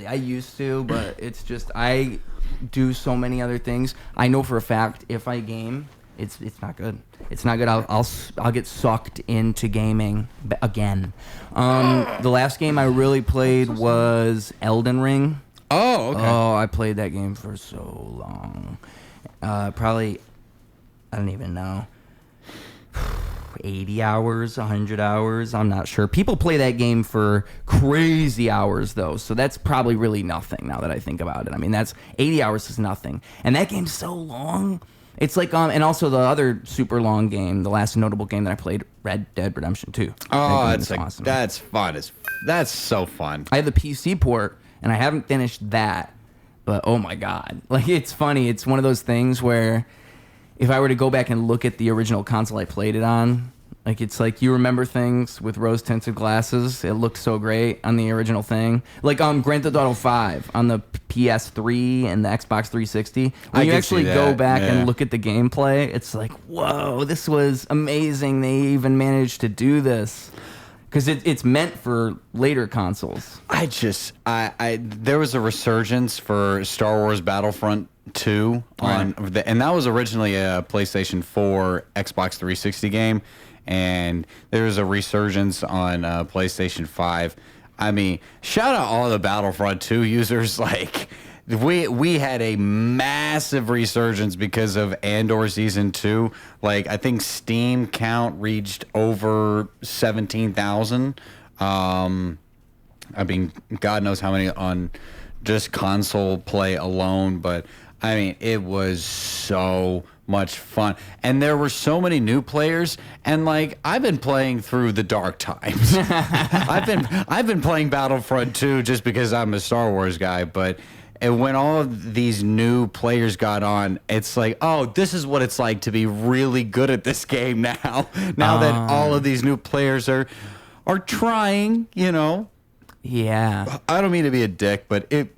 I used to, but it's just I do so many other things. I know for a fact if I game, it's not good. It's not good. I'll get sucked into gaming again. The last game I really played was Elden Ring. Oh, okay. Oh, I played that game for so long. Probably, I don't even know. 80 hours, 100 hours, I'm not sure. People play that game for crazy hours, though, so that's probably really nothing now that I think about it. I mean, that's 80 hours is nothing. And that game's so long. It's like, and also the other super long game, the last notable game that I played, Red Dead Redemption 2. Oh, that's awesome. That's fun. That's so fun. I have the PC port, and I haven't finished that, but oh my God. Like, it's funny. It's one of those things where if I were to go back and look at the original console I played it on, like it's like you remember things with rose-tinted glasses. It looked so great on the original thing. Like Grand Theft Auto 5 on the PS3 and the Xbox 360. When you actually go back and look at the gameplay, it's like, whoa, this was amazing. They even managed to do this. Because it's meant for later consoles. There was a resurgence for Star Wars Battlefront 2 and that was originally a PlayStation 4 Xbox 360 game, and there was a resurgence on PlayStation 5. I mean, shout out all the Battlefront 2 users. Like, we had a massive resurgence because of Andor Season 2. Like, I think Steam count reached over 17,000. I mean, God knows how many on just console play alone, but I mean, it was so much fun. And there were so many new players, and like, I've been playing through the dark times. I've been playing Battlefront 2 just because I'm a Star Wars guy, but and when all of these new players got on, it's like, oh, this is what it's like to be really good at this game now. Now that all of these new players are trying, you know. Yeah. I don't mean to be a dick, but it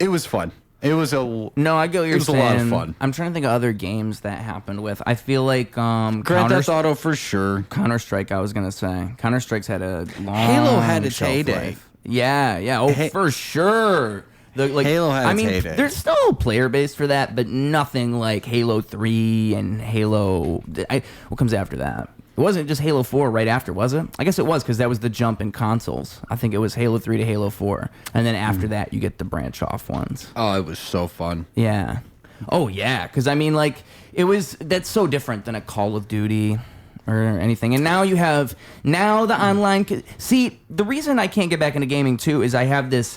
was fun. It was a no. I get what you're saying. It was a lot of fun. I'm trying to think of other games that happened with. I feel like Grand Theft Auto for sure. Counter-Strike. I was gonna say Counter-Strike's had a long Halo had its shelf heyday. life. Yeah. Oh, for sure. Halo had its heyday. There's still a player base for that, but nothing like Halo 3 and Halo. What comes after that? It wasn't just Halo 4 right after, was it? I guess it was, because that was the jump in consoles. I think it was Halo 3 to Halo 4. And then after that, you get the branch off ones. Oh, it was so fun. Yeah. Oh, yeah. Because, I mean, like, that's so different than a Call of Duty or anything. And now you have, the online. See, the reason I can't get back into gaming, too, is I have this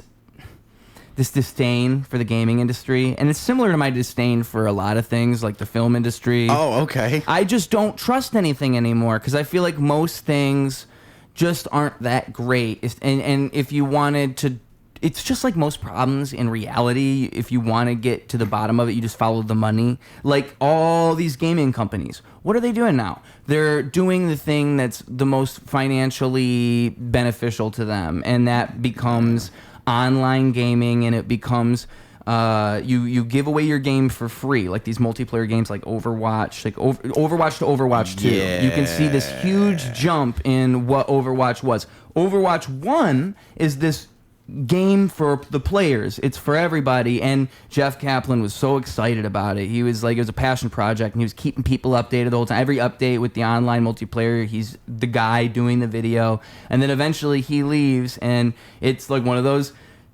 disdain for the gaming industry, and it's similar to my disdain for a lot of things like the film industry. Oh, okay. I just don't trust anything anymore because I feel like most things just aren't that great. And if you wanted to, it's just like most problems in reality. If you want to get to the bottom of it, you just follow the money. Like all these gaming companies, what are they doing now? They're doing the thing that's the most financially beneficial to them, and that becomes online gaming, and it becomes you give away your game for free, like these multiplayer games like Overwatch, like Overwatch to Overwatch 2. Yeah. You can see this huge jump in what Overwatch was. Overwatch 1 is this game for the players. It's for everybody, and Jeff Kaplan was so excited about it. He was like, it was a passion project, and he was keeping people updated the whole time. Every update with the online multiplayer, he's the guy doing the video, and then eventually he leaves, and it's like one of those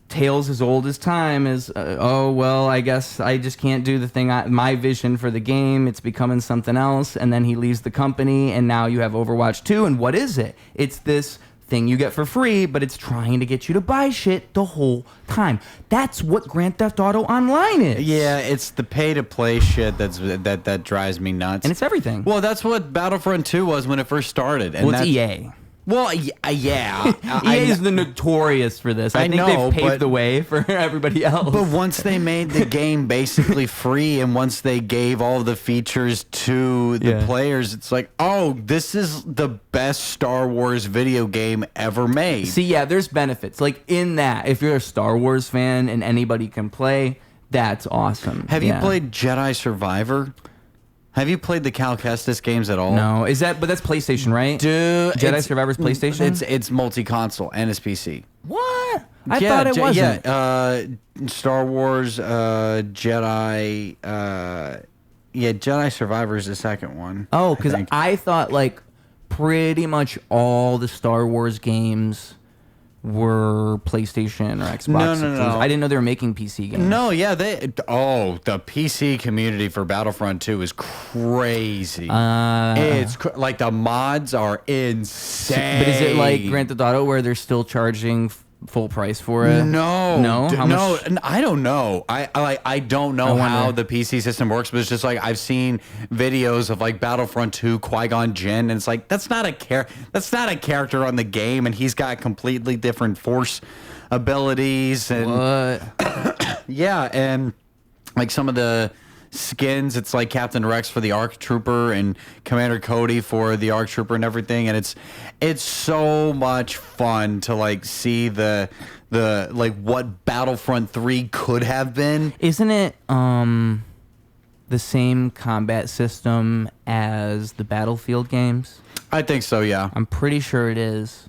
tales as old as time is, oh, well, I guess I just can't do the thing, my vision for the game, it's becoming something else, and then he leaves the company, and now you have Overwatch 2, and what is it? It's this thing you get for free, but it's trying to get you to buy shit the whole time. That's what Grand Theft Auto Online is. Yeah, it's the pay-to-play shit that drives me nuts. And it's everything. Well, that's what Battlefront 2 was when it first started. And well, it's EA. Well, yeah. EA is the notorious for this. I think they've paved the way for everybody else. But once they made the game basically free, and once they gave all the features to the players, it's like, oh, this is the best Star Wars video game ever made. See, yeah, there's benefits. Like, in that, if you're a Star Wars fan and anybody can play, that's awesome. Have you played Jedi Survivor? Have you played the Cal Kestis games at all? No. But that's PlayStation, right? Dude, Jedi Survivor's PlayStation? It's multi-console and it's PC. What? I thought it wasn't. Yeah, Star Wars, Jedi. Jedi Survivor is the second one. Oh, because I thought like pretty much all the Star Wars games were PlayStation or Xbox. No. I didn't know they were making PC games. No, yeah, the PC community for Battlefront 2 is crazy. It's like the mods are insane. But is it like Grand Theft Auto where they're still charging full price for it? No. How much? I don't know. I don't know how the PC system works, but it's just like I've seen videos of like Battlefront 2 Qui-Gon Jinn, and it's like that's not a character on the game, and he's got completely different force abilities and yeah, and like some of the skins, it's like Captain Rex for the ARC Trooper and Commander Cody for the ARC Trooper and everything, and it's so much fun to like see the like what Battlefront 3 could have been. Isn't it the same combat system as the Battlefield games? I think so, yeah. I'm pretty sure it is.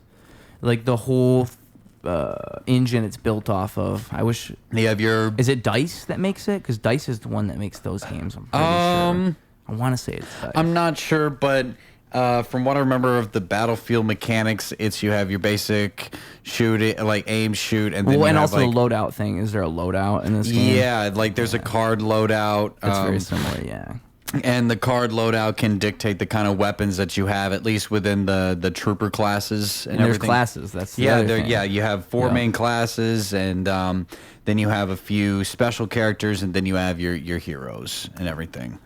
Like the whole engine it's built off of. I wish. You have your. Is it DICE that makes it? Because DICE is the one that makes those games. I'm pretty sure. I want to say it's DICE. I'm not sure, but from what I remember of the Battlefield mechanics, it's you have your basic shoot, like aim, shoot, and then and also the loadout thing. Is there a loadout in this game? Yeah, like there's a card loadout. That's very similar. Yeah. And the card loadout can dictate the kind of weapons that you have, at least within the trooper classes and there's everything. Classes. That's the other thing. Yeah. You have four main classes, and then you have a few special characters, and then you have your heroes and everything.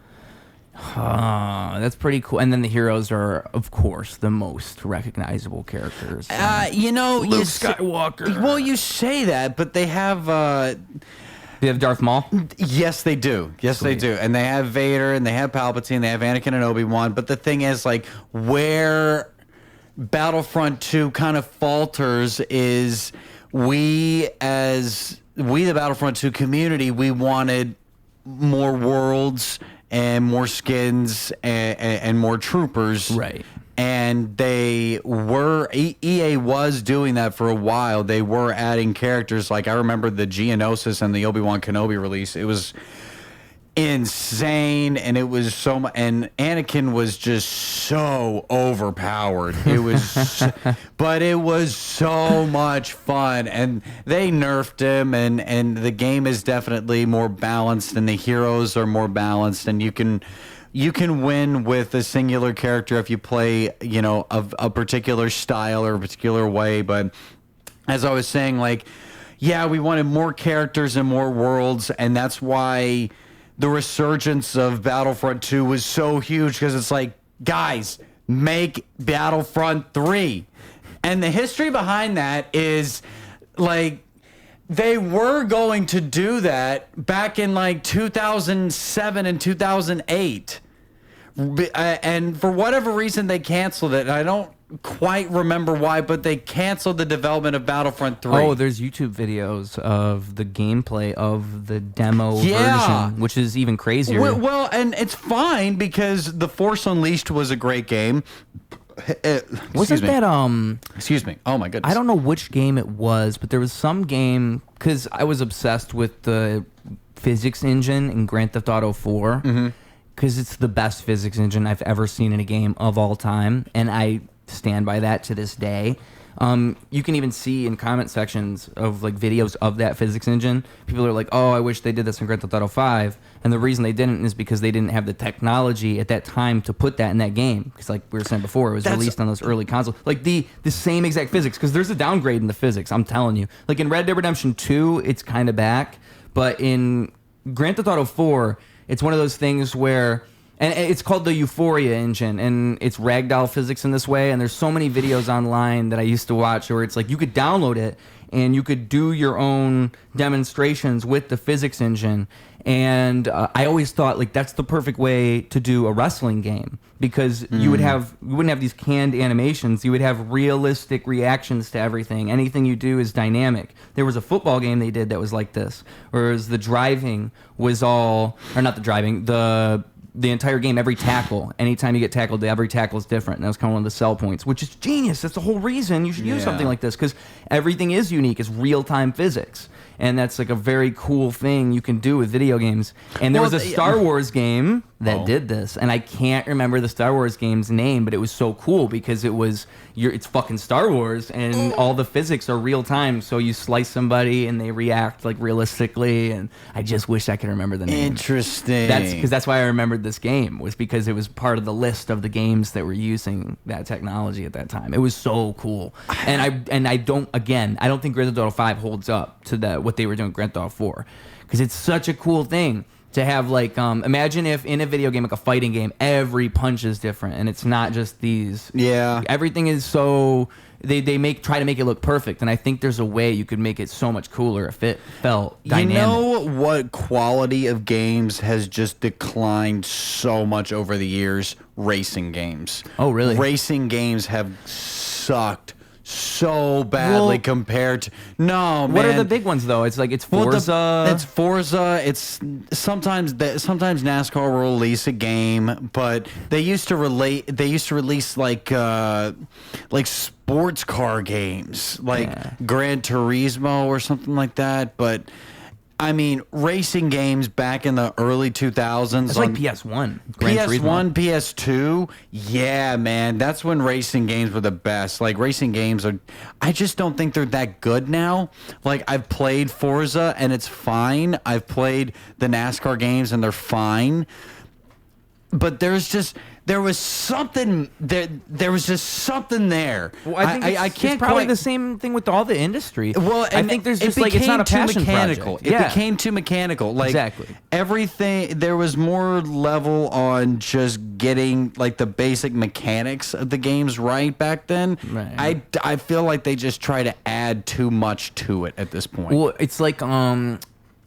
That's pretty cool. And then the heroes are, of course, the most recognizable characters. Luke Skywalker. Well, you say that, but they have. Do you have Darth Maul? Yes, they do. Yes, Sweet. They do. And they have Vader, and they have Palpatine, they have Anakin and Obi-Wan. But the thing is, like, where Battlefront 2 kind of falters is the Battlefront 2 community, we wanted more worlds and more skins and more troopers. Right. And EA was doing that for a while. They were adding characters. Like I remember the Geonosis and the Obi-Wan Kenobi release. It was insane, and it was so much. And Anakin was just so overpowered. It was, but it was so much fun. And they nerfed him, and the game is definitely more balanced, and the heroes are more balanced, and you can win with a singular character if you play, a particular style or a particular way. But as I was saying, like, yeah, we wanted more characters and more worlds, and that's why the resurgence of Battlefront 2 was so huge, because it's like, guys, make Battlefront 3. And the history behind that is, like, they were going to do that back in like 2007 and 2008. And for whatever reason, they canceled it. I don't quite remember why, but they canceled the development of Battlefront 3. Oh, there's YouTube videos of the gameplay of the demo version, which is even crazier. Well, and it's fine because The Force Unleashed was a great game. Wasn't that Excuse me. Oh my goodness. I don't know which game it was, but there was some game, because I was obsessed with the physics engine in Grand Theft Auto 4, because it's the best physics engine I've ever seen in a game of all time, and I stand by that to this day. You can even see in comment sections of like videos of that physics engine, people are like, oh, I wish they did this in Grand Theft Auto 5. And the reason they didn't is because they didn't have the technology at that time to put that in that game. Because like we were saying before, it was released on those early consoles. Like the same exact physics, because there's a downgrade in the physics, I'm telling you. Like in Red Dead Redemption 2, it's kind of back. But in Grand Theft Auto 4, it's one of those things where... And it's called the Euphoria engine, and it's ragdoll physics in this way. And there's so many videos online that I used to watch where it's like you could download it and you could do your own demonstrations with the physics engine. And I always thought like that's the perfect way to do a wrestling game, because you wouldn't have these canned animations. You would have realistic reactions to everything. Anything you do is dynamic. There was a football game they did that was like this, whereas the driving was all, or not the driving, the the entire game, every tackle, anytime you get tackled, every tackle is different. And that was kind of one of the sell points, which is genius. That's the whole reason you should use something like this, because everything is unique. It's real-time physics. And that's like a very cool thing you can do with video games. And there was a Star Wars game that did this, and I can't remember the Star Wars game's name, but it was so cool because it's fucking Star Wars, and all the physics are real time. So you slice somebody, and they react like realistically. And I just wish I could remember the name. Interesting. That's why I remembered this game, was because it was part of the list of the games that were using that technology at that time. It was so cool, and I don't think Grand Theft Auto 5 holds up to what they were doing with Grand Theft Auto 4, because it's such a cool thing to have. Like, imagine if in a video game, like a fighting game, every punch is different, and it's not just these. Yeah, everything is so they try to make it look perfect, and I think there's a way you could make it so much cooler if it felt dynamic. You know what quality of games has just declined so much over the years? Racing games. Oh, really? Racing games have sucked so badly compared to What are the big ones though? It's like it's Forza. It's Forza. It's sometimes NASCAR will release a game, but they used to release like sports car games, like Gran Turismo or something like that. But I mean, racing games back in the early 2000s. It's like PS1. PS1, PS2. Yeah, man. That's when racing games were the best. Like, racing games I just don't think they're that good now. Like, I've played Forza, and it's fine. I've played the NASCAR games, and they're fine. But there was just something there. There was just something there. Well, I think it's probably the same thing with all the industry. Well, I think there's just like it's not a passion mechanical. project. It became too mechanical. Like, exactly. Everything, there was more level on just getting like the basic mechanics of the games right back then. Right. I feel like they just try to add too much to it at this point. Well, it's like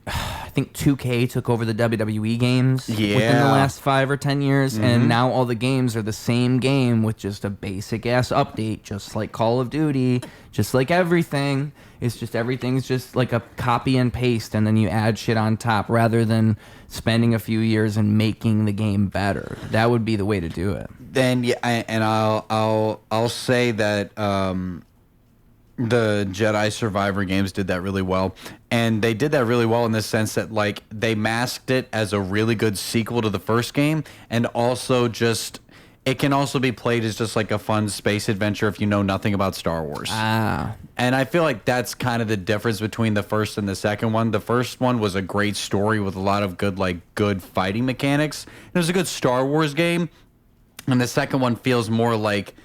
I think 2K took over the WWE games within the last 5 or 10 years, and now all the games are the same game with just a basic ass update, just like Call of Duty, just like everything. It's just everything's just like a copy and paste, and then you add shit on top rather than spending a few years and making the game better. That would be the way to do it. Then I'll say that the Jedi Survivor games did that really well. And they did that really well in the sense that, like, they masked it as a really good sequel to the first game, and also just it can also be played as just like a fun space adventure if you know nothing about Star Wars. And I feel like that's kind of the difference between the first and the second one. The first one was a great story with a lot of good fighting mechanics. It was a good Star Wars game. And the second one feels more like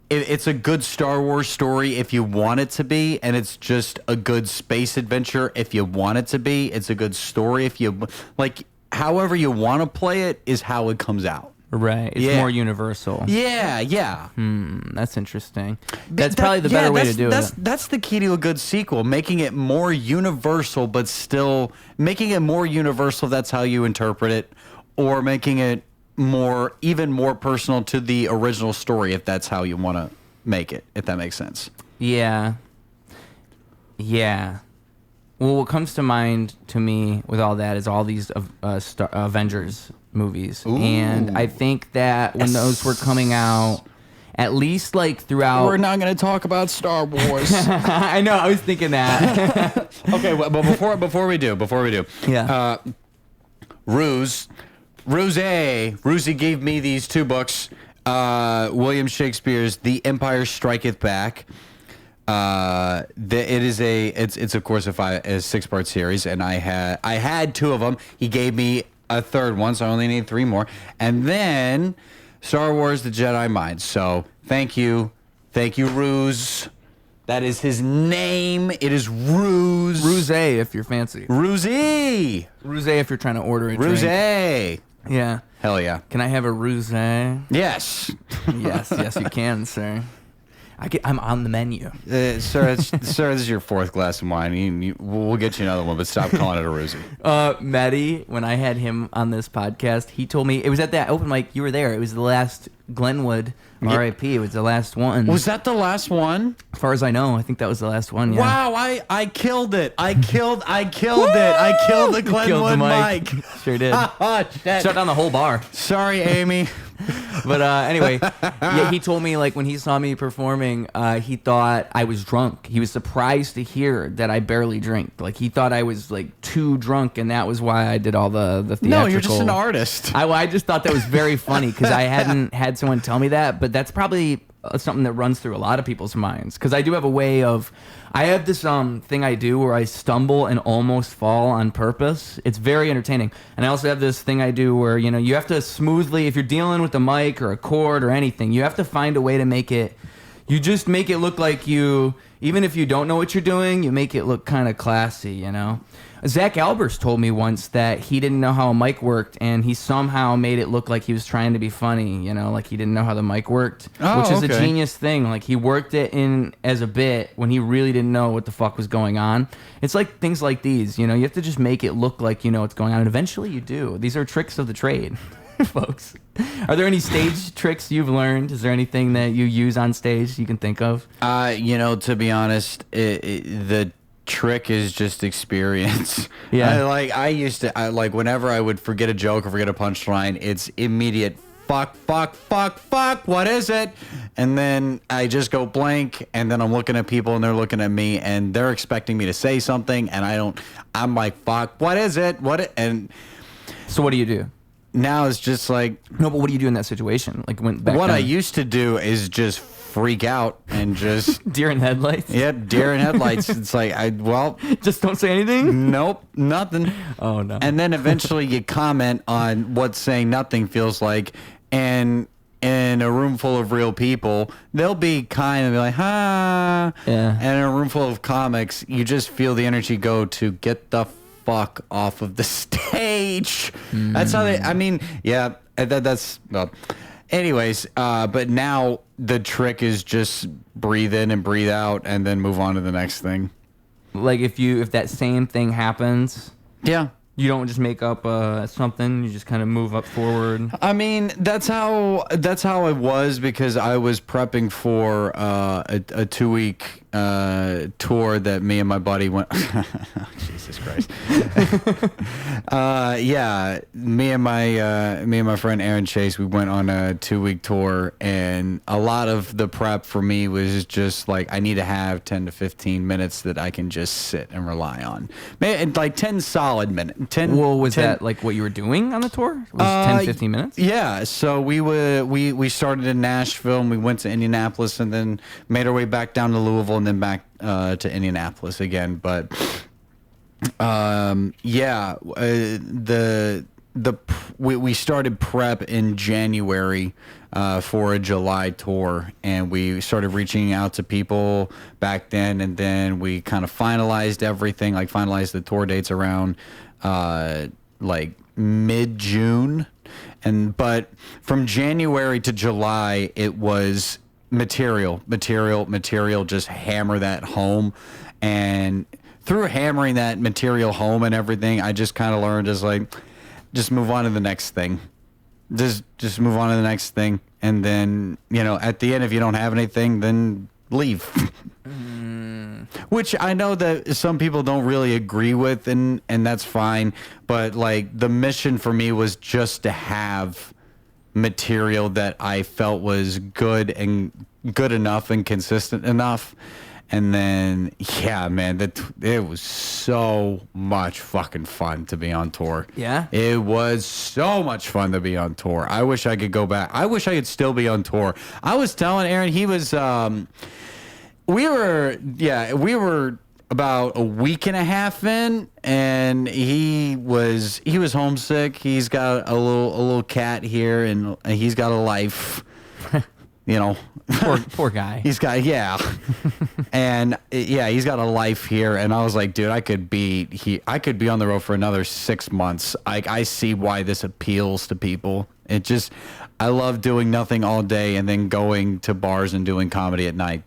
it's a good Star Wars story if you want it to be, and it's just a good space adventure if you want it to be. It's a good story if you like. However you want to play it is how it comes out. Right. It's more universal. Yeah. That's interesting. That's probably the better way to do it. That's the key to a good sequel, making it more universal, but still making it more universal. That's how you interpret it, or making it even more personal to the original story, if that's how you want to make it, if that makes sense. Yeah. Well, what comes to mind to me with all that is all these Avengers movies. Ooh. And I think that when those were coming out, at least like throughout... We're not going to talk about Star Wars. I know, I was thinking that. Okay, but before we do. Yeah. Ruse gave me these 2 books. William Shakespeare's The Empire Striketh Back. It's of course a 6-part series, and I had 2 of them. He gave me a 3rd one, so I only need 3 more. And then Star Wars: The Jedi Mind. So thank you, Ruse. That is his name. It is Ruse. Ruse if you're fancy. Ruse if you're trying to order a drink. Yeah. Hell yeah. Can I have a rosé? Yes. yes, you can, sir. I'm on the menu. Sir, this is your fourth glass of wine. We'll get you another one, but stop calling it a rosy. Maddie, when I had him on this podcast, he told me, it was at that open mic, you were there, it was the last Glenwood RIP, it was the last one. Was that the last one? As far as I know, I think that was the last one, yeah. Wow, I killed it. I killed it. I killed the Glenwood mic. Sure did. Oh, shit. Shut down the whole bar. Sorry, Amy. But anyway, yeah, he told me, like, when he saw me performing, he thought I was drunk. He was surprised to hear that I barely drink. Like, he thought I was, like, too drunk, and that was why I did all the theatrical... No, you're just an artist. I just thought that was very funny, because I hadn't had someone tell me that, but that's probably something that runs through a lot of people's minds. Because I do have a way of... I have this thing I do where I stumble and almost fall on purpose. It's very entertaining. And I also have this thing I do where, you know, you have to smoothly, if you're dealing with a mic or a cord or anything, you have to find a way to make it, you just make it look like you, even if you don't know what you're doing, you make it look kind of classy, you know? Zach Albers told me once that he didn't know how a mic worked, and he somehow made it look like he was trying to be funny, you know, like he didn't know how the mic worked, which is a genius thing. Like, he worked it in as a bit when he really didn't know what the fuck was going on. It's like things like these, you know, you have to just make it look like you know what's going on, and eventually you do. These are tricks of the trade, folks. Are there any stage tricks you've learned? Is there anything that you use on stage you can think of? You know, to be honest, the trick is just experience. Yeah. I used to whenever I would forget a joke or forget a punchline, it's immediate fuck, what is it? And then I just go blank, and then I'm looking at people and they're looking at me and they're expecting me to say something, and I'm like, fuck, what is it? And so what do you do? Now it's just like, no, but what do you do in that situation? Like, I used to do is just freak out and just deer in headlights. Yep, deer in headlights. It's like, just don't say anything. Nope, nothing. Oh no. And then eventually you comment on what saying nothing feels like, and in a room full of real people, they'll be kind of like, yeah. And in a room full of comics, you just feel the energy go to get the fuck off of the stage. That's how they, I mean, yeah, that's, well, anyways, but now the trick is just breathe in and breathe out and then move on to the next thing. Like, if that same thing happens, yeah, you don't just make up something, you just kind of move up forward. I mean, that's how it was, because I was prepping for a 2-week tour that me and my buddy went. Jesus Christ. Yeah, me and my friend Aaron Chase, we went on a 2-week tour, and a lot of the prep for me was just like, I need to have 10 to 15 minutes that I can just sit and rely on. Like 10 solid minutes. Well, was that like what you were doing on the tour? Was 10, 15 minutes? Yeah. So we started in Nashville, and we went to Indianapolis, and then made our way back down to Louisville, and then back to Indianapolis again. But yeah, we started prep in January for a July tour, and we started reaching out to people back then, and then we kind of finalized everything, like finalized the tour dates around like mid-June. But from January to July, it was material, just hammer that home. And through hammering that material home and everything, I just kind of learned just move on to the next thing. Just move on to the next thing. And then, you know, at the end, if you don't have anything, then leave. Which I know that some people don't really agree with, and that's fine. But like, the mission for me was just to have material that I felt was good enough and consistent enough. And then, yeah, man, it was so much fucking fun to be on tour. Yeah? It was so much fun to be on tour. I wish I could go back. I wish I could still be on tour. I was telling Aaron, he was, we were about a week and a half in, and he was homesick. He's got a little cat here, and he's got a life. You know, poor guy. He's got, yeah. And yeah, he's got a life here. And I was like, dude, I could be on the road for another 6 months. I see why this appeals to people. It just, I love doing nothing all day and then going to bars and doing comedy at night.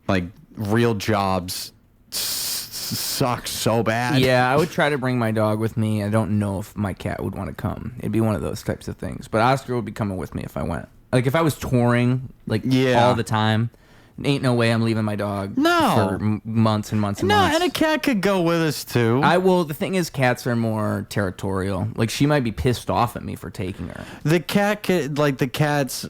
Like, real jobs suck so bad. Yeah, I would try to bring my dog with me. I don't know if my cat would want to come. It'd be one of those types of things. But Oscar would be coming with me if I went. Like, if I was touring, like, all the time, ain't no way I'm leaving my dog for months and months and months. And a cat could go with us, too. The thing is, cats are more territorial. Like, she might be pissed off at me for taking her. The cat's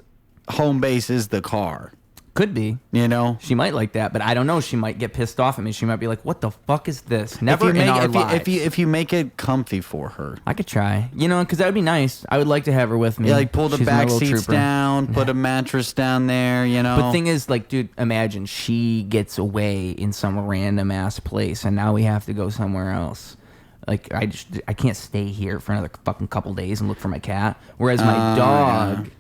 home base is the car. Could be. You know? She might like that, but I don't know. She might get pissed off at me. She might be like, what the fuck is this? Never in our lives. If you make it comfy for her. I could try. You know, because that would be nice. I would like to have her with me. Yeah, like pull the back seats down, put a mattress down there, you know? But the thing is, like, dude, imagine she gets away in some random ass place and now we have to go somewhere else. Like, I can't stay here for another fucking couple days and look for my cat. Whereas my dog... Yeah.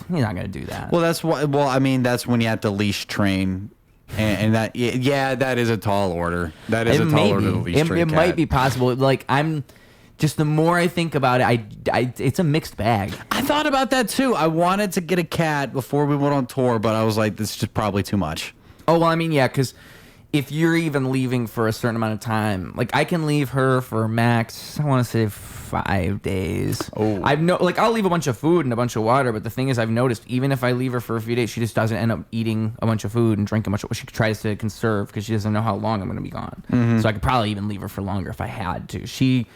He's not gonna do that. Well, that's why. Well, I mean, that's when you have to leash train, and that that is a tall order. That is a tall order to leash train. It might be possible. Like, I'm just, the more I think about it, it's a mixed bag. I thought about that too. I wanted to get a cat before we went on tour, but I was like, this is just probably too much. Oh well, I mean, yeah, because if you're even leaving for a certain amount of time, like, I can leave her for max, I want to say 5 days. Oh, I'll leave a bunch of food and a bunch of water, but the thing is, I've noticed even if I leave her for a few days, she just doesn't end up eating a bunch of food and drinking a bunch of. She tries to conserve because she doesn't know how long I'm going to be gone. Mm-hmm. So I could probably even leave her for longer if I had to. She,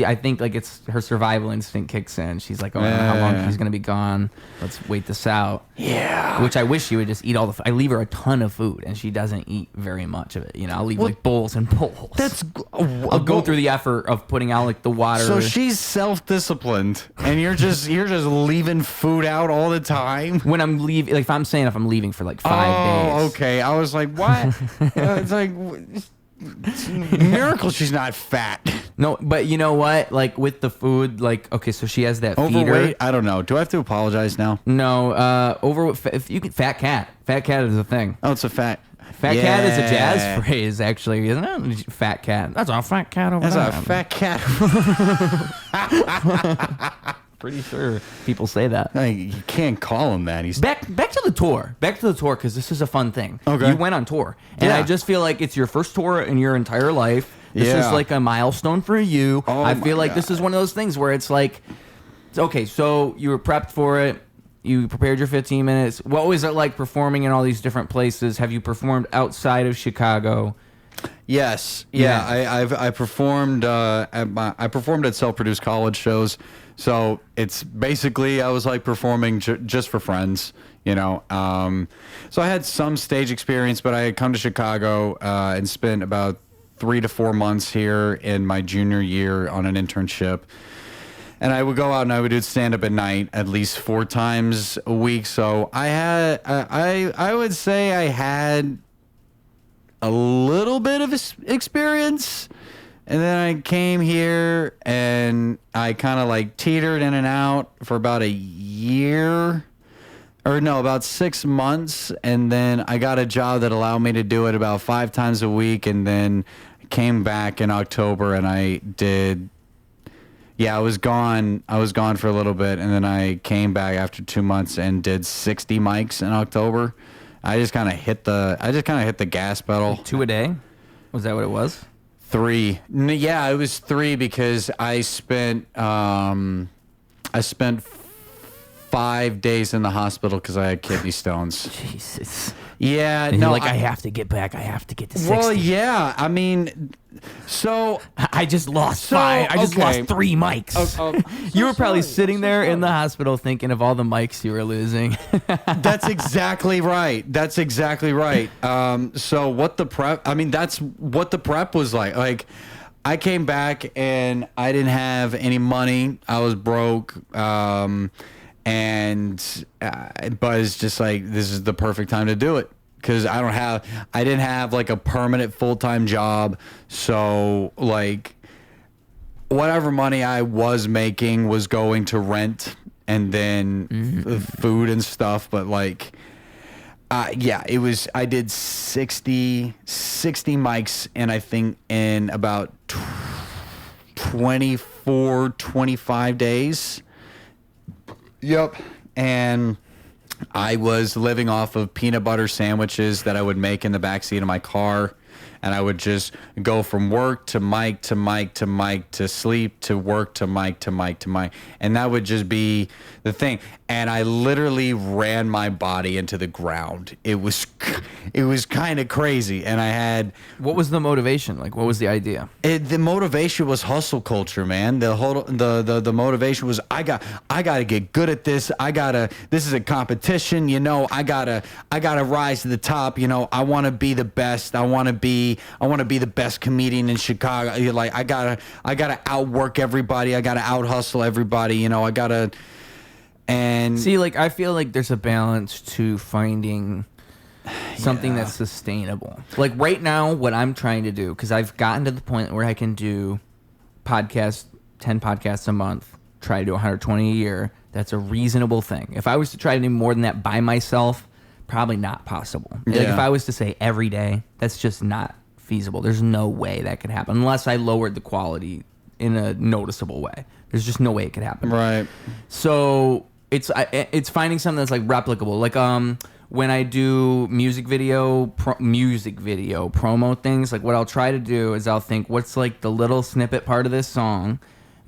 I think, like, it's her survival instinct kicks in. She's like, oh, I don't know how long she's going to be gone. Let's wait this out. Yeah. Which I wish she would just eat all the. I leave her a ton of food and she doesn't eat very much of it. You know, I'll leave like bowls and bowls. I'll go through the effort of putting out like the water. So she's self-disciplined, and you're just leaving food out all the time. When I'm leaving, like, if I'm leaving for like 5 days. Oh, okay. I was like, what? It's like, miracle she's not fat. No, but you know what? Like, with the food, like, okay, so she has that overweight. feeder. I don't know. Do I have to apologize now? No. If you can, fat cat. Fat cat is a thing. Oh, it's a fat. Fat cat is a jazz phrase, actually, isn't it? Fat cat. That's a fat cat over there. That's a fat cat. Pretty sure people say that. You can't call him that. He's back to the tour. Back to the tour, because this is a fun thing. Okay. You went on tour, and I just feel like it's your first tour in your entire life. This is like a milestone for you. Oh, I feel like this is one of those things where it's like, okay, so you were prepped for it. You prepared your 15 minutes. What was it like performing in all these different places? Have you performed outside of Chicago? Yes. Yeah. I performed I performed at self-produced college shows. So it's basically, I was like performing just for friends, you know. So I had some stage experience, but I had come to Chicago and spent about 3 to 4 months here in my junior year on an internship. And I would go out and I would do stand-up at night at least 4 times a week. So I would say I had a little bit of experience. And then I came here and I kind of like teetered in and out for about a year. Or no, about 6 months. And then I got a job that allowed me to do it about 5 times a week. And then I came back in October and I did... Yeah, I was gone for a little bit, and then I came back after 2 months and did 60 mics in October. I just kind of hit the gas pedal. 2 a day? Was that what it was? 3. Yeah, it was 3 because I spent 5 days in the hospital because I had kidney stones. Jesus. Yeah, and no, you're like, I have to get back. I have to get to 60. Well, yeah, I mean, so I just lost 5. I just lost 3 mics. You were probably sitting there in the hospital thinking of all the mics you were losing. That's exactly right. That's exactly right. So what the prep? I mean, that's what the prep was like. Like, I came back and I didn't have any money. I was broke. But it's just like, this is the perfect time to do it because I didn't have like a permanent full-time job. So like whatever money I was making was going to rent and then food and stuff. But like, yeah, it was, I did 60 mics and I think in about 24, 25 days. Yep. And I was living off of peanut butter sandwiches that I would make in the backseat of my car. And I would just go from work to mic to mic to mic to sleep to work to mic to mic to mic. And that would just be the thing. And I literally ran my body into the ground. It was kind of crazy. And I had... What was the motivation? Like, what was the idea? The motivation was hustle culture, man. The motivation was I gotta get good at this. This is a competition, you know. I gotta rise to the top, you know. I want to be the best. I want to be the best comedian in Chicago. Like I gotta outwork everybody. I gotta out hustle everybody, you know. And see, like, I feel like there's a balance to finding something that's sustainable. Like right now, what I'm trying to do, because I've gotten to the point where I can do 10 podcasts a month, try to do 120 a year. That's a reasonable thing. If I was to try to do more than that by myself, probably not possible. Yeah. Like if I was to say every day, that's just not feasible. There's no way that could happen unless I lowered the quality in a noticeable way. There's just no way it could happen. Right. So it's finding something that's like replicable. Like when I do music video promo things, like what I'll try to do is I'll think what's like the little snippet part of this song,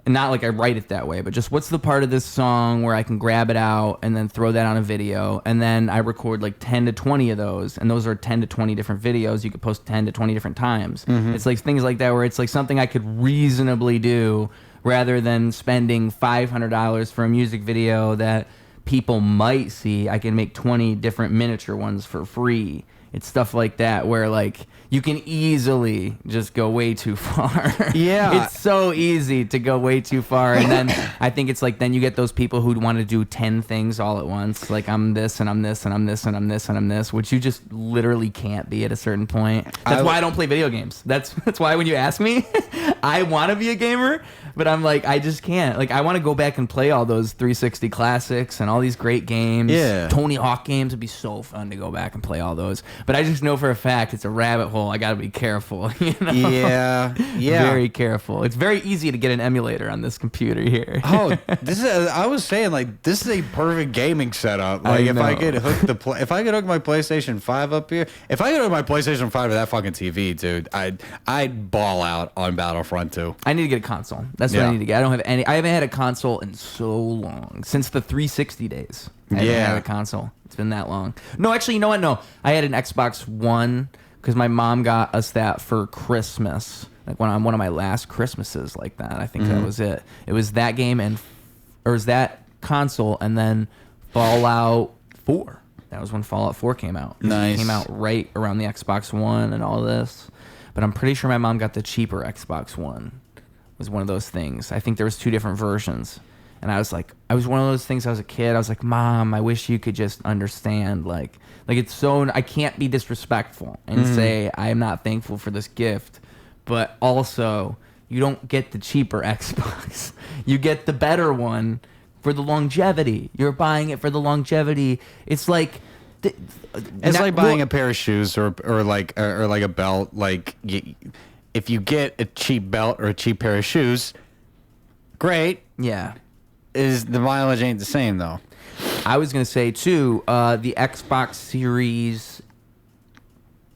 and not like I write it that way, but just what's the part of this song where I can grab it out and then throw that on a video, and then I record like 10 to 20 of those, and those are 10 to 20 different videos you could post 10 to 20 different times. It's like things like that where it's like something I could reasonably do rather than spending $500 for a music video that people might see. I can make 20 different miniature ones for free. It's stuff like that where like you can easily just go way too far. Yeah. It's so easy to go way too far. And then I think it's like then you get those people who want to do 10 things all at once. Like I'm this and I'm this and I'm this and I'm this and I'm this, which you just literally can't be at a certain point. That's why I don't play video games. That's why when you ask me, I want to be a gamer, but I'm like, I just can't. Like I want to go back and play all those 360 classics and all these great games. Yeah. Tony Hawk games would be so fun to go back and play all those. But I just know for a fact it's a rabbit hole. I got to be careful, you know? Yeah. Very careful. It's very easy to get an emulator on this computer here. Oh, I was saying like this is a perfect gaming setup. Like if I could hook my PlayStation 5 up here, if I could hook my PlayStation 5 to that fucking TV, dude, I'd ball out on Battlefront 2. I need to get a console. That's what I need to get. I haven't had a console in so long, since the 360 days. I haven't had a console. It's been that long. No, actually, you know what? No, I had an Xbox One because my mom got us that for Christmas. Like on one of my last Christmases like that. I think that was it. It was that game or it was that console and then Fallout 4. That was when Fallout 4 came out. Nice. It came out right around the Xbox One and all this. But I'm pretty sure my mom got the cheaper Xbox One. It was one of those things. I think there was 2 different versions. And I was one of those things. I was a kid. I was like, Mom, I wish you could just understand. Like it's so, I can't be disrespectful and say I am not thankful for this gift, but also you don't get the cheaper Xbox. You get the better one for the longevity. You're buying it for the longevity. It's like, It's like buying a pair of shoes or like a belt. Like if you get a cheap belt or a cheap pair of shoes, great. Yeah. Is the mileage ain't the same though? I was gonna say too, the Xbox Series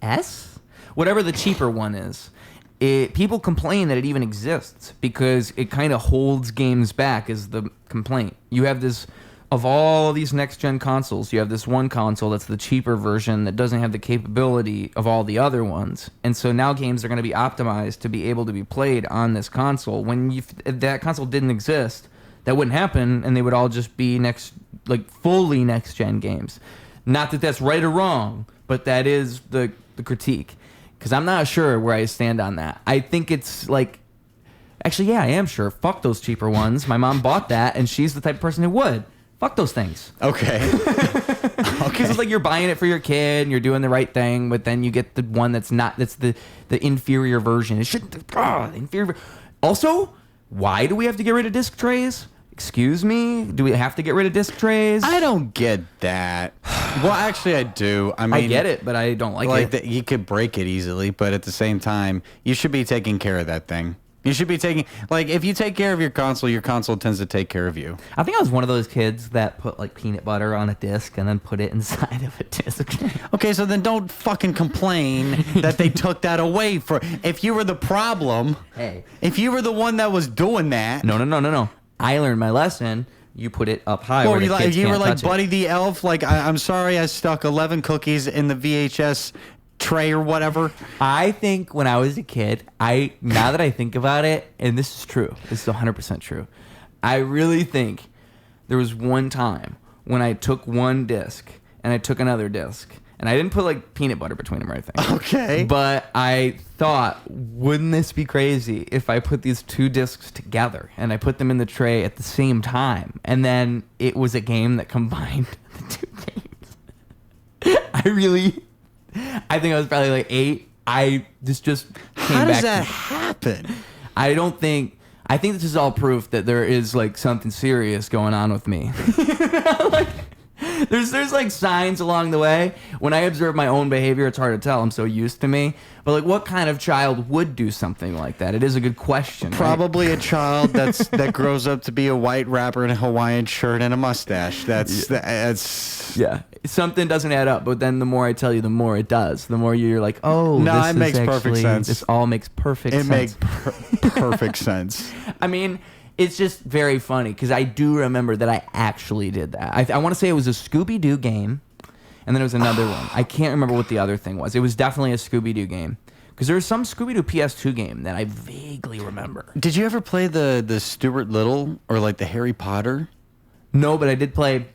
S, whatever the cheaper one is. People complain that it even exists because it kind of holds games back. Is the complaint? You have this. Of all these next-gen consoles, you have this one console that's the cheaper version that doesn't have the capability of all the other ones. And so now games are going to be optimized to be able to be played on this console. If that console didn't exist, that wouldn't happen, and they would all just be fully next-gen games. Not that that's right or wrong, but that is the critique. Because I'm not sure where I stand on that. I think it's like... Actually, yeah, I am sure. Fuck those cheaper ones. My mom bought that, and she's the type of person who would. Fuck those things. Okay. Because it's like you're buying it for your kid and you're doing the right thing, but then you get the one that's the inferior version. It shouldn't. Inferior. Also, why do we have to get rid of disc trays? Excuse me? Do we have to get rid of disc trays? I don't get that. Well, actually, I do. I mean, I get it, but I don't like it. You could break it easily, but at the same time, you should be taking care of that thing. You should be taking, like, if you take care of your console tends to take care of you. I think I was one of those kids that put like peanut butter on a disc and then put it inside of a disc. Okay, so then don't fucking complain that they took that away for. If you were the problem, Hey. if you were the one that was doing that. No. I learned my lesson. You put it up high. Well, where the kids you were can't like touch it. Buddy the Elf. Like, I'm sorry, I stuck 11 cookies in the VHS tray or whatever. I think when I was a kid, now that I think about it, and this is true, this is 100% true. I really think there was one time when I took one disc and I took another disc, and I didn't put like peanut butter between them or anything. Okay. But I thought, wouldn't this be crazy if I put these two discs together and I put them in the tray at the same time, and then it was a game that combined the two games. I think I was probably like 8. This just came How back does that to, happen? I think this is all proof that there is like something serious going on with me. Like, there's like signs along the way. When I observe my own behavior, it's hard to tell. I'm so used to me. But like, what kind of child would do something like that? It is a good question. Right? Probably a child that grows up to be a white rapper in a Hawaiian shirt and a mustache. That's Yeah, something doesn't add up. But then the more I tell you, the more it does. The more you're like, oh, No, this it makes perfect actually, sense. This all makes perfect sense. It makes perfect sense. I mean, it's just very funny because I do remember that I actually did that. I want to say it was a Scooby-Doo game, and then there was another one. I can't remember what the other thing was. It was definitely a Scooby-Doo game because there was some Scooby-Doo PS2 game that I vaguely remember. Did you ever play the Stuart Little or like the Harry Potter? No, but I did play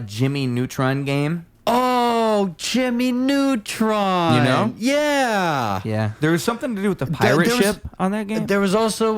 Jimmy Neutron game. Oh, Jimmy Neutron. You know? Yeah. Yeah, there was something to do with the pirate there was- ship on that game. There was also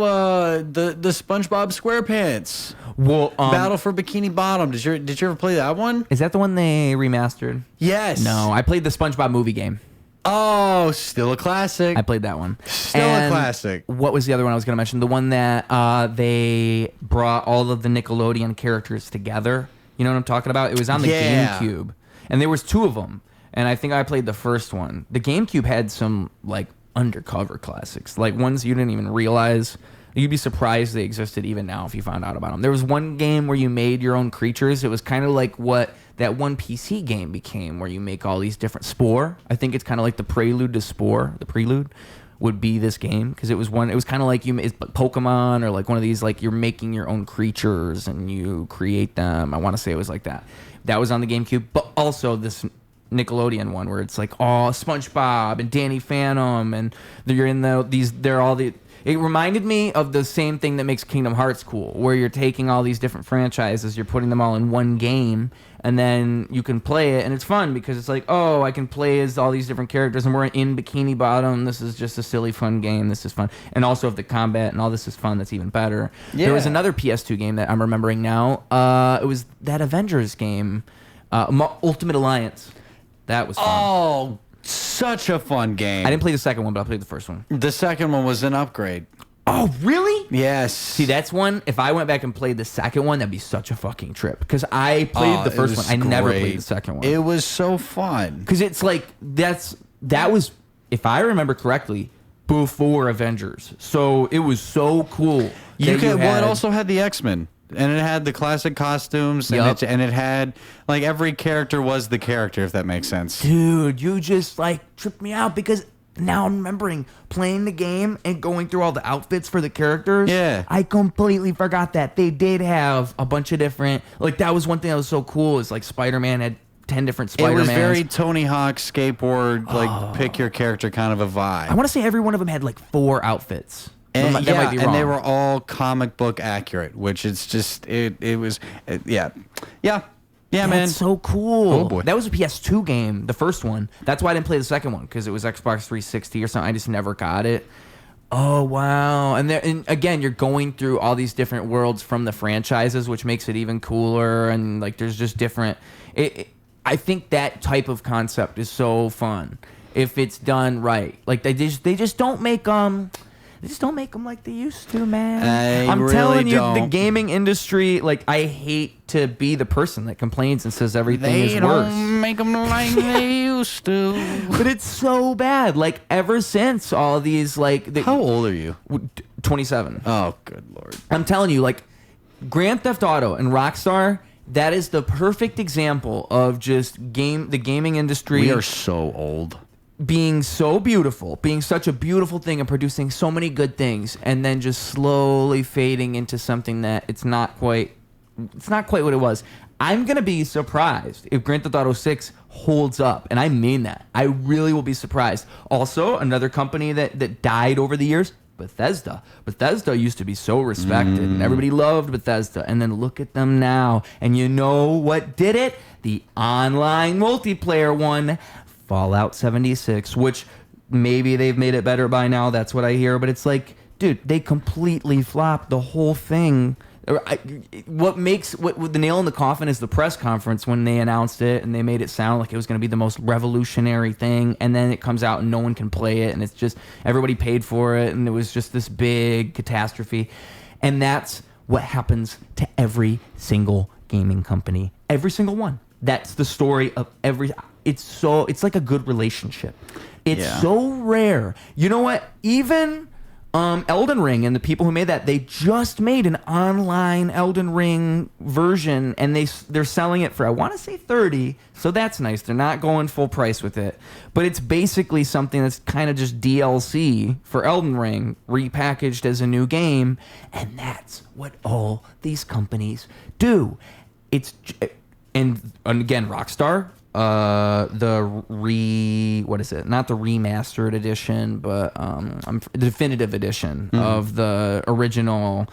the SpongeBob SquarePants. Well, Battle for Bikini Bottom. Did you ever play that one? is that the one they remastered? Yes. No, I played the SpongeBob movie game. Oh, still a classic. I played that one. Still a And classic. What was the other one I was going to mention? The one that they brought all of the Nickelodeon characters together. You know what I'm talking about? It was on the Yeah. GameCube, and there was 2 of them. And I think I played the first one. The GameCube had some like undercover classics, like ones you didn't even realize. You'd be surprised they existed even now if you found out about them. There was one game where you made your own creatures. It was kind of like what that one PC game became, where you make all these different Spore. I think it's kind of like the prelude to Spore. The prelude would be this game because it was kind of like it's Pokemon or like one of these, like you're making your own creatures and you create them. I want to say it was like that. That was on the GameCube, but also this Nickelodeon one where it's like SpongeBob and Danny Phantom and you're in it reminded me of the same thing that makes Kingdom Hearts cool, where you're taking all these different franchises, you're putting them all in one game, and then you can play it, and it's fun because it's like, oh, I can play as all these different characters, and we're in Bikini Bottom. This is just a silly, fun game. This is fun. And also if the combat and all this is fun, that's even better. Yeah. There was another PS2 game that I'm remembering now. It was that Avengers game, Ultimate Alliance. That was fun. Oh, such a fun game. I didn't play the second one, but I played the first one. The second one was an upgrade. Oh, really? Yes. See, that's one. If I went back and played the second one, that'd be such a fucking trip. Because I played the it first was one. I never great. played the second one. It was so fun. Because it's like that was, if I remember correctly, before Avengers. So it was so cool. Well, it also had the X-Men. And it had the classic costumes, Yup. and it had, like, every character was the character, if that makes sense. Dude, you just like tripped me out because now I'm remembering playing the game and going through all the outfits for the characters. Yeah. I completely forgot that they did have a bunch of different, like that was one thing that was so cool is like Spider-Man had 10 different Spider-Mans. It was very Tony Hawk skateboard, like, pick your character kind of a vibe. I want to say every one of them had like 4 outfits. And, That might be wrong. and they were all comic book accurate, which is just, yeah, man. That's so cool. Oh, boy. That was a PS2 game, the first one. That's why I didn't play the second one, because it was Xbox 360 or something. I just never got it. Oh, wow. And again, you're going through all these different worlds from the franchises, which makes it even cooler. And like, there's just different. I think that type of concept is so fun if it's done right. Like they just don't make They just don't make them like they used to, man. I'm really telling you, the don't. gaming industry, like, I hate to be the person that complains and says everything is worse. make them like they used to. But it's so bad. Like, ever since all these, like... How old are you? 27. Oh, good Lord. I'm telling you, like, Grand Theft Auto and Rockstar, that is the perfect example of just the gaming industry. We are so old. Being so beautiful, being such a beautiful thing and producing so many good things, and then just slowly fading into something that it's not quite what it was. I'm going to be surprised if Grand Theft Auto 6 holds up, and I mean that. I really will be surprised. Also, another company that died over the years, Bethesda. Bethesda used to be so respected, and everybody loved Bethesda, and then look at them now. And you know what did it? The online multiplayer one, Fallout 76, which maybe they've made it better by now. That's what I hear. But it's like, dude, they completely flopped the whole thing. What the nail in the coffin is the press conference when they announced it and they made it sound like it was going to be the most revolutionary thing, and then it comes out and no one can play it, and it's just everybody paid for it, and it was just this big catastrophe. And that's what happens to every single gaming company, every single one. That's the story of every. It's like a good relationship. It's so rare. You know what? Even Elden Ring and the people who made that, they just made an online Elden Ring version, and they're selling it for, I want to say 30, so that's nice. They're not going full price with it, but it's basically something that's kind of just DLC for Elden Ring repackaged as a new game, and that's what all these companies do. And again, Rockstar, not the remastered edition, but the definitive edition of the original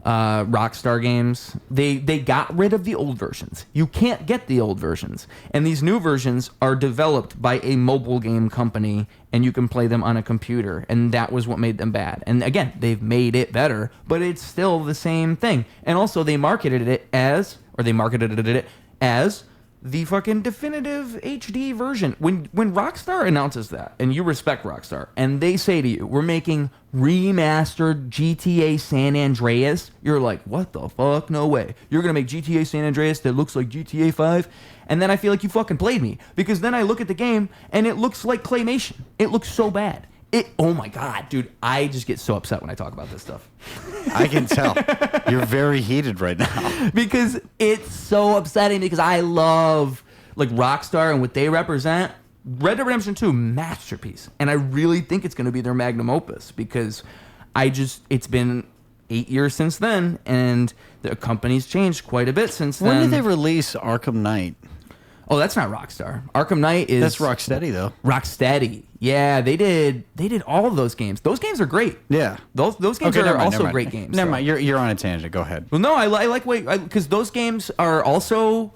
Rockstar games. They got rid of the old versions. You can't get the old versions, and these new versions are developed by a mobile game company, and you can play them on a computer, and that was what made them bad. And again, they've made it better, but it's still the same thing. And also, they marketed it as the fucking definitive HD version. When Rockstar announces that, and you respect Rockstar, and they say to you, we're making remastered GTA San Andreas, you're like, what the fuck? No way. You're going to make GTA San Andreas that looks like GTA 5? And then I feel like you fucking played me, because then I look at the game, and it looks like claymation. It looks so bad. Oh my God, dude, I just get so upset when I talk about this stuff. I can tell. You're very heated right now. Because it's so upsetting, because I love like Rockstar and what they represent. Red Dead Redemption 2, masterpiece. And I really think it's going to be their magnum opus, because it's been 8 years since then, and the company's changed quite a bit since then. When did they release Arkham Knight? Oh, that's not Rockstar. Arkham Knight is... That's Rocksteady, though. Rocksteady. Yeah, they did all of those games. Those games are great. Yeah. Those games are also great games. Never mind. You're on a tangent. Go ahead. Well, no, I like... Because those games are also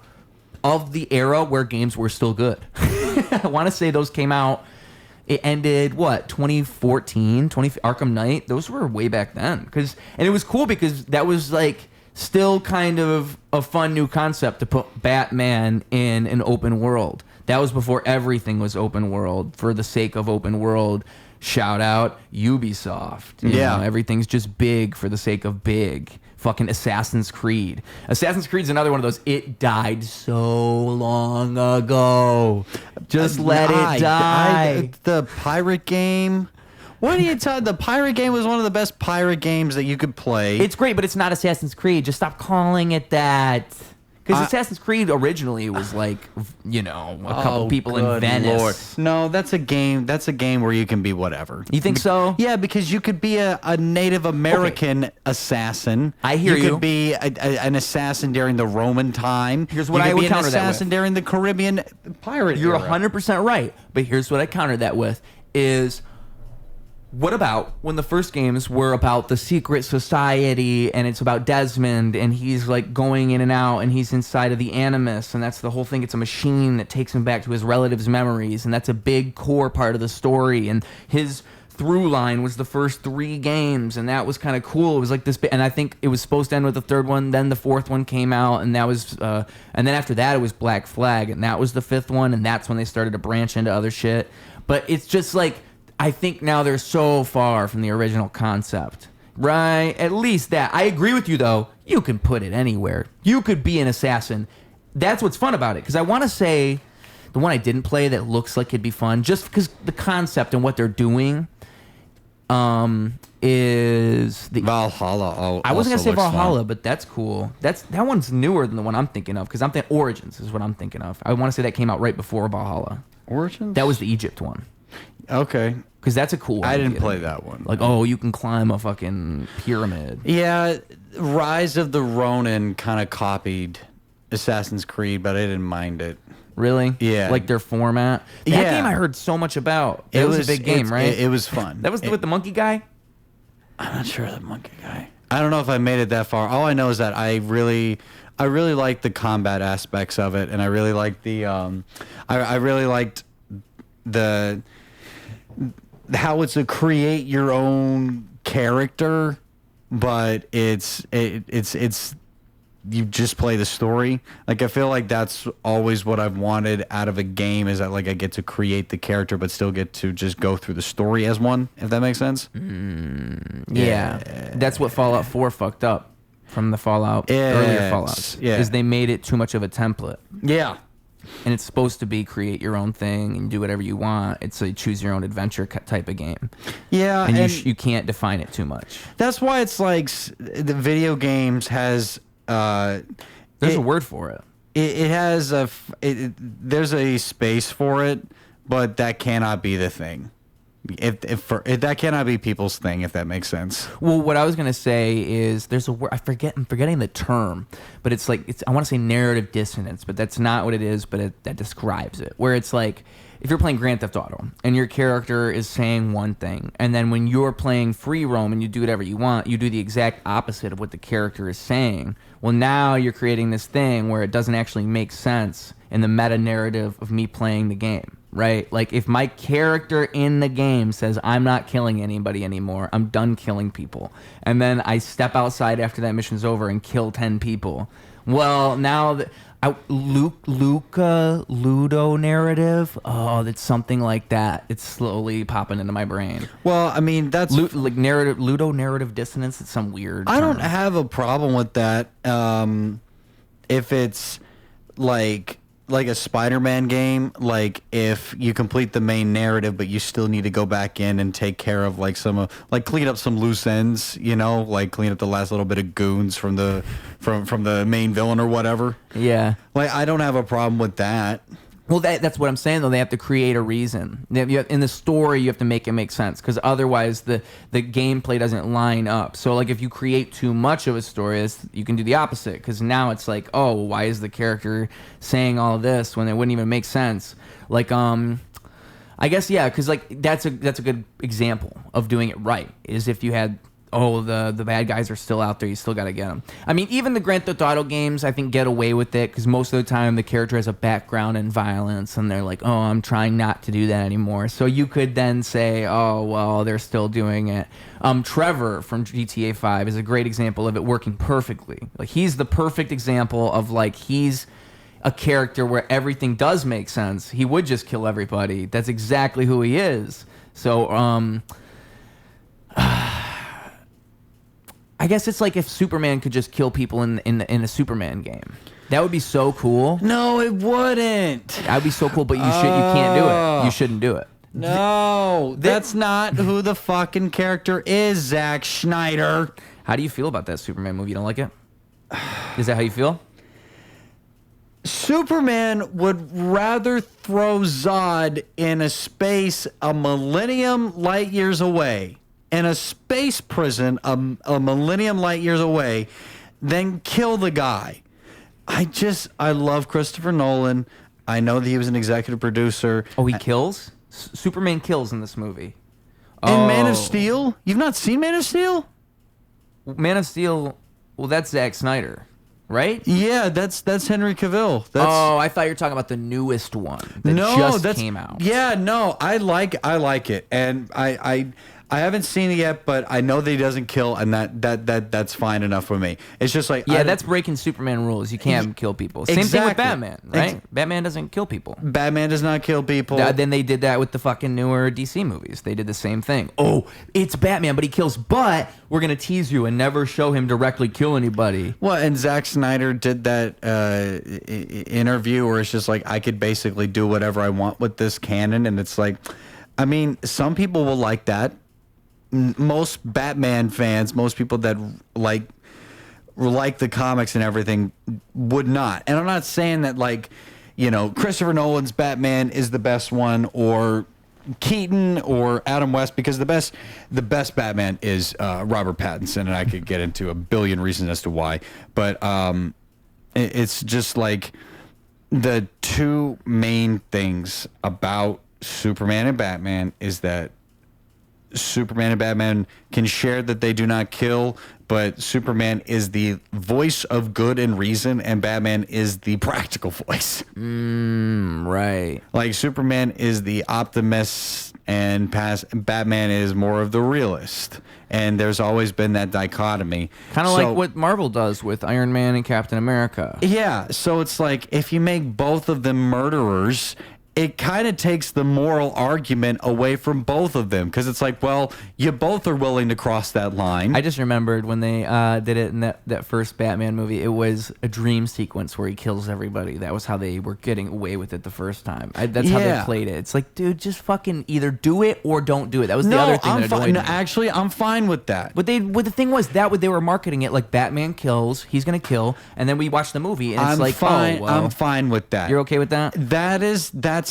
of the era where games were still good. I want to say those came out... It ended, 2014? Arkham Knight? Those were way back then. And it was cool because that was like... still kind of a fun new concept to put Batman in an open world. That was before everything was open world for the sake of open world. Shout out Ubisoft. You know, everything's just big for the sake of big. Fucking Assassin's Creed. Assassin's Creed's another one of those. It died so long ago. Just let it die. The pirate game... What are you talking? The pirate game was one of the best pirate games that you could play. It's great, but it's not Assassin's Creed. Just stop calling it that. Because Assassin's Creed originally was like, a couple people in Venice. Lord. No, that's a game. That's a game where you can be whatever. You think so? Yeah, because you could be a Native American assassin. I hear you. You could be an assassin during the Roman time. Here's what I would counter that with. You could be an assassin during the Caribbean pirate You're era. 100% right. But here's what I counter that with is... What about when the first games were about the secret society, and it's about Desmond, and he's like going in and out, and he's inside of the Animus, and that's the whole thing. It's a machine that takes him back to his relatives' memories, and that's a big core part of the story. And his through line was the first 3 games, and that was kind of cool. It was like this, and I think it was supposed to end with the 3rd one. Then the 4th one came out, and that was, and then after that it was Black Flag, and that was the 5th one, and that's when they started to branch into other shit. But it's just like, I think now they're so far from the original concept. Right? At least that. I agree with you, though. You can put it anywhere. You could be an assassin. That's what's fun about it. Because I want to say the one I didn't play that looks like it'd be fun, just because the concept and what they're doing is the Valhalla. I wasn't gonna say also looks Valhalla, fun. but that's cool. That one's newer than the one I'm thinking of because I'm thinking Origins is what I'm thinking of. I want to say that came out right before Valhalla. Origins. That was the Egypt one okay. because that's a cool one. I didn't play that one. Like, oh, you can climb a fucking pyramid. Yeah, Rise of the Ronin kind of copied Assassin's Creed, but I didn't mind it. Really? Yeah. Like their format. That game I heard so much about. It was a big game, right? It was fun. That was with the monkey guy? I'm not sure of the monkey guy. I don't know if I made it that far. All I know is that I really liked the combat aspects of it, and I really liked the I really liked the how it's a create your own character, but it's you just play the story. Like, I feel like that's always what I've wanted out of a game, is that like I get to create the character but still get to just go through the story as one, if that makes sense. Yeah. That's what Fallout 4 fucked up from the earlier Fallouts. Yeah. Is they made it too much of a template. Yeah. And it's supposed to be create your own thing and do whatever you want. It's a choose your own adventure type of game. Yeah. And you can't define it too much. That's why it's like the video games has There's a word for it. It has there's a space for it, but that cannot be the thing. If that cannot be people's thing, if that makes sense. Well, what I was gonna say is there's a word I'm forgetting the term, but it's like I want to say narrative dissonance, but that's not what it is. But that describes it, where it's like if you're playing Grand Theft Auto and your character is saying one thing, and then when you're playing free roam and you do whatever you want, you do the exact opposite of what the character is saying. Well, now you're creating this thing where it doesn't actually make sense in the meta narrative of me playing the game, right? Like if my character in the game says, I'm not killing anybody anymore, I'm done killing people, and then I step outside after that mission's over and kill 10 people. Well, now ludonarrative. Oh, that's something like that. It's slowly popping into my brain. Well, I mean, that's Like ludonarrative dissonance. It's some weird I don't term. have a problem with that. If it's like a Spider-Man game, like if you complete the main narrative, but you still need to go back in and take care of like clean up some loose ends, like clean up the last little bit of goons from the main villain or whatever. Yeah. Like, I don't have a problem with that. Well, that's what I'm saying, though. They have to create a reason. In the story, you have to make it make sense, because otherwise the gameplay doesn't line up. So, like, if you create too much of a story, you can do the opposite, because now it's like, oh, why is the character saying all this when it wouldn't even make sense? Like, I guess, yeah, because, like, that's a good example of doing it right, is if you had... oh, the bad guys are still out there, you still got to get them. I mean, even the Grand Theft Auto games, I think, get away with it, because most of the time the character has a background in violence, and they're like, oh, I'm trying not to do that anymore. So you could then say, oh, well, they're still doing it. Trevor from GTA 5 is a great example of it working perfectly. Like, he's the perfect example of, like, he's a character where everything does make sense. He would just kill everybody. That's exactly who he is. So, I guess it's like if Superman could just kill people in a Superman game. That would be so cool. No, it wouldn't. That would be so cool, but you can't do it. You shouldn't do it. No, that's not who the fucking character is, Zack Snyder. How do you feel about that Superman movie? You don't like it? Is that how you feel? Superman would rather throw Zod in a space a millennium light years away, in a space prison a millennium light years away, than kill the guy. I love Christopher Nolan. I know that he was an executive producer. Oh, he kills? Superman kills in this movie. In Man of Steel? You've not seen Man of Steel? Man of Steel, well, that's Zack Snyder, right? Yeah, that's Henry Cavill. I thought you were talking about the newest one that just came out. Yeah, no, I like it, and I haven't seen it yet, but I know that he doesn't kill, and that's fine enough for me. It's just like, yeah, that's breaking Superman rules. You can't kill people. Same thing with Batman, right? Batman doesn't kill people. Batman does not kill people. Then they did that with the fucking newer DC movies. They did the same thing. Oh, it's Batman, but he kills. But we're gonna tease you and never show him directly kill anybody. Well, and Zack Snyder did that interview where it's just like, I could basically do whatever I want with this canon, and it's like, I mean, some people will like that. most Batman fans, most people that like the comics and everything would not. And I'm not saying that like, you know, Christopher Nolan's Batman is the best one, or Keaton or Adam West, because the best Batman is Robert Pattinson, and I could get into a billion reasons as to why. But it's just like the two main things about Superman and Batman is that Superman and Batman can share that they do not kill, but Superman is the voice of good and reason, and Batman is the practical voice. Right. Like Superman is the optimist, and Batman is more of the realist. And there's always been that dichotomy. Kind of like what Marvel does with Iron Man and Captain America. Yeah, so it's like if you make both of them murderers, it kind of takes the moral argument away from both of them, because it's like, well, you both are willing to cross that line. I just remembered when they did it in that first Batman movie, it was a dream sequence where he kills everybody. That was how they were getting away with it the first time. That's how they played it. It's like, dude, just fucking either do it or don't do it. That was the other thing that annoyed me. No, actually, I'm fine with that. But the thing was that they were marketing it like Batman kills, he's gonna kill, and then we watch the movie and it's like, fine. oh, well, I'm fine with that. You're okay with that?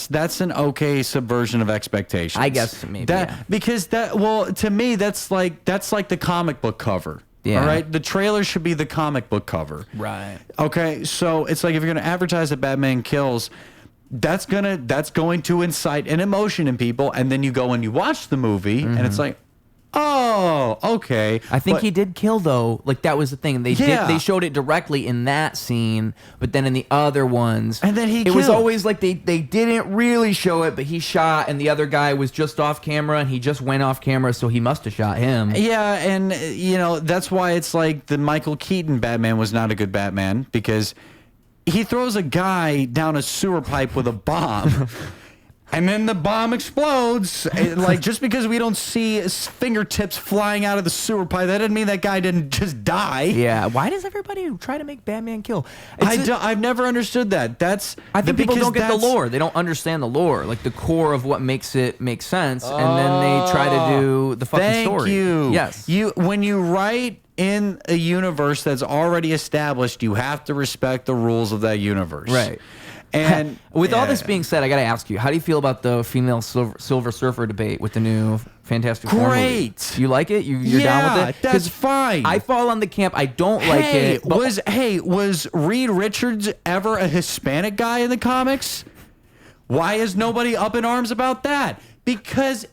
That's an okay subversion of expectations. I guess maybe because to me that's like the comic book cover. Yeah. All right. The trailer should be the comic book cover. Right. Okay. So it's like if you're going to advertise that Batman kills, that's going to incite an emotion in people, and then you go and you watch the movie, and it's like, oh, okay. I think he did kill though. Like that was the thing. They showed it directly in that scene, but then in the other ones, and then it was always like they didn't really show it, but he shot, and the other guy was just off camera, and he just went off camera, so he must have shot him. Yeah, and you know that's why it's like the Michael Keaton Batman was not a good Batman, because he throws a guy down a sewer pipe with a bomb. And then the bomb explodes. Like, just because we don't see fingertips flying out of the sewer pipe, that doesn't mean that guy didn't just die. Yeah. Why does everybody try to make Batman kill? I've never understood that. I think people don't get the lore. They don't understand the lore, like the core of what makes it make sense, and then they try to do the fucking story. Thank you. Yes. When you write in a universe that's already established, you have to respect the rules of that universe. Right. And with all this being said, I got to ask you, how do you feel about the female Silver Surfer debate with the new Fantastic Four movie? Great. You like it? You're down with it? That's fine. I fall on the camp. I don't like it. Was Reed Richards ever a Hispanic guy in the comics? Why is nobody up in arms about that? Because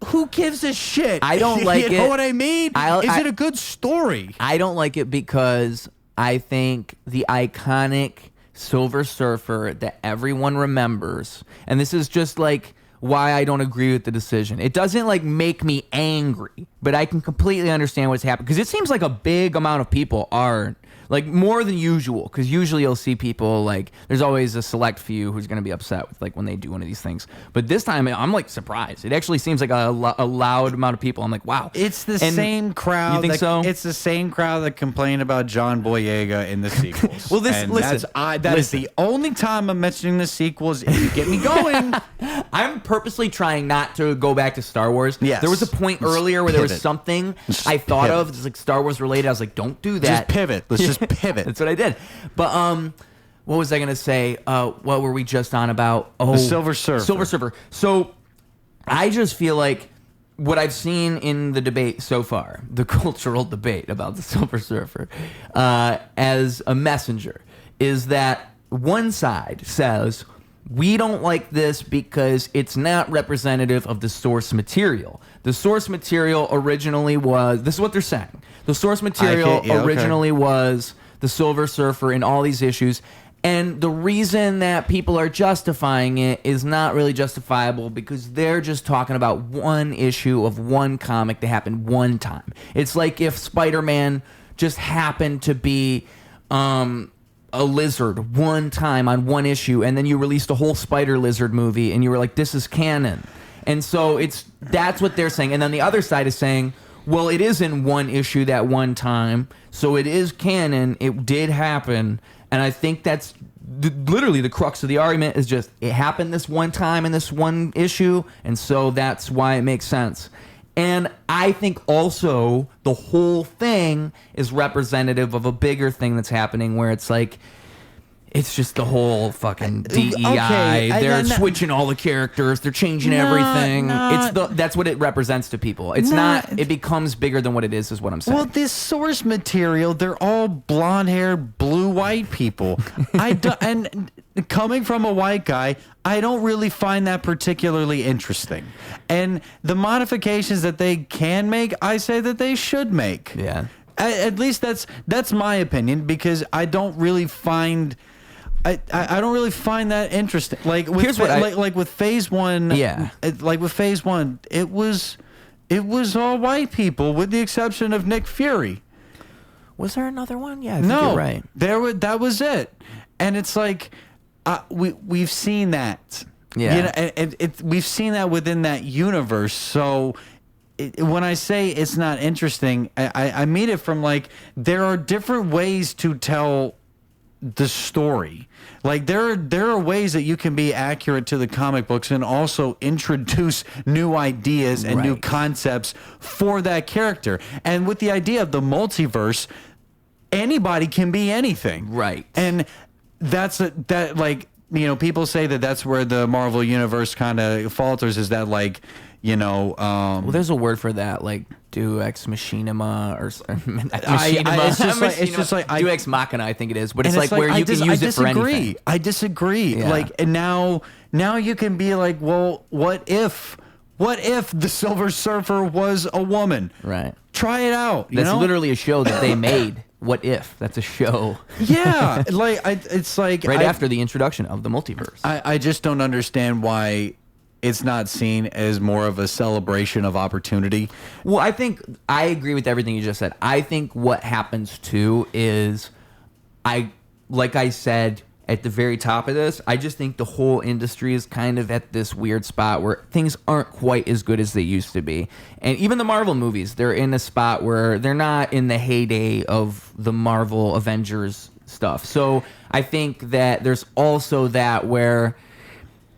who gives a shit? I don't like it. You know what I mean? Is it a good story? I don't like it because I think the iconic Silver Surfer that everyone remembers, and this is just like why I don't agree with the decision. It doesn't like make me angry, but I can completely understand what's happened, because it seems like a big amount of people are like more than usual, because usually you'll see people like there's always a select few who's going to be upset with like when they do one of these things, but this time I'm like surprised. It actually seems like a loud amount of people. I'm like, wow, it's the same crowd. You think so? It's the same crowd that complained about John Boyega in the sequels. Well, that is the only time I'm mentioning the sequels. If you get me going. I'm purposely trying not to go back to Star Wars. Yes. There was a point earlier where there was something I thought of that's like Star Wars related. I was like, don't do that. Just pivot. Let's just pivot. That's what I did. But what was I gonna say? What were we just on about? Oh, the Silver Surfer. Silver Surfer. So I just feel like what I've seen in the debate so far, the cultural debate about the Silver Surfer, as a messenger, is that one side says, we don't like this because it's not representative of the source material. The source material originally was, this is what they're saying, the source material originally was the Silver Surfer in all these issues, and the reason that people are justifying it is not really justifiable because they're just talking about one issue of one comic that happened one time. It's like if Spider-Man just happened to be a lizard one time on one issue, and then you released a whole Spider Lizard movie, and you were like, this is canon. And so that's what they're saying. And then the other side is saying, well, it is in one issue that one time, so it is canon. It did happen. And I think that's literally the crux of the argument is just, it happened this one time in this one issue, and so that's why it makes sense. And I think also the whole thing is representative of a bigger thing that's happening where it's like, it's just the whole fucking DEI. Okay, They're switching all the characters. They're changing everything. That's what it represents to people. It's not. It becomes bigger than what it is what I'm saying. Well, this source material, they're all blonde-haired, blue-white people. And coming from a white guy, I don't really find that particularly interesting. And the modifications that they can make, I say that they should make. Yeah. At least that's my opinion, because I don't really find. I don't really find that interesting. Like with like with Phase 1, like with Phase 1, it was all white people with the exception of Nick Fury. Was there another one? Yeah, I think you're right. That was it. And it's like we've seen that. Yeah. You know, and we've seen that within that universe. So when I say it's not interesting, I mean it from like there are different ways to tell the story. Like there are ways that you can be accurate to the comic books and also introduce new ideas and new concepts for that character. And with the idea of the multiverse, anybody can be anything. Right. And that like, you know, people say that's where the Marvel universe kind of falters, is that like, you know, well, there's a word for that, like deus ex machinima or it's just like deus ex machina, I think it is, but it's like where you can use it for anything. I disagree. Yeah. Like, and now you can be like, well, what if the Silver Surfer was a woman? Right. Try it out. That's literally a show that they made. What if? That's a show. Yeah, like it's like after the introduction of the multiverse. I just don't understand why it's not seen as more of a celebration of opportunity. Well, I think I agree with everything you just said. I think what happens too is, like I said at the very top of this, I just think the whole industry is kind of at this weird spot where things aren't quite as good as they used to be. And even the Marvel movies, they're in a spot where they're not in the heyday of the Marvel Avengers stuff. So I think that there's also that where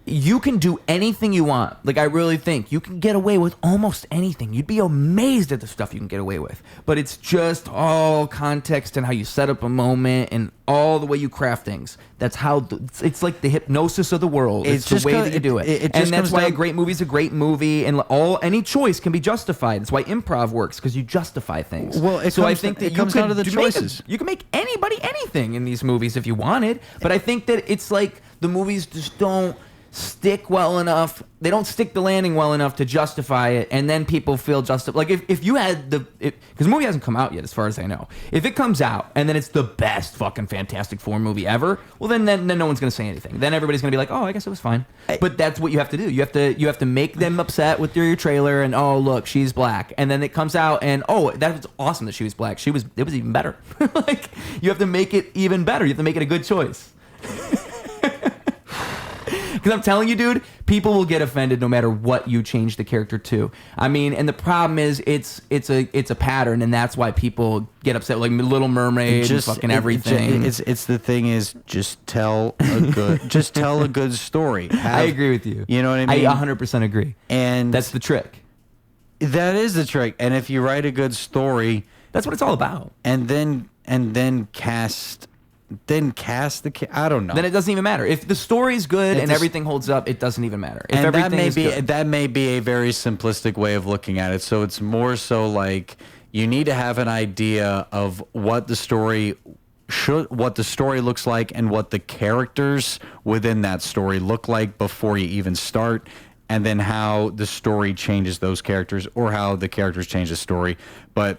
you can do anything you want. Like, I really think you can get away with almost anything. You'd be amazed at the stuff you can get away with. But it's just all context and how you set up a moment and all the way you craft things. That's how it's like the hypnosis of the world. It's the way that you do it. And that's why a great movie is a great movie, and any choice can be justified. That's why improv works, because you justify things. Well, I think that you comes down to the choices. You can make anybody anything in these movies if you wanted. But I think that it's like the movies just don't stick well enough. They don't stick the landing well enough to justify it, and then people feel justified. Like if you had because the movie hasn't come out yet, as far as I know. If it comes out and then it's the best fucking Fantastic Four movie ever, well then no one's gonna say anything. Then everybody's gonna be like, oh, I guess it was fine. But that's what you have to do. You have to make them upset with your trailer, and oh look, she's black, and then it comes out and oh, that was awesome that she was black. It was even better. Like, you have to make it even better. You have to make it a good choice. Because I'm telling you, dude, people will get offended no matter what you change the character to. I mean, and the problem is it's a pattern, and that's why people get upset. Like Little Mermaid and fucking everything. It's the thing is, just tell a good story. I agree with you. You know what I mean? I 100% agree. And that's the trick. That is the trick. And if you write a good story, that's what it's all about. And then cast the I don't know. Then it doesn't even matter. If the story's good and everything holds up, it doesn't even matter. If everything is good. That may be a very simplistic way of looking at it. So it's more so like you need to have an idea of what the story looks like and what the characters within that story look like before you even start, and then how the story changes those characters or how the characters change the story. But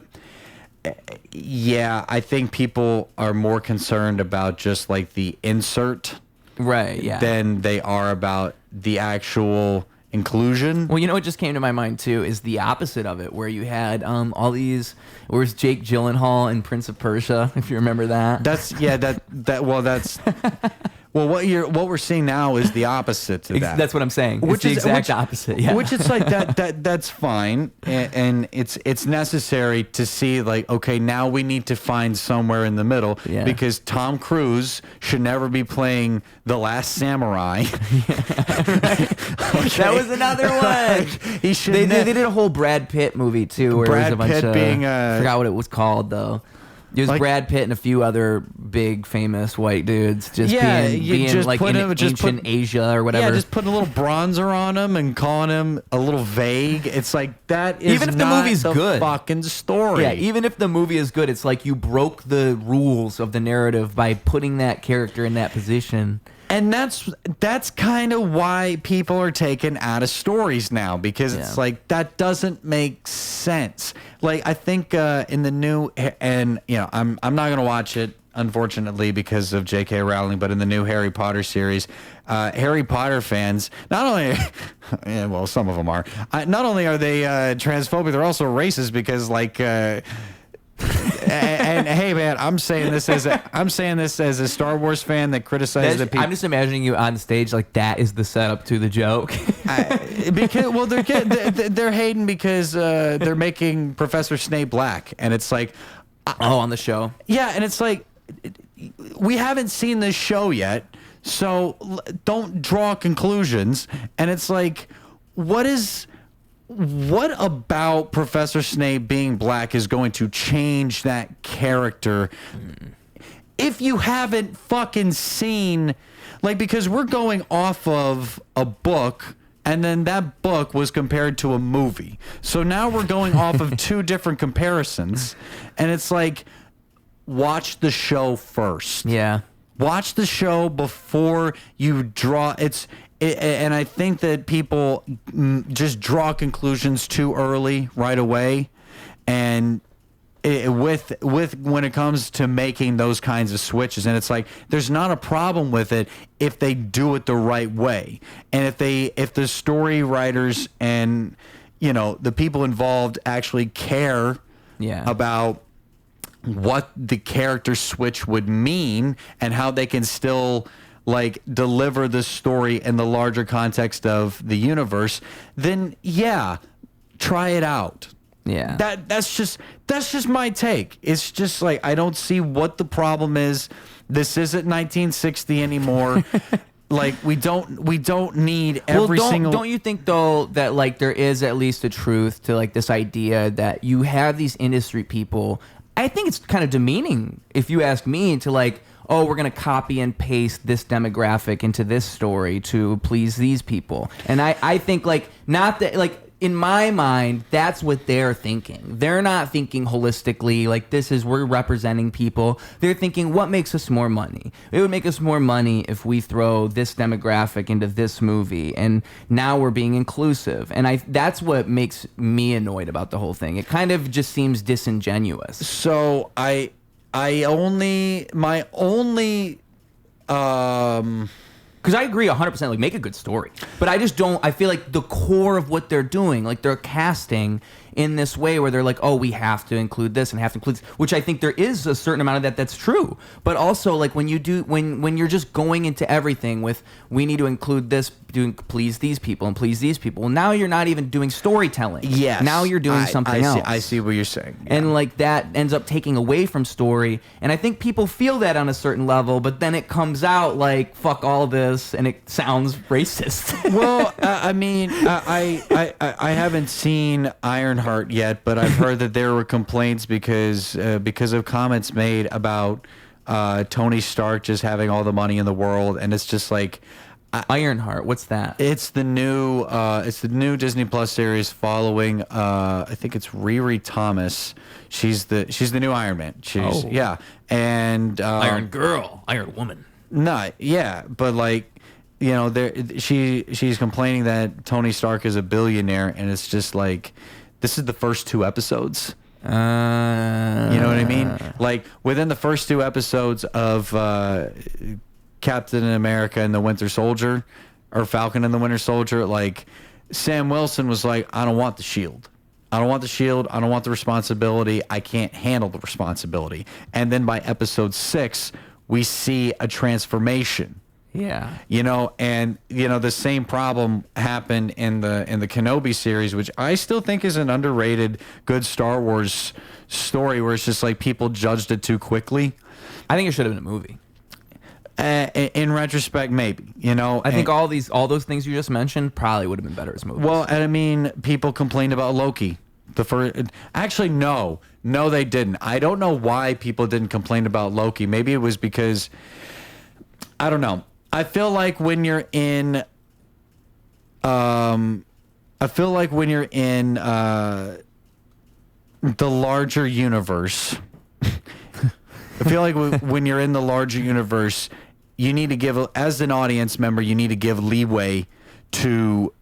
yeah, I think people are more concerned about just like the insert, right? Yeah, than they are about the actual inclusion. Well, you know what just came to my mind too is the opposite of it, where you had all these. Where's Jake Gyllenhaal in Prince of Persia? If you remember that. That's Well, what we're seeing now is the opposite to that. That's what I'm saying. It's the exact opposite. Yeah. Which it's like that's fine, and it's necessary to see like, okay, now we need to find somewhere in the middle, because Tom Cruise should never be playing The Last Samurai. Okay. That was another one. He should. They did a whole Brad Pitt movie too, where Brad it was a bunch Pitt of being I forgot what it was called though. It was like, Brad Pitt and a few other big famous white dudes just being just like in ancient Asia or whatever. Yeah, just putting a little bronzer on him and calling him a little vague. It's like that is even if not the movie's good fucking story. Yeah, even if the movie is good, it's like you broke the rules of the narrative by putting that character in that position. And that's kind of why people are taken out of stories now, because it's like that doesn't make sense. Like I think in the new, and I'm not gonna watch it unfortunately because of J.K. Rowling, but in the new Harry Potter series, Harry Potter fans not only, well, some of them are, not only are they transphobic, they're also racist because like. And hey man, I'm saying this as a Star Wars fan that criticizes the people. I'm just imagining you on stage like that is the setup to the joke. Because they're hating because they're making Professor Snape black, and it's like on the show. Yeah, and it's like we haven't seen this show yet, so don't draw conclusions. And it's like what about Professor Snape being black is going to change that character if you haven't fucking seen, like, because we're going off of a book and then that book was compared to a movie. So now we're going off of two different comparisons, and it's like, watch the show first. Yeah. Watch the show before you draw. And I think that people just draw conclusions too early, right away, and with when it comes to making those kinds of switches, and it's like there's not a problem with it if they do it the right way, and if the story writers and the people involved actually care about what the character switch would mean and how they can still like deliver the story in the larger context of the universe, then try it out. Yeah. That's just my take. It's just like I don't see what the problem is. This isn't 1960 anymore. Like we don't need every single. Don't you think though that like there is at least a truth to like this idea that you have these industry people? I think it's kind of demeaning, if you ask me, to like, oh, we're going to copy and paste this demographic into this story to please these people. And I think, like, not that, like, in my mind, that's what they're thinking. They're not thinking holistically, like, we're representing people. They're thinking, what makes us more money? It would make us more money if we throw this demographic into this movie, and now we're being inclusive. And that's what makes me annoyed about the whole thing. It kind of just seems disingenuous. So because I agree 100%, like, make a good story. But I just don't, I feel like the core of what they're doing, like, they're casting in this way where they're like, oh, we have to include this and have to include this, which I think there is a certain amount of that's true. But also, like, when you're just going into everything with, we need to include this, please these people and please these people. Well, now you're not even doing storytelling. Yes. Now you're doing something else. I see what you're saying. Yeah. And, like, that ends up taking away from story. And I think people feel that on a certain level, but then it comes out like, fuck all this, and it sounds racist. Well, I mean, I haven't seen Ironheart yet, but I've heard that there were complaints because of comments made about Tony Stark just having all the money in the world, and it's just like Ironheart. What's that? It's the new Disney Plus series following I think it's Riri Thomas. She's the new Iron Man. And Iron Girl, Iron Woman. No, yeah, but like, she's complaining that Tony Stark is a billionaire, and it's just like, this is the first 2 episodes. You know what I mean? Like, within the first 2 episodes of Captain America and the Winter Soldier, or Falcon and the Winter Soldier, like, Sam Wilson was like, I don't want the shield. I don't want the shield. I don't want the responsibility. I can't handle the responsibility. And then by episode 6, we see a transformation Yeah. And the same problem happened in the Kenobi series, which I still think is an underrated good Star Wars story, where it's just like people judged it too quickly. I think it should have been a movie. In retrospect, maybe. I think all those things you just mentioned probably would have been better as movies. Well, and I mean, people complained about Loki. Actually, no, they didn't. I don't know why people didn't complain about Loki. Maybe it was because, I don't know. I feel like when you're in, the larger universe, I feel like when you're in the larger universe, you need to give, as an audience member, you need to give leeway to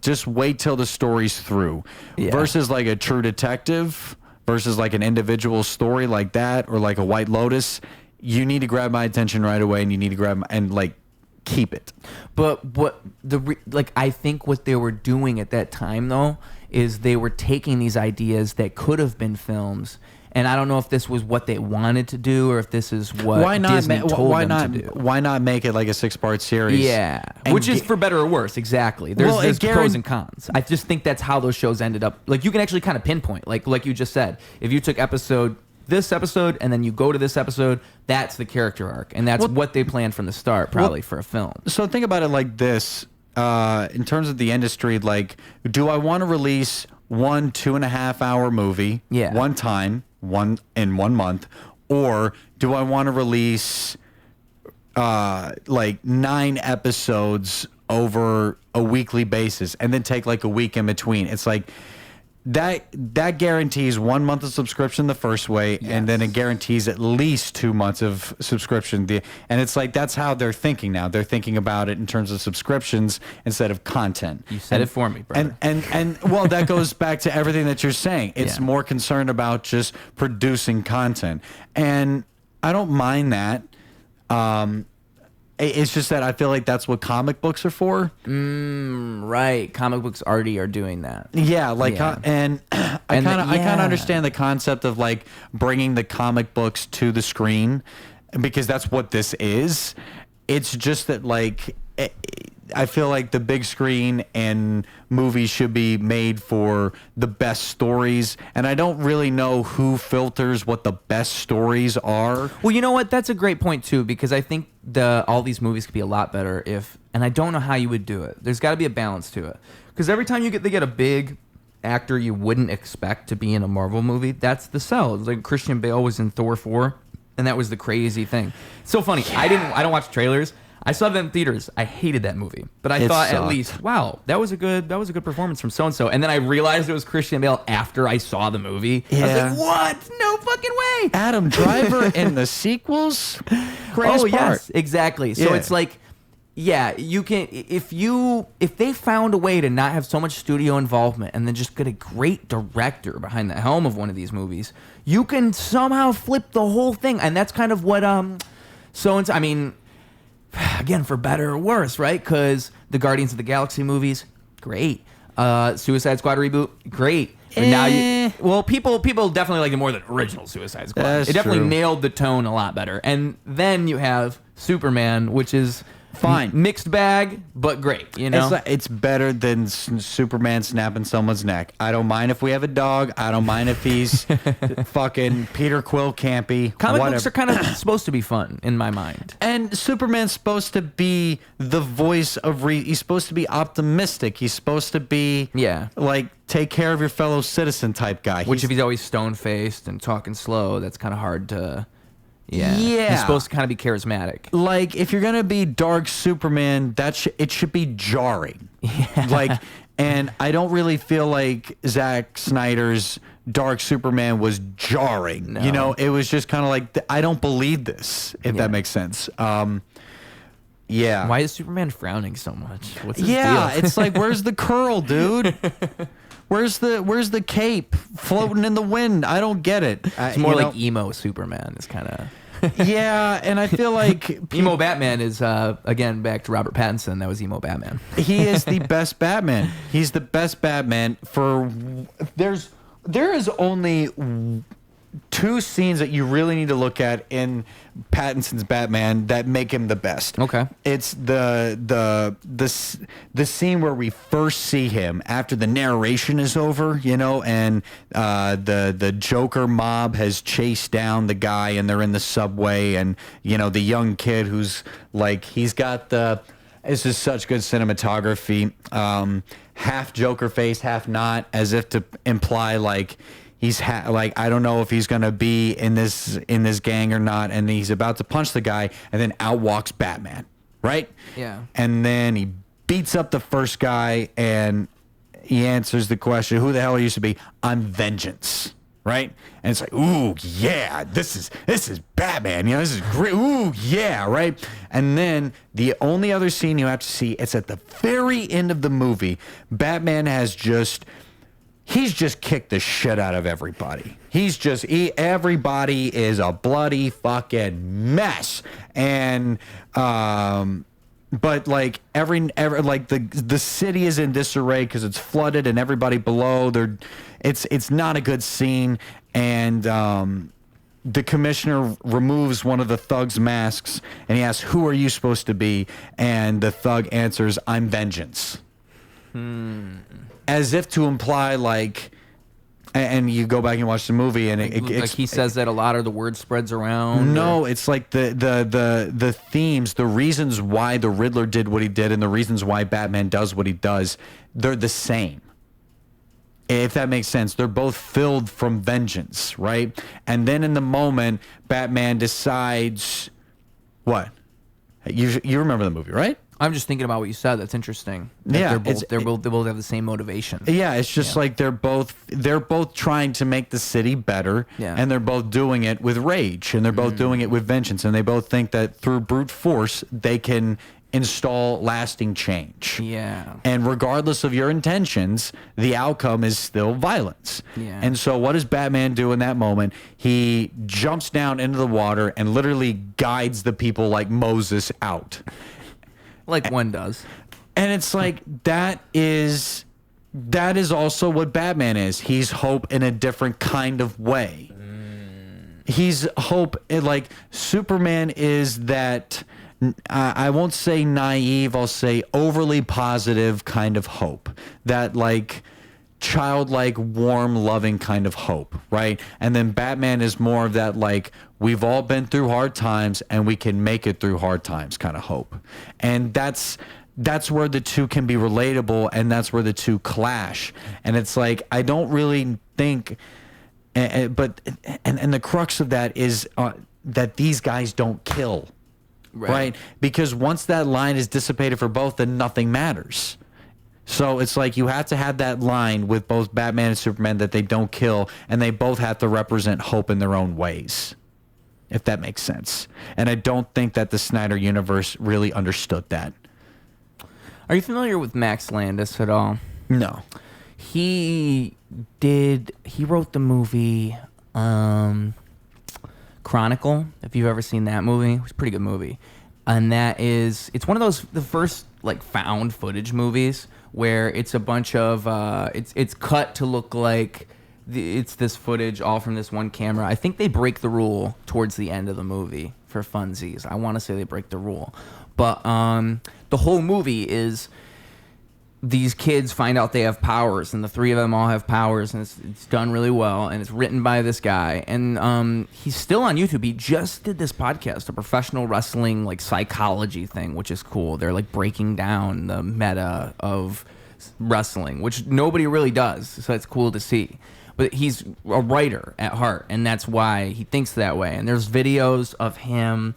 just wait till the story's through, versus like a True Detective, versus like an individual story like that, or like a White Lotus. You need to grab my attention right away, and you need to grab and like keep it. But I think what they were doing at that time though is they were taking these ideas that could have been films. And I don't know if this was what they wanted to do, or if this is what Disney told them to do. Why not make it like a 6-part series? Yeah, which is for better or worse. Exactly. There's pros and cons. I just think that's how those shows ended up. Like, you can actually kind of pinpoint, like you just said, if you took this episode and then you go to this episode, that's the character arc, and that's what they planned from the start, probably for a film. So think about it like this: in terms of the industry, like, do I want to release 1 2.5 hour movie one time? In 1 month, or do I want to release like 9 episodes over a weekly basis and then take like a week in between? It's like that guarantees 1 month of subscription the first way, and then it guarantees at least 2 months of subscription. And it's like, that's how they're thinking now. They're thinking about it in terms of subscriptions instead of content. You said it for me, brother. And well, that goes back to everything that you're saying. It's more concerned about just producing content, and I don't mind that. It's just that I feel like that's what comic books are for. Right. Comic books already are doing that. Yeah, and I kind of understand the concept of like bringing the comic books to the screen, because that's what this is. It's just that, like, I feel like the big screen and movies should be made for the best stories, and I don't really know who filters what the best stories are. Well, you know what? That's a great point too, because I think all these movies could be a lot better if, and I don't know how you would do it. There's got to be a balance to it, because every time they get a big actor you wouldn't expect to be in a Marvel movie, that's the sell. Like Christian Bale was in Thor 4, and that was the crazy thing. It's so funny. I don't watch trailers. I saw that in theaters. I hated that movie, but I thought at least, wow, that was a good performance from so and so. And then I realized it was Christian Bale after I saw the movie. I was like, what? No fucking way. Adam Driver in the sequels, greatest part. Yes, exactly. So it's like, you can, if they found a way to not have so much studio involvement and then just get a great director behind the helm of one of these movies, you can somehow flip the whole thing. And that's kind of what I mean, again, for better or worse, right? Because the Guardians of the Galaxy movies, great. Suicide Squad reboot, great. And now people definitely like it more than original Suicide Squad. That's it definitely true. nailed the tone a lot better. And then you have Superman, which is fine, mixed bag, but great. It's better than Superman snapping someone's neck. I don't mind if we have a dog. I don't mind if he's fucking Peter Quill campy. Comic books are kind of supposed to be fun in my mind. And Superman's supposed to be the voice of he's supposed to be optimistic. He's supposed to be like take care of your fellow citizen type guy. Which if he's always stone faced and talking slow, that's kind of hard to. Yeah. He's supposed to kind of be charismatic. Like, if you're gonna be dark Superman, it should be jarring. Yeah. Like, and I don't really feel like Zack Snyder's Dark Superman was jarring. No. It was just kind of like, I don't believe this, if that makes sense. Yeah. Why is Superman frowning so much? What's his deal? It's like, where's the curl, dude? Where's the cape floating in the wind? I don't get it. It's more like emo Superman is kind of. Yeah, and I feel like emo Batman is again back to Robert Pattinson. That was emo Batman. He is the best Batman. He's the best Batman. There is only two scenes that you really need to look at in Pattinson's Batman that make him the best. Okay. It's the scene where we first see him after the narration is over, you know, and the Joker mob has chased down the guy and they're in the subway, and you know the young kid who's like, he's got the, this is such good cinematography, half Joker face, half not, as if to imply like he's like, I don't know if he's gonna be in this gang or not, and he's about to punch the guy, and then out walks Batman, right? Yeah. And then he beats up the first guy, and he answers the question, "Who the hell are you to be?" "I'm vengeance." Right? And it's like, ooh, yeah, this is Batman. You know, this is great. Ooh, yeah, right? And then the only other scene you have to see, it's at the very end of the movie. Batman has he's just kicked the shit out of everybody. Everybody is a bloody fucking mess. And but like every like the city is in disarray because it's flooded, and everybody below, it's not a good scene. And the commissioner removes one of the thug's masks, and he asks, "Who are you supposed to be?" And the thug answers, "I'm vengeance." As if to imply like, and you go back and watch the movie, and like he says that a lot of the word spreads around. No, it's like the themes, the reasons why the Riddler did what he did, and the reasons why Batman does what he does, they're the same. If that makes sense. They're both filled from vengeance, right? And then in the moment, Batman decides what? You remember the movie, right? I'm just thinking about what you said. That's interesting. That Yeah, they both have the same motivation. Yeah, it's just like they're both trying to make the city better, and they're both doing it with rage, and they're both doing it with vengeance, and they both think that through brute force they can install lasting change. Yeah. And regardless of your intentions, the outcome is still violence. Yeah. And so what does Batman do in that moment? He jumps down into the water and literally guides the people like Moses out. Like one does. And it's like, that is also what Batman is. He's hope in a different kind of way. He's hope, like Superman is that, I won't say naive, I'll say overly positive kind of hope. That like childlike, warm, loving kind of hope, right? And then Batman is more of that like, we've all been through hard times and we can make it through hard times kind of hope. And that's where the two can be relatable, and that's where the two clash. And it's like, I don't really think, but the crux of that is that these guys don't kill. Right? Because once that line is dissipated for both, then nothing matters. So it's like you have to have that line with both Batman and Superman that they don't kill, and they both have to represent hope in their own ways, if that makes sense. And I don't think that the Snyder universe really understood that. Are you familiar with Max Landis at all? No. He wrote the movie Chronicle, if you've ever seen that movie. It's a pretty good movie. And it's one of those, the first like found footage movies where it's a bunch of, it's cut to look like it's this footage all from this one camera. I think they break the rule towards the end of the movie for funsies. I want to say they break the rule. But the whole movie is these kids find out they have powers, and the three of them all have powers, and it's done really well, and it's written by this guy, and he's still on YouTube. He just did this podcast, a professional wrestling like psychology thing, which is cool. They're like breaking down the meta of wrestling, which nobody really does, so it's cool to see. But he's a writer at heart, and that's why he thinks that way. And there's videos of him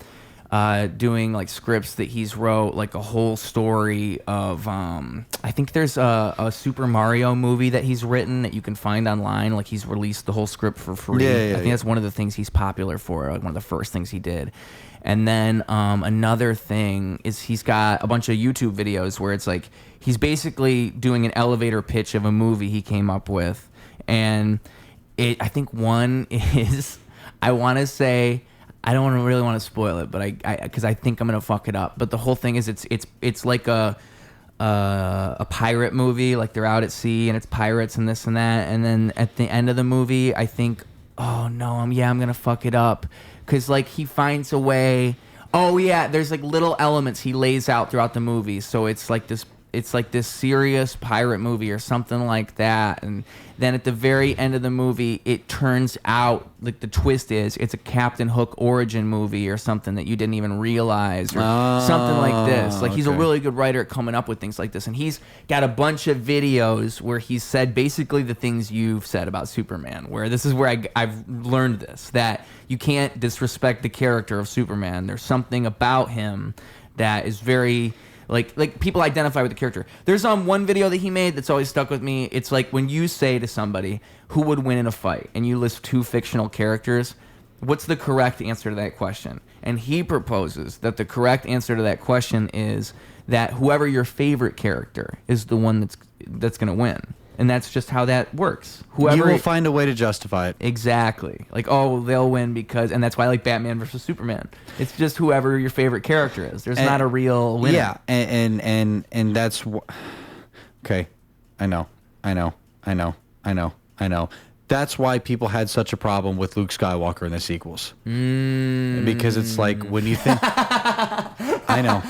doing like scripts that he's wrote, like a whole story of I think there's a Super Mario movie that he's written that you can find online. Like he's released the whole script for free. I think that's one of the things he's popular for, like one of the first things he did. And then another thing is he's got a bunch of YouTube videos where it's like he's basically doing an elevator pitch of a movie he came up with. And I think one is, I want to say, I don't really want to spoil it, but because I think I'm gonna fuck it up. But the whole thing is it's like a pirate movie, like they're out at sea and it's pirates and this and that. And then at the end of the movie, I think oh no, I'm gonna fuck it up, because like he finds a way. Oh yeah, there's like little elements he lays out throughout the movie, so it's like this serious pirate movie or something like that, and then at the very end of the movie, it turns out like the twist is it's a Captain Hook origin movie or something that you didn't even realize, or something like this. Like he's a really good writer at coming up with things like this, and he's got a bunch of videos where he said basically the things you've said about Superman. Where this is where I've learned this, that you can't disrespect the character of Superman. There's something about him that is very. Like people identify with the character. There's one video that he made that's always stuck with me. It's like when you say to somebody who would win in a fight, and you list 2 fictional characters, what's the correct answer to that question? And he proposes that the correct answer to that question is that whoever your favorite character is the one that's going to win. And that's just how that works. Whoever you will find a way to justify it. Exactly. Like, oh, they'll win because, and that's why I like Batman versus Superman. It's just whoever your favorite character is. There's not a real winner. Yeah, and that's okay. I know. That's why people had such a problem with Luke Skywalker in the sequels. Because it's like when you think I know.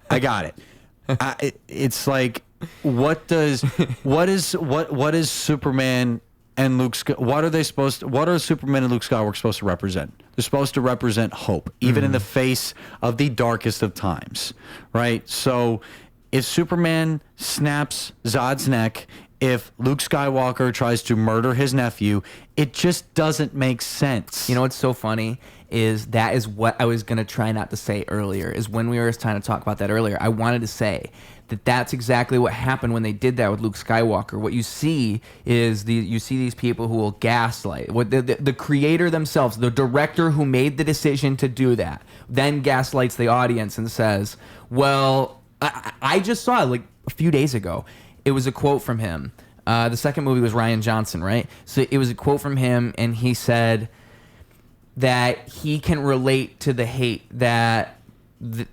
I got it. It's like what is Superman and Luke? What are Superman and Luke Skywalker supposed to represent? They're supposed to represent hope, even in the face of the darkest of times, right? So, if Superman snaps Zod's neck, if Luke Skywalker tries to murder his nephew, it just doesn't make sense. You know what's so funny is that is what I was going to try not to say earlier, is when we were trying to talk about that earlier, I wanted to say that that's exactly what happened when they did that with Luke Skywalker. What you see is you see these people who will gaslight. What the creator themselves, the director who made the decision to do that, then gaslights the audience and says, well, I just saw it like a few days ago. It was a quote from him. The second movie was Rian Johnson, right? So it was a quote from him, and he said that he can relate to the hate that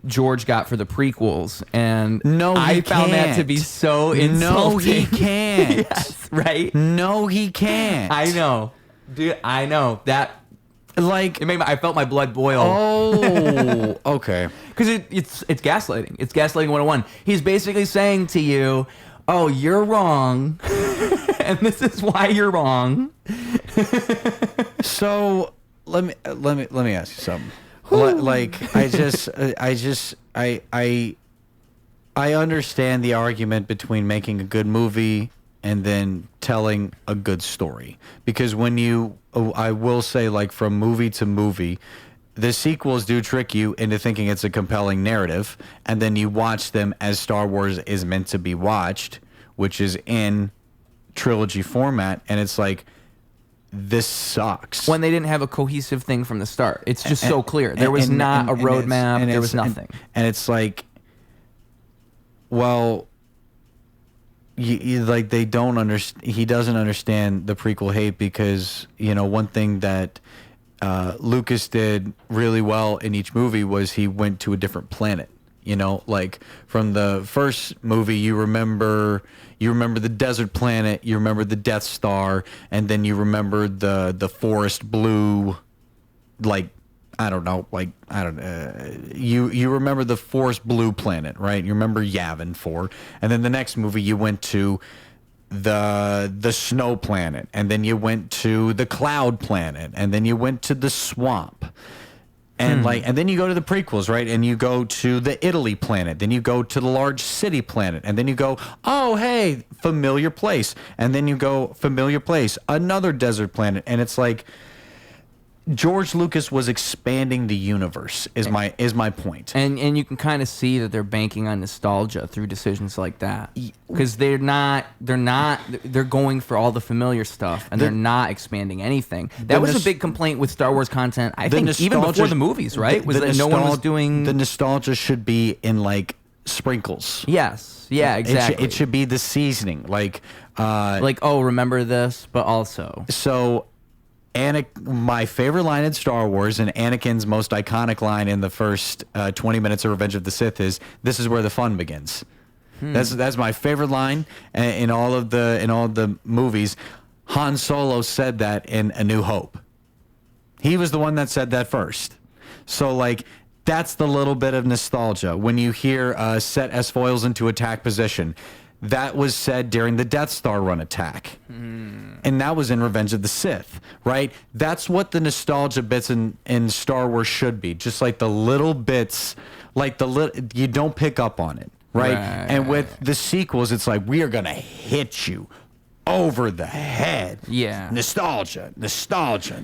George got for the prequels, and I found that to be so insulting. No, he can't. Yes, right? No, he can't. I know, dude. I know that. Like I felt my blood boil. Oh, okay. Because it's gaslighting. It's gaslighting 101. He's basically saying to you, "Oh, you're wrong, and this is why you're wrong." So let me ask you something. Like I understand the argument between making a good movie and then telling a good story, because I will say, like, from movie to movie, the sequels do trick you into thinking it's a compelling narrative, and then you watch them as Star Wars is meant to be watched, which is in trilogy format, and it's like, this sucks. When they didn't have a cohesive thing from the start. It's just so clear. There was not a roadmap. There was nothing. And it's like, well, like, they don't understand. He doesn't understand the prequel hate, because, one thing that Lucas did really well in each movie was he went to a different planet. Like, from the first movie, you remember the desert planet, you remember the Death Star, and then you remember the forest blue, like, you remember the forest blue planet, right? You remember Yavin 4, and then the next movie you went to the snow planet, and then you went to the cloud planet, and then you went to the swamp. And and then you go to the prequels, right? And you go to the Italy planet. Then you go to the large city planet. And then you go, oh, hey, familiar place. And then you go, familiar place, another desert planet. And it's like, George Lucas was expanding the universe, is my point. And you can kind of see that they're banking on nostalgia through decisions like that, because they're going for all the familiar stuff, and they're not expanding anything. That was a big complaint with Star Wars content, I think, even before the movies, right? Was that no one was doing... The nostalgia should be in, like, sprinkles. Yes. Yeah, exactly. It should be the seasoning. Like, oh, remember this, but also... So... my favorite line in Star Wars and Anakin's most iconic line in the first 20 minutes of Revenge of the Sith is, "This is where the fun begins." That's my favorite line in all of the movies. Han Solo said that in A New Hope. He was the one that said that first. So like that's the little bit of nostalgia when you hear set S-foils into attack position. That was said during the Death Star run attack. And that was in Revenge of the Sith, right? That's what the nostalgia bits in Star Wars should be. Just like the little bits, like you don't pick up on it, right? And with the sequels, it's like, we are going to hit you over the head. Yeah. Nostalgia.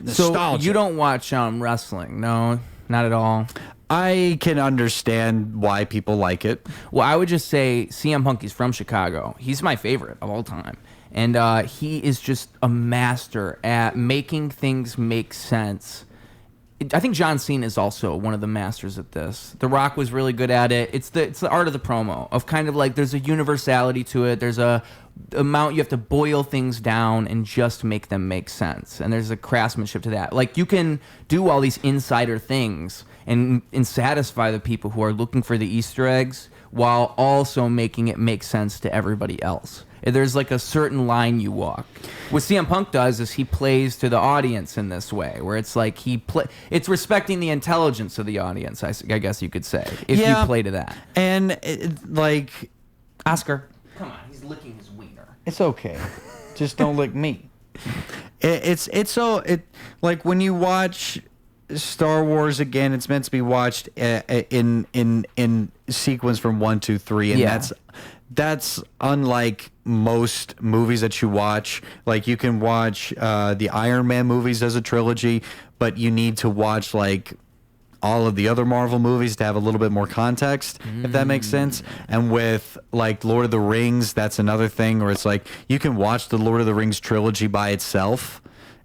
So you don't watch wrestling, no? Not at all? I can understand why people like it. Well, I would just say CM Punk is from Chicago. He's my favorite of all time. And he is just a master at making things make sense. I think John Cena is also one of the masters at this. The Rock was really good at it. It's the art of the promo, of kind of like there's a universality to it. There's a amount you have to boil things down and just make them make sense. And there's a craftsmanship to that. Like you can do all these insider things and satisfy the people who are looking for the Easter eggs while also making it make sense to everybody else. There's like a certain line you walk. What CM Punk does is he plays to the audience in this way, where it's like it's respecting the intelligence of the audience, I guess you could say, if you play to that. And like Oscar, come on, he's licking his wiener. It's okay, just don't lick me. It's like when you watch Star Wars again, it's meant to be watched in sequence from 1, 2, 3, and that's unlike most movies that you watch. Like you can watch the Iron Man movies as a trilogy, but you need to watch like all of the other Marvel movies to have a little bit more context, if that makes sense. And with like Lord of the Rings, that's another thing where it's like you can watch the Lord of the Rings trilogy by itself.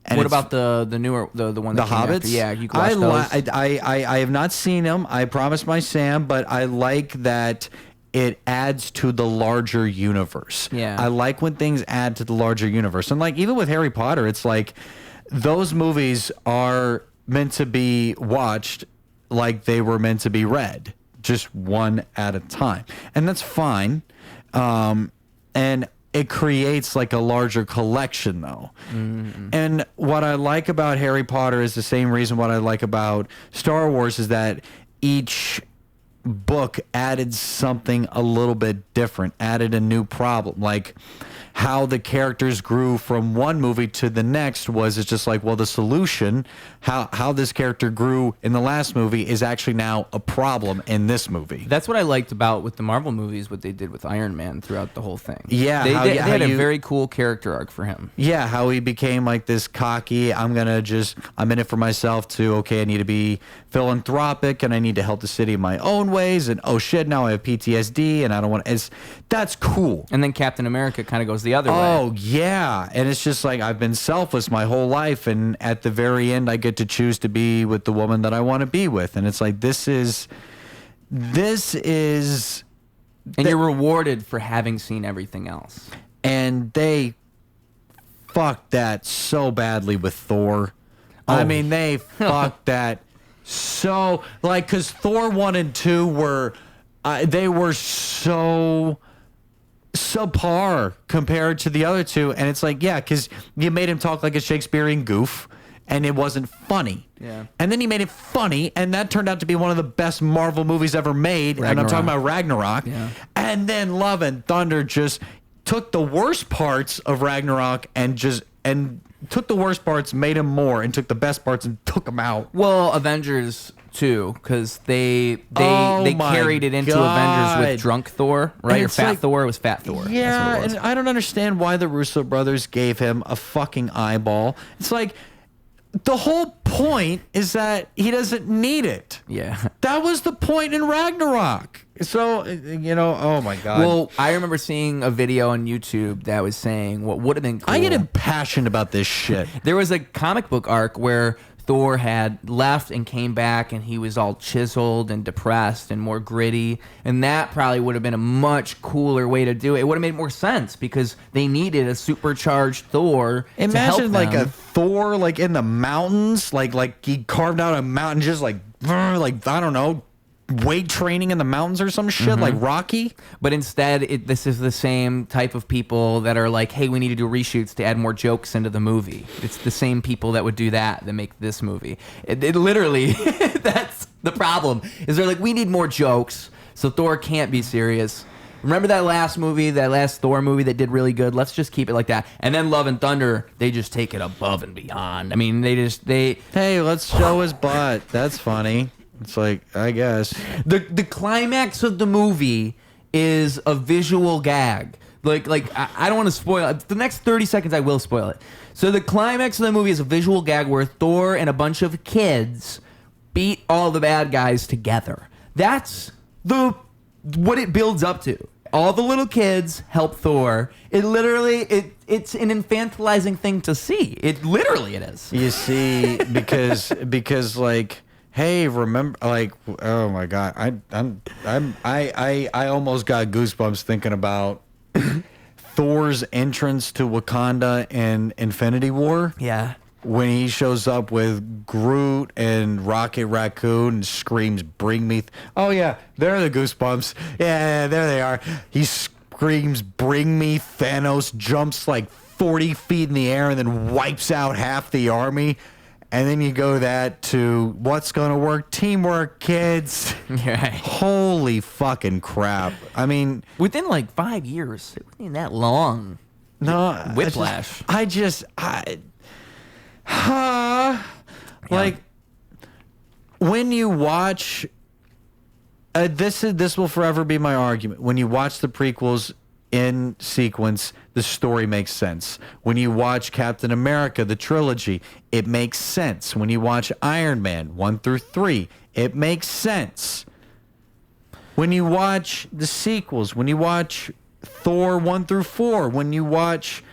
And what about the newer the one that the Hobbits? After? Yeah, you can watch those. I have not seen them. I promised my Sam, but I like that it adds to the larger universe. Yeah, I like when things add to the larger universe, and like even with Harry Potter, it's like those movies are meant to be watched like they were meant to be read, just one at a time, and that's fine. And it creates like a larger collection though. And what I like about Harry Potter is the same reason what I like about Star Wars is that each book added something a little bit different, added a new problem. Like how the characters grew from one movie to the next was it's just like, well, the solution, how this character grew in the last movie is actually now a problem in this movie. That's what I liked about with the Marvel movies, what they did with Iron Man throughout the whole thing. Yeah. They had a very cool character arc for him. Yeah, how he became like this cocky, I'm in it for myself too. Okay, I need to be philanthropic and I need to help the city in my own ways. And oh shit, now I have PTSD and I don't want to. That's cool. And then Captain America kind of goes the other way. Oh, yeah. And it's just like I've been selfless my whole life. And at the very end, I get to choose to be with the woman that I want to be with. And it's like, this is. And you're rewarded for having seen everything else. And they fucked that so badly with Thor. Oh. I mean, they fucked that so. Like, because Thor 1 and 2 were. They were so subpar compared to the other two, and it's like, yeah, because you made him talk like a Shakespearean goof and it wasn't funny. Yeah. And then he made it funny, and that turned out to be one of the best Marvel movies ever made. Ragnarok. And I'm talking about Ragnarok. Yeah. And then Love and Thunder just took the worst parts of Ragnarok and took the worst parts, made them more, and took the best parts and took them out. Well, Avengers too, because they carried it into Avengers with drunk Thor, right? Or fat Thor. It was fat Thor. Yeah, and I don't understand why the Russo brothers gave him a fucking eyeball. It's like the whole point is that he doesn't need it. Yeah. That was the point in Ragnarok. So, oh my God. Well, I remember seeing a video on YouTube that was saying what would have been cool. I get impassioned about this shit. There was a comic book arc where Thor had left and came back, and he was all chiseled and depressed and more gritty. And that probably would have been a much cooler way to do it. It would have made more sense because they needed a supercharged Thor. Imagine to help like them. a Thor like in the mountains, like he carved out a mountain, just like I don't know, weight training in the mountains or some shit, like Rocky. But instead, this is the same type of people that are like, hey, we need to do reshoots to add more jokes into the movie. It's the same people that would do that make this movie. It literally, that's the problem, is they're like, we need more jokes, so Thor can't be serious. Remember that last movie, that last Thor movie that did really good? Let's just keep it like that. And then Love and Thunder, they just take it above and beyond. I mean, Hey, let's show his butt. That's funny. It's like, I guess. The climax of the movie is a visual gag. I don't want to spoil it. The next 30 seconds, I will spoil it. So the climax of the movie is a visual gag where Thor and a bunch of kids beat all the bad guys together. That's what it builds up to. All the little kids help Thor. It's an infantilizing thing to see. It is. You see, because like, hey, remember, like, oh my God, I almost got goosebumps thinking about Thor's entrance to Wakanda in Infinity War. Yeah. When he shows up with Groot and Rocket Raccoon and screams, "Bring me!" Oh yeah, there are the goosebumps. Yeah, there they are. He screams, "Bring me!" Thanos jumps like 40 feet in the air and then wipes out half the army. And then you go to what's going to work? Teamwork, kids. Right. Holy fucking crap. I mean, within like 5 years. It wasn't even that long. No. Whiplash. Like, when you watch, this will forever be my argument. When you watch the prequels in sequence, the story makes sense. When you watch Captain America, the trilogy, it makes sense. When you watch Iron Man 1 through 3, it makes sense. When you watch the sequels, when you watch Thor 1 through 4, when you watch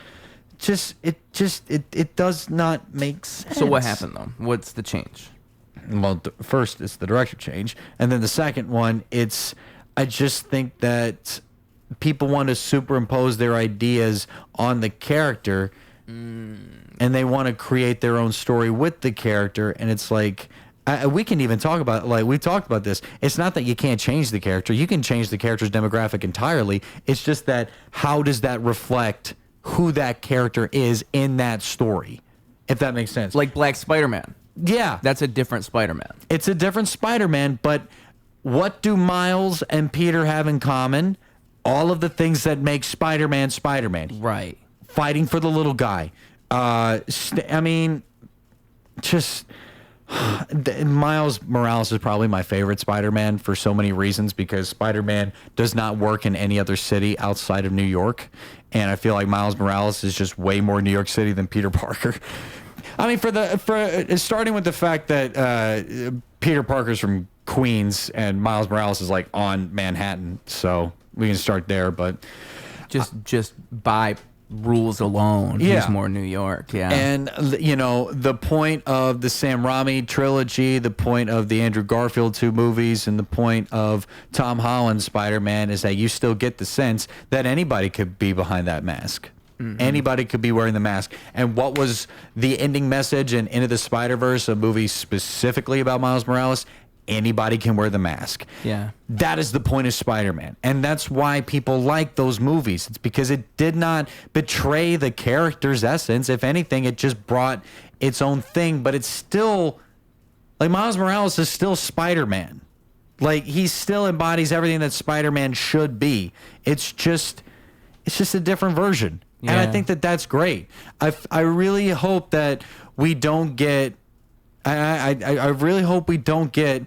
it does not make sense. So what happened though? What's the change? Well, first it's the director change, and then the second one, I just think that people want to superimpose their ideas on the character, and they want to create their own story with the character, and it's like, we can even talk about, like, we've talked about this. It's not that you can't change the character. You can change the character's demographic entirely. It's just that how does that reflect who that character is in that story, if that makes sense. Like Black Spider-Man. Yeah. That's a different Spider-Man. It's a different Spider-Man, but what do Miles and Peter have in common? All of the things that make Spider-Man Spider-Man. Right. Fighting for the little guy. Miles Morales is probably my favorite Spider-Man for so many reasons, because Spider-Man does not work in any other city outside of New York. And I feel like Miles Morales is just way more New York City than Peter Parker. I mean, for starting with the fact that Peter Parker's from Queens and Miles Morales is like on Manhattan, so we can start there. But just by rules alone, he's more New York. Yeah. And the point of the Sam Raimi trilogy, the point of the Andrew Garfield 2 movies, and the point of Tom Holland's Spider-Man is that you still get the sense that anybody could be behind that mask. Anybody could be wearing the mask. And what was the ending message in Into the Spider-Verse, a movie specifically about Miles Morales? Anybody can wear the mask. Yeah. That is the point of Spider-Man. And that's why people like those movies. It's because it did not betray the character's essence. If anything, it just brought its own thing. But it's still, like, Miles Morales is still Spider-Man. Like, he still embodies everything that Spider-Man should be. It's just a different version. Yeah. And I think that that's great. I really hope that we don't get... I really hope we don't get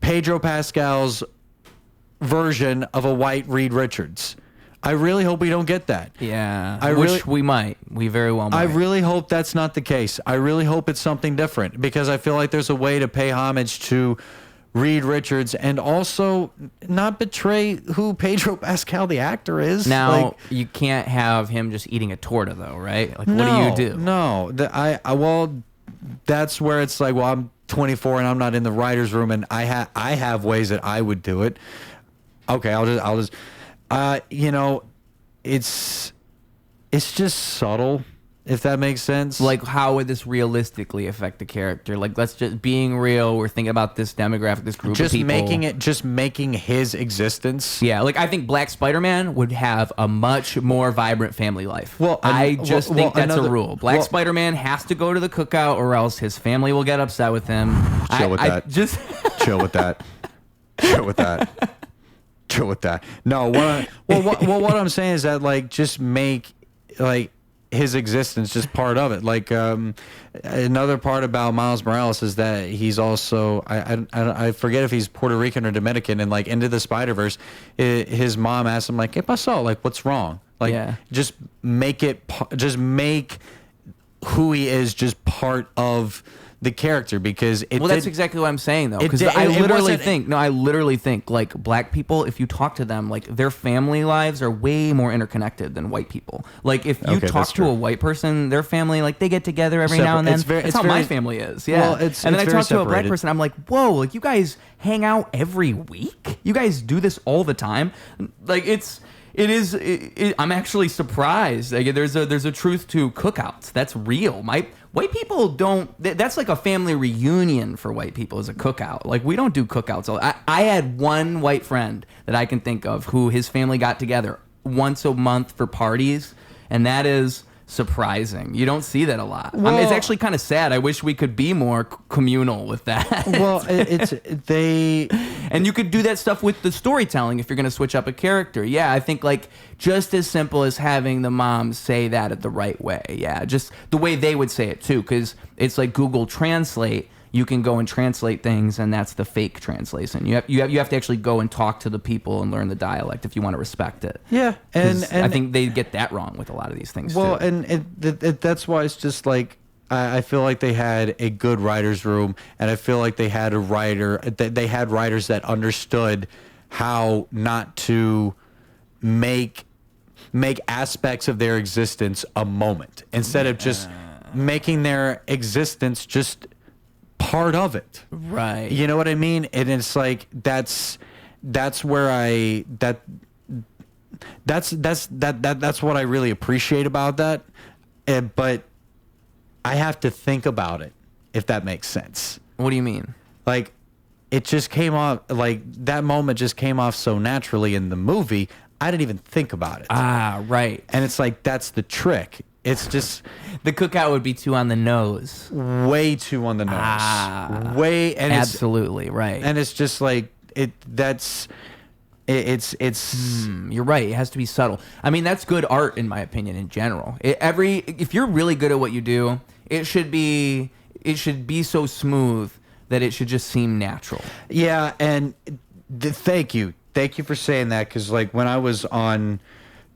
Pedro Pascal's version of a white Reed Richards. I really hope we don't get that. Yeah, we might. We very well might. I really hope that's not the case. I really hope it's something different, because I feel like there's a way to pay homage to Reed Richards and also not betray who Pedro Pascal the actor is. Now, you can't have him just eating a torta though, right? Like, what do you do? No, that's where it's like, well, I'm 24 and I'm not in the writer's room, and I have ways that I would do it. Okay, I'll just you know, it's just subtle, if that makes sense. Like, how would this realistically affect the character? Like, let's just being real. We're thinking about this demographic, this group of people. Just making his existence. Yeah, like I think Black Spider-Man would have a much more vibrant family life. Well, I just think that's a rule. Black Spider-Man has to go to the cookout, or else his family will get upset with him. Chill with that. Chill with that. Chill with that. Chill with that. No, what I'm saying is that, like, just make, like, his existence just part of it. Like, another part about Miles Morales is that he's also, I forget if he's Puerto Rican or Dominican, and like Into the Spider-Verse, his mom asked him, like, "Hey, pasó? Like, what's wrong?" Like, just make who he is just part of the character, because that's exactly what I'm saying, though, because I literally think like black people, if you talk to them, like their family lives are way more interconnected than white people. Like if you talk to a white person, their family, like they get together every now and then. It's how my family is. Yeah. Well, and then I talk to a black person, I'm like, whoa, like you guys hang out every week? You guys do this all the time? Like I'm actually surprised. Like, there's a truth to cookouts. That's real. White people don't. That's like a family reunion for white people, is a cookout. Like, we don't do cookouts. I had one white friend that I can think of who his family got together once a month for parties, and that is surprising. You don't see that a lot. Well, I mean, it's actually kind of sad. I wish we could be more communal with that. Well, and you could do that stuff with the storytelling if you're going to switch up a character. Yeah, I think like just as simple as having the mom say that at the right way. Yeah, just the way they would say it too, because it's like Google Translate. You can go and translate things, and that's the fake translation. You have to actually go and talk to the people and learn the dialect if you want to respect it. Yeah, and I think they get that wrong with a lot of these things. Well, too. and that's why it's just like I feel like they had a good writer's room, and I feel like they had writers that understood how not to make aspects of their existence a moment, instead of just making their existence just part of it. Right. You know what I mean? And it's like that's where that's what I really appreciate about that. But I have to think about it, if that makes sense. What do you mean? Like, it just came off, like, that moment just came off so naturally in the movie, I didn't even think about it. Ah, right. And it's like, that's the trick. It's just the cookout would be too on the nose. Way too on the nose. And absolutely right. And it's just like it's you're right. It has to be subtle. I mean, that's good art in my opinion in general. If you're really good at what you do, it should be so smooth that it should just seem natural. Yeah, and thank you for saying that, because like when I was on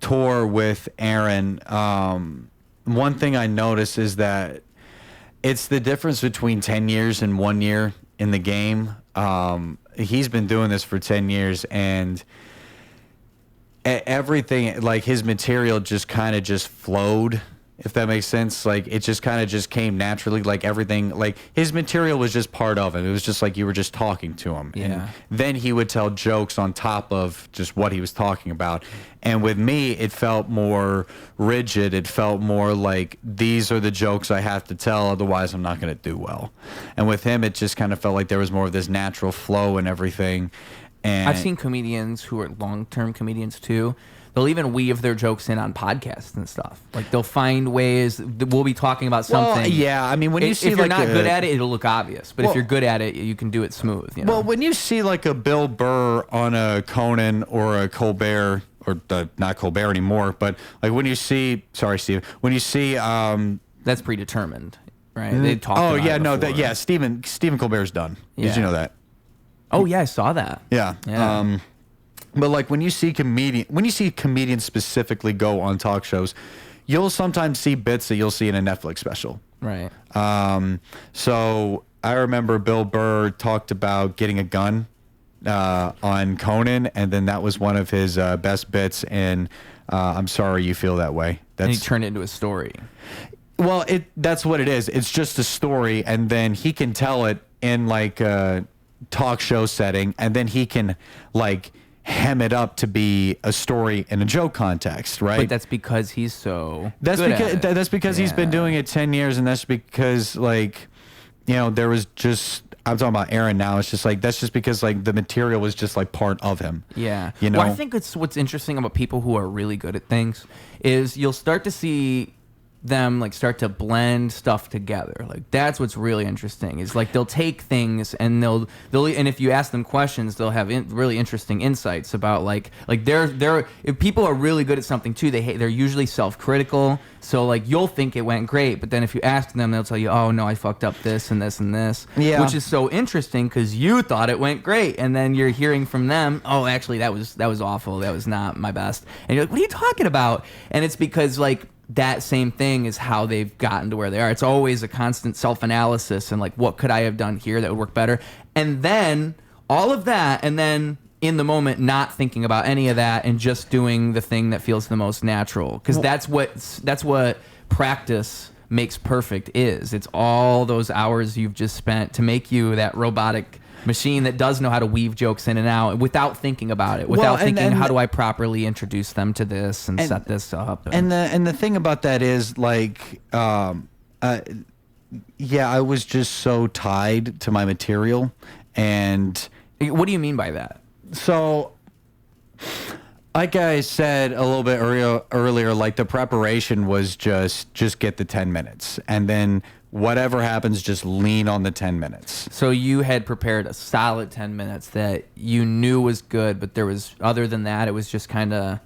tour with Aaron, one thing I noticed is that it's the difference between 10 years and 1 year in the game. He's been doing this for 10 years, and everything, like his material just kind of just flowed, if that makes sense. Like it just kind of just came naturally. Like everything, like his material was just part of it. It was just like you were just talking to him. Yeah. And then he would tell jokes on top of just what he was talking about. And with me, it felt more rigid. It felt more like these are the jokes I have to tell, otherwise I'm not going to do well. And with him, it just kind of felt like there was more of this natural flow and everything. And I've seen comedians who are long-term comedians too. They'll even weave their jokes in on podcasts and stuff. Like they'll find ways. We'll be talking about something. Well, yeah, I mean, when you see if you're not good at it, it'll look obvious. But if you're good at it, you can do it smooth. You know? Well, when you see like a Bill Burr on a Conan or a Colbert, or not Colbert anymore, but like when you see, sorry, Steve, when you see, that's predetermined, right? They talked. Oh about yeah, it no, before. Stephen Colbert's done. Yeah. Did you know that? Oh yeah, I saw that. Yeah. But like when you see comedians specifically go on talk shows, you'll sometimes see bits that you'll see in a Netflix special. Right. So I remember Bill Burr talked about getting a gun on Conan, and then that was one of his best bits in I'm Sorry You Feel That Way. And he turned it into a story. Well, that's what it is. It's just a story, and then he can tell it in like a talk show setting, and then he can like hem it up to be a story in a joke context, right? But that's because he's so that's good because at it. that's because he's been doing it 10 years, and that's because like, you know, there was just, I'm talking about Aaron now. It's just like, that's just because like the material was just like part of him. Yeah. You know, well, I think it's what's interesting about people who are really good at things is you'll start to see them like start to blend stuff together. Like that's what's really interesting is like they'll take things and they'll and if you ask them questions, they'll have really interesting insights about like they're if people are really good at something too, they're usually self-critical. So like you'll think it went great, but then if you ask them, they'll tell you, oh no, I fucked up this and this and this. Yeah. Which is so interesting because you thought it went great, and then you're hearing from them, oh actually that was awful. That was not my best. And you're like, what are you talking about? And it's because like that same thing is how they've gotten to where they are. It's always a constant self-analysis and like, what could I have done here that would work better? And then all of that, and then in the moment not thinking about any of that and just doing the thing that feels the most natural. Because that's what practice makes perfect is. It's all those hours you've just spent to make you that robotic machine that does know how to weave jokes in and out without thinking about it, without thinking how do I properly introduce them to this and set this up. And the thing about that is like, yeah, I was just so tied to my material. And what do you mean by that? So, like I said a little bit earlier, like the preparation was just get the 10 minutes, and then whatever happens, just lean on the 10 minutes. So you had prepared a solid 10 minutes that you knew was good, but there was, other than that, it was just kind of...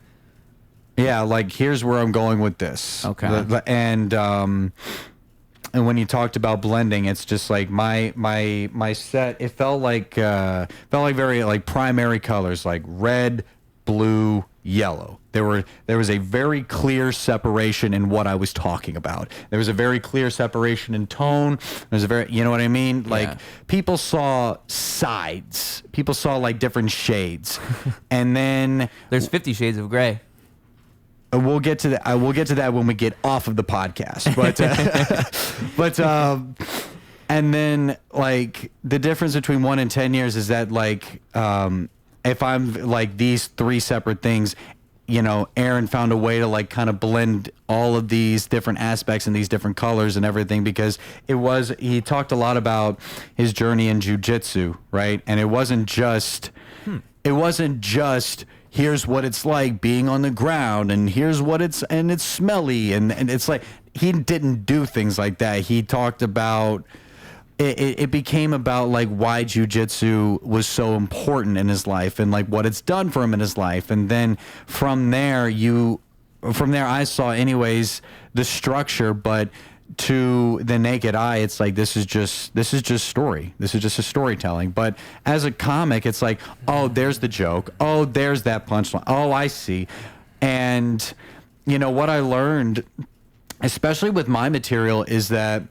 Yeah, like, here's where I'm going with this. Okay. And when you talked about blending, it's just like my set, it felt like very like primary colors, like red, blue, yellow. There was a very clear separation in what I was talking about. There was a very clear separation in tone. There's a very, you know what I mean? Like, yeah. People saw sides. People saw like different shades. And then there's 50 Shades of Grey. We'll get to that. We'll get to that when we get off of the podcast. But and then like the difference between 1 and 10 years is that like if I'm like these three separate things, you know, Aaron found a way to like kind of blend all of these different aspects and these different colors and everything, because he talked a lot about his journey in jiu-jitsu, right? And it wasn't just here's what it's like being on the ground, and here's what it's smelly, and it's like, he didn't do things like that. He talked about it became about like why jiu-jitsu was so important in his life and like what it's done for him in his life. And then from there I saw anyways the structure, but to the naked eye, it's like, this is just story. This is just a storytelling. But as a comic, it's like, oh, there's the joke. Oh, there's that punchline. Oh, I see. And you know what I learned, especially with my material, is that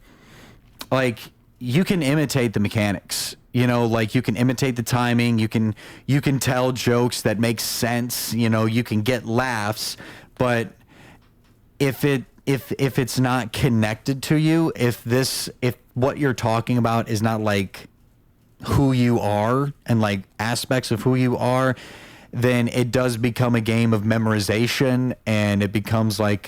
like you can imitate the mechanics. You know, like you can imitate the timing. You can tell jokes that make sense. You know, you can get laughs, but if it's not connected to you, if what you're talking about is not like who you are and like aspects of who you are, then it does become a game of memorization, and it becomes like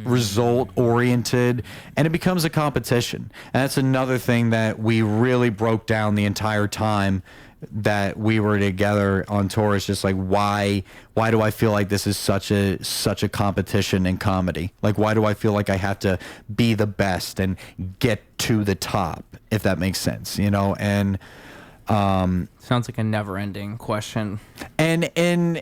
result oriented, and it becomes a competition. And that's another thing that we really broke down the entire time that we were together on tour. Is just like, why do I feel like this is such a competition in comedy? Like, why do I feel like I have to be the best and get to the top, if that makes sense, you know? And sounds like a never-ending question. And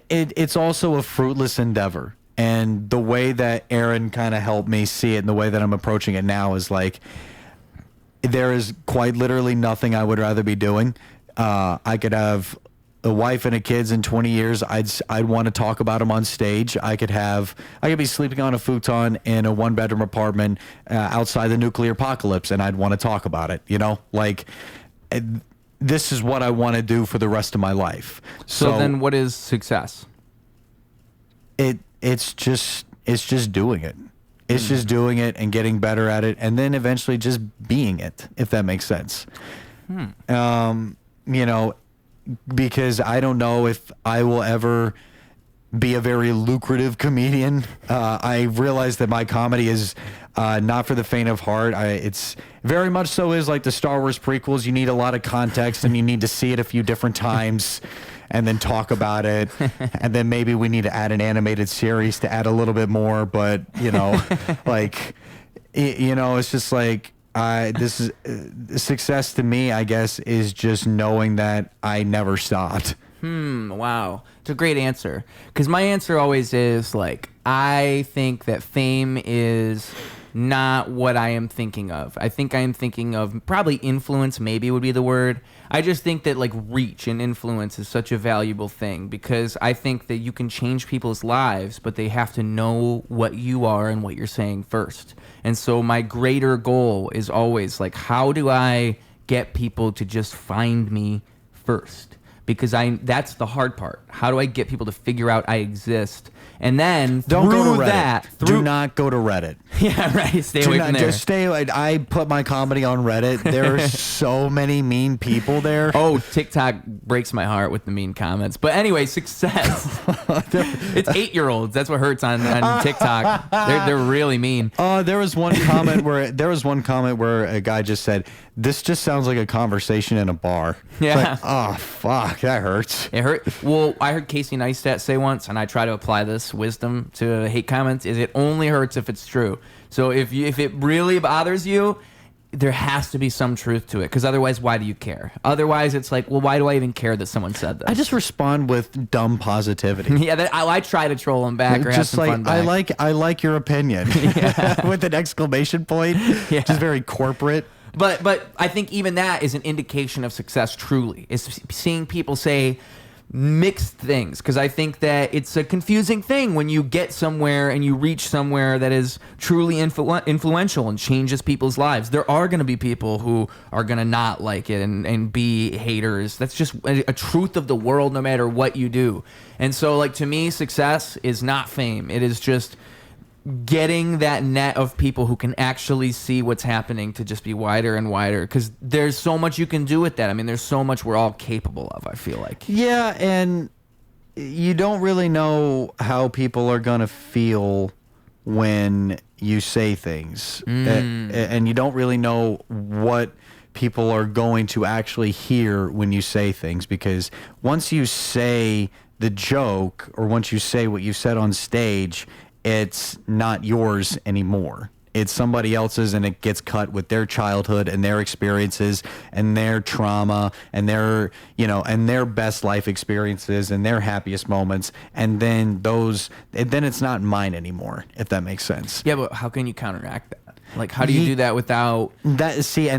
it's also a fruitless endeavor. And the way that Aaron kind of helped me see it, and the way that I'm approaching it now, is like, there is quite literally nothing I would rather be doing. I could have a wife and a kids in 20 years. I'd want to talk about them on stage. I could be sleeping on a futon in a 1-bedroom apartment outside the nuclear apocalypse, and I'd want to talk about it. You know, like, this is what I want to do for the rest of my life. So then, what is success? It's just doing it. It's just doing it and getting better at it, and then eventually just being it, if that makes sense. You know, because I don't know if I will ever be a very lucrative comedian. I realize that my comedy is not for the faint of heart. It's very much so is like the Star Wars prequels. You need a lot of context, and you need to see it a few different times and then talk about it. And then maybe we need to add an animated series to add a little bit more. But, you know, like, you know, it's just like, this is success to me, I guess, is just knowing that I never stopped. Wow. It's a great answer. Because my answer always is, like, I think that fame is not what I am thinking of. I think I am thinking of probably influence, maybe would be the word. I just think that, like, reach and influence is such a valuable thing, because I think that you can change people's lives, but they have to know what you are and what you're saying first. And so my greater goal is always, like, how do I get people to just find me first? Because that's the hard part. How do I get people to figure out I exist? And then Don't go to Reddit. that, do not go to Reddit. Yeah, right. Stay away from there. Just stay. I put my comedy on Reddit. There are so many mean people there. Oh, TikTok breaks my heart with the mean comments. But anyway, success. It's 8-year-olds. That's what hurts on TikTok. They're really mean. There was one comment where a guy just said, "This just sounds like a conversation in a bar." Yeah. It's like, oh fuck, that hurts. It hurt. Well, I heard Casey Neistat say once, and I try to apply this wisdom to hate comments, is it only hurts if it's true. So if it really bothers you, there has to be some truth to it, because otherwise, why do you care? Otherwise, it's like, well, why do I even care that someone said this? I just respond with dumb positivity. Yeah, I try to troll them back or have just some like fun back. I like your opinion with an exclamation point. Yeah. Just very corporate. But I think even that is an indication of success. Truly, is seeing people say mixed things, because I think that it's a confusing thing when you get somewhere and you reach somewhere that is truly influential and changes people's lives. There are going to be people who are going to not like it and be haters. That's just a truth of the world, no matter what you do. And so, like, to me, success is not fame. It is just getting that net of people who can actually see what's happening to just be wider and wider, because there's so much you can do with that. I mean, there's so much we're all capable of, I feel like. Yeah, and you don't really know how people are going to feel when you say things. And you don't really know what people are going to actually hear when you say things, because once you say the joke, or once you say what you said on stage, it's not yours anymore. It's somebody else's, and it gets cut with their childhood and their experiences and their trauma and their, and their best life experiences and their happiest moments. And then then it's not mine anymore, if that makes sense. Yeah, but how can you counteract that? Like, how do you do that without... And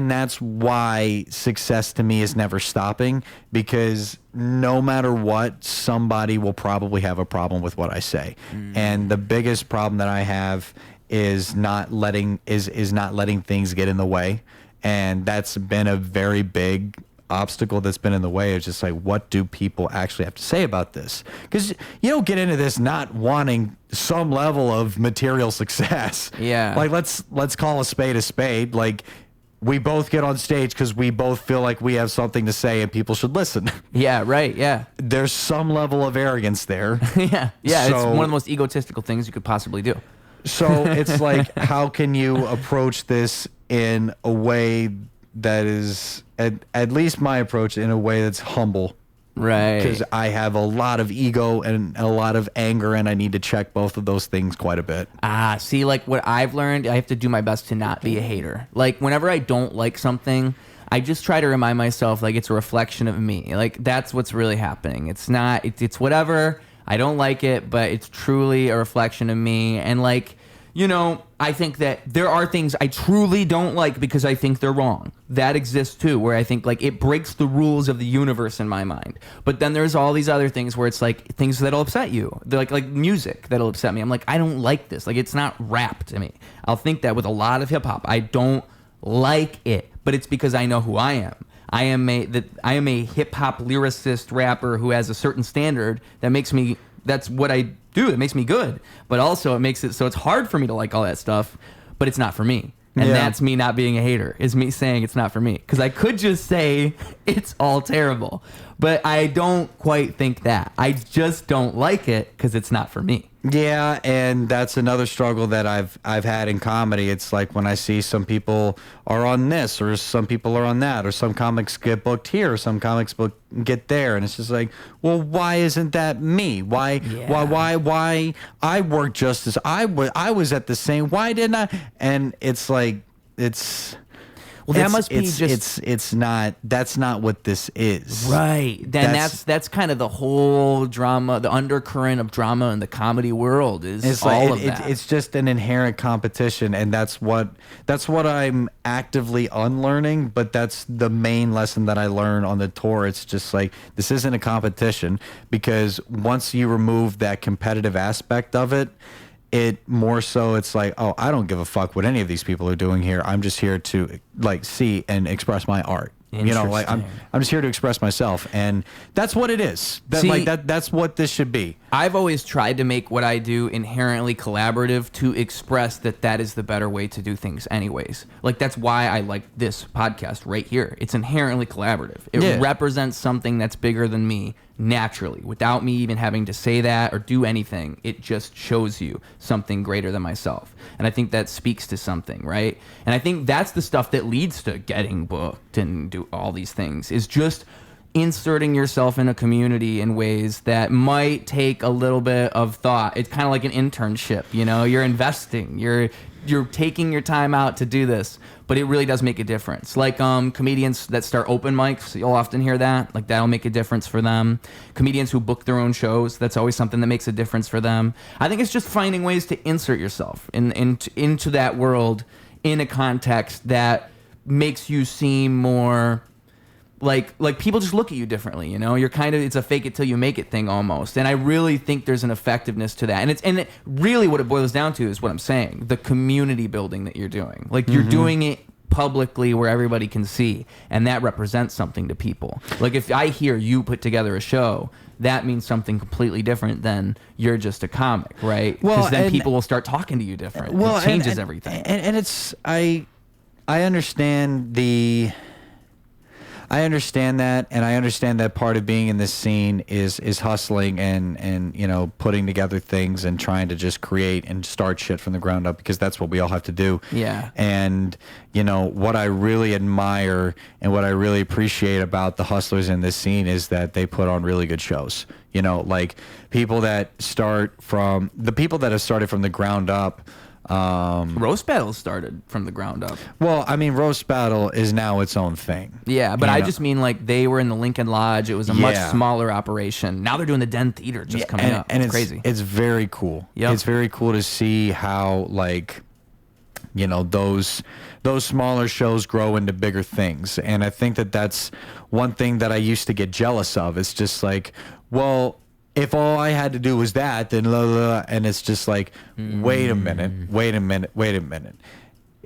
that's why success to me is never stopping, because no matter what, somebody will probably have a problem with what I say. And the biggest problem that I have is not letting things get in the way. And that's been a very big obstacle that's been in the way. It's just like, what do people actually have to say about this? Because you don't get into this not wanting some level of material success. Yeah. Like, let's call a spade a spade. Like, we both get on stage because we both feel like we have something to say and people should listen. Yeah, right, yeah. There's some level of arrogance there. Yeah, it's one of the most egotistical things you could possibly do. So it's like, how can you approach this in a way that is, at least my approach, in a way that's humble? Right. Because I have a lot of ego and a lot of anger, and I need to check both of those things quite a bit. See, like, what I've learned, I have to do my best to not be a hater. Like, whenever I don't like something, I just try to remind myself, like, it's a reflection of me. Like, that's what's really happening. It's not, it's whatever. I don't like it, but it's truly a reflection of me. And, like, I think that there are things I truly don't like because I think they're wrong. That exists too, where I think, like, it breaks the rules of the universe in my mind. But then there's all these other things where it's like things that'll upset you. They're like music that'll upset me. I'm like, I don't like this. Like, it's not rap to me. I'll think that with a lot of hip hop. I don't like it, but it's because I know who I am. I am a hip hop lyricist rapper who has a certain standard that makes me. That's what I dude, it makes me good. But also it makes it so it's hard for me to like all that stuff, but it's not for me. And that's me not being a hater, is me saying it's not for me. Because I could just say it's all terrible. But I don't quite think that. I just don't like it because it's not for me. Yeah, and that's another struggle that I've had in comedy. It's like when I see some people are on this, or some people are on that, or some comics get booked here, or some comics get there, and it's just like, well, why isn't that me? Why I work just as I was at the same. Why didn't I? And it's like well, that must be just it's not. That's not what this is. Right. Then that's kind of the whole drama, the undercurrent of drama in the comedy world is all of that. It's just an inherent competition, and that's what I'm actively unlearning. But that's the main lesson that I learned on the tour. It's just like, this isn't a competition, because once you remove that competitive aspect of it, it more so it's like, oh, I don't give a fuck what any of these people are doing here. I'm just here to like see and express my art. You know, like I'm just here to express myself, and that's what it is. That's what this should be. I've always tried to make what I do inherently collaborative to express that is the better way to do things anyways. Like, that's why I like this podcast right here. It's inherently collaborative. It represents something that's bigger than me naturally, without me even having to say that or do anything. It just shows you something greater than myself. And I think that speaks to something, right? And I think that's the stuff that leads to getting booked and do all these things, is just inserting yourself in a community in ways that might take a little bit of thought. It's kind of like an internship, you know? You're investing. You're taking your time out to do this, but it really does make a difference. Like comedians that start open mics, you'll often hear that. Like, that'll make a difference for them. Comedians who book their own shows, that's always something that makes a difference for them. I think it's just finding ways to insert yourself into that world in a context that makes you seem more like people just look at you differently, you know? You're kind of, it's a fake it till you make it thing almost. And I really think there's an effectiveness to that. And really what it boils down to is what I'm saying, the community building that you're doing. Like, you're doing it publicly where everybody can see, and that represents something to people. Like, if I hear you put together a show, that means something completely different than you're just a comic, right? Because then people will start talking to you different. Well, it changes everything. And it's, I understand I understand that, and I understand that part of being in this scene is hustling and you know, putting together things and trying to just create and start shit from the ground up, because that's what we all have to do. Yeah. And you know, what I really admire and what I really appreciate about the hustlers in this scene is that they put on really good shows. You know, like people that have started from the ground up. Roast Battle started from the ground up. Well, I mean, Roast Battle is now its own thing. Yeah, but I just mean, like, they were in the Lincoln Lodge. It was a much smaller operation. Now they're doing the Den Theater just coming up. And it's crazy. It's very cool. Yep. It's very cool to see how, like, you know, those smaller shows grow into bigger things. And I think that that's one thing that I used to get jealous of. It's just like, well, if all I had to do was that, then blah, blah, blah, and it's just like, wait a minute.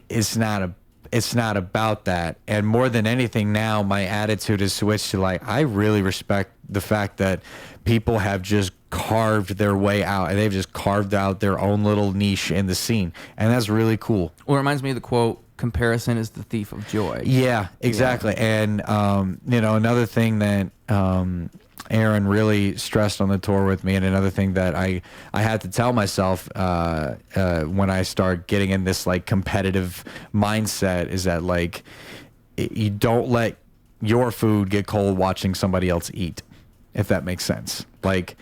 It's not about that. And more than anything now, my attitude is switched to, like, I really respect the fact that people have just carved their way out, and they've just carved out their own little niche in the scene. And that's really cool. Well, it reminds me of the quote, comparison is the thief of joy. Yeah, exactly. Yeah. And, you know, another thing that Aaron really stressed on the tour with me, and another thing that I had to tell myself when I start getting in this, like, competitive mindset, is that, like, you don't let your food get cold watching somebody else eat, if that makes sense. Like,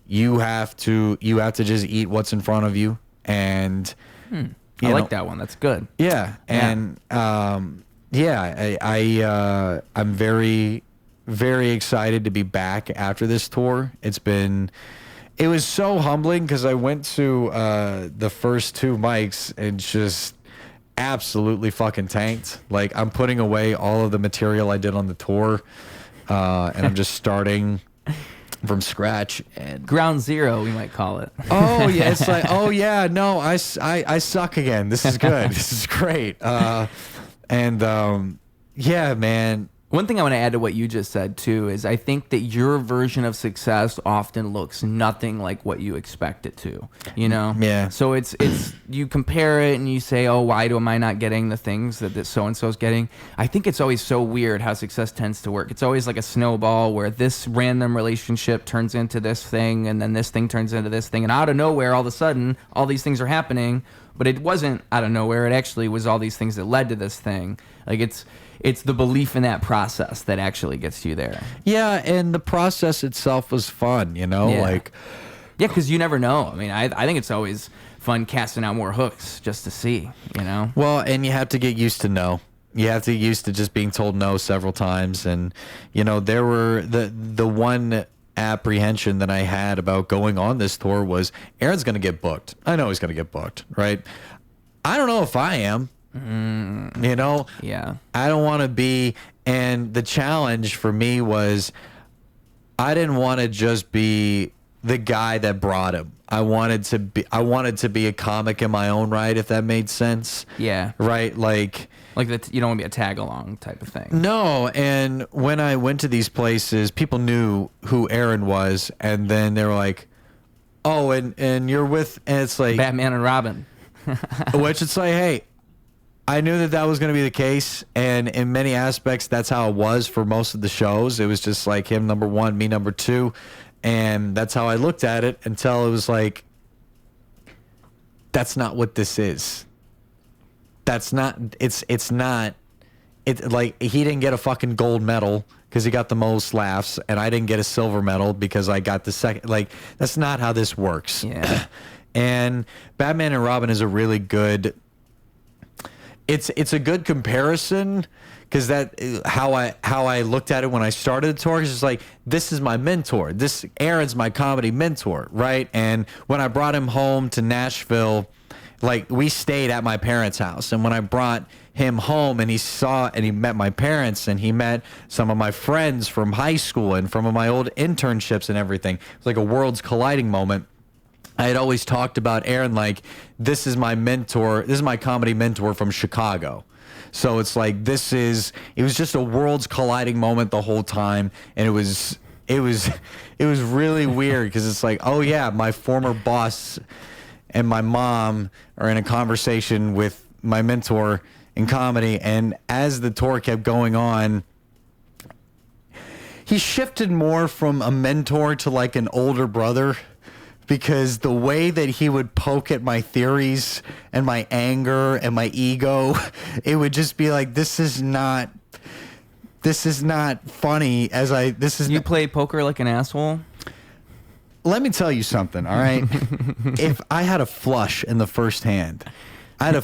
you have to just eat what's in front of you. And I like that one. That's good. Yeah. And I'm very, very excited to be back after this tour. It was so humbling, because I went to the first two mics and just absolutely fucking tanked. Like, I'm putting away all of the material I did on the tour, and I'm just starting from scratch. And ground zero, we might call it. Oh yeah, it's like, oh yeah, no, I suck again. This is good. This is great. Yeah, man. One thing I want to add to what you just said too is I think that your version of success often looks nothing like what you expect it to, you know? Yeah. So it's you compare it and you say, oh, why am I not getting the things that so and so's getting? I think it's always so weird how success tends to work. It's always like a snowball where this random relationship turns into this thing, and then this thing turns into this thing, and out of nowhere, all of a sudden, all these things are happening. But it wasn't out of nowhere. It actually was all these things that led to this thing. Like it's the belief in that process that actually gets you there. Yeah, and the process itself was fun, you know? Yeah. Like, yeah, because you never know. I mean, I think it's always fun casting out more hooks just to see, you know? well, and you have to get used to no. You have to get used to just being told no several times. And, you know, there were the one apprehension that I had about going on this tour was Aaron's going to get booked. I know he's going to get booked, right? I don't know if I am. You know? Yeah. I don't want to be, and the challenge for me was I didn't want to just be the guy that brought him. I wanted to be a comic in my own right, if that made sense. Yeah. Right? Like that you don't want to be a tag along type of thing. no, and when I went to these places, people knew who Aaron was, and then they were like, "Oh, and you're with," and it's like Batman and Robin. which it's like, hey, I knew that was going to be the case, and in many aspects, that's how it was for most of the shows. It was just like him number one, me number two, and that's how I looked at it until it was like, that's not what this is. That's not. It's not. It like he didn't get a fucking gold medal because he got the most laughs, and I didn't get a silver medal because I got the second. Like, that's not how this works. Yeah. And Batman and Robin is a really good. It's a good comparison because that how I looked at it when I started the tour. It's just like, this is my mentor. This Aaron's my comedy mentor, right? And when I brought him home to Nashville, like, we stayed at my parents' house, and when I brought him home and he met my parents and he met some of my friends from high school and from my old internships and everything, it was like a worlds colliding moment. I had always talked about Aaron like, this is my mentor, this is my comedy mentor from Chicago. So it's like, it was just a worlds colliding moment the whole time, and it was really weird because it's like, oh yeah, my former boss and my mom are in a conversation with my mentor in comedy. And as the tour kept going on, he shifted more from a mentor to like an older brother, because the way that he would poke at my theories and my anger and my ego, it would just be like, this is not funny. You play poker like an asshole? Let me tell you something, all right? If I had a flush in the first hand, and I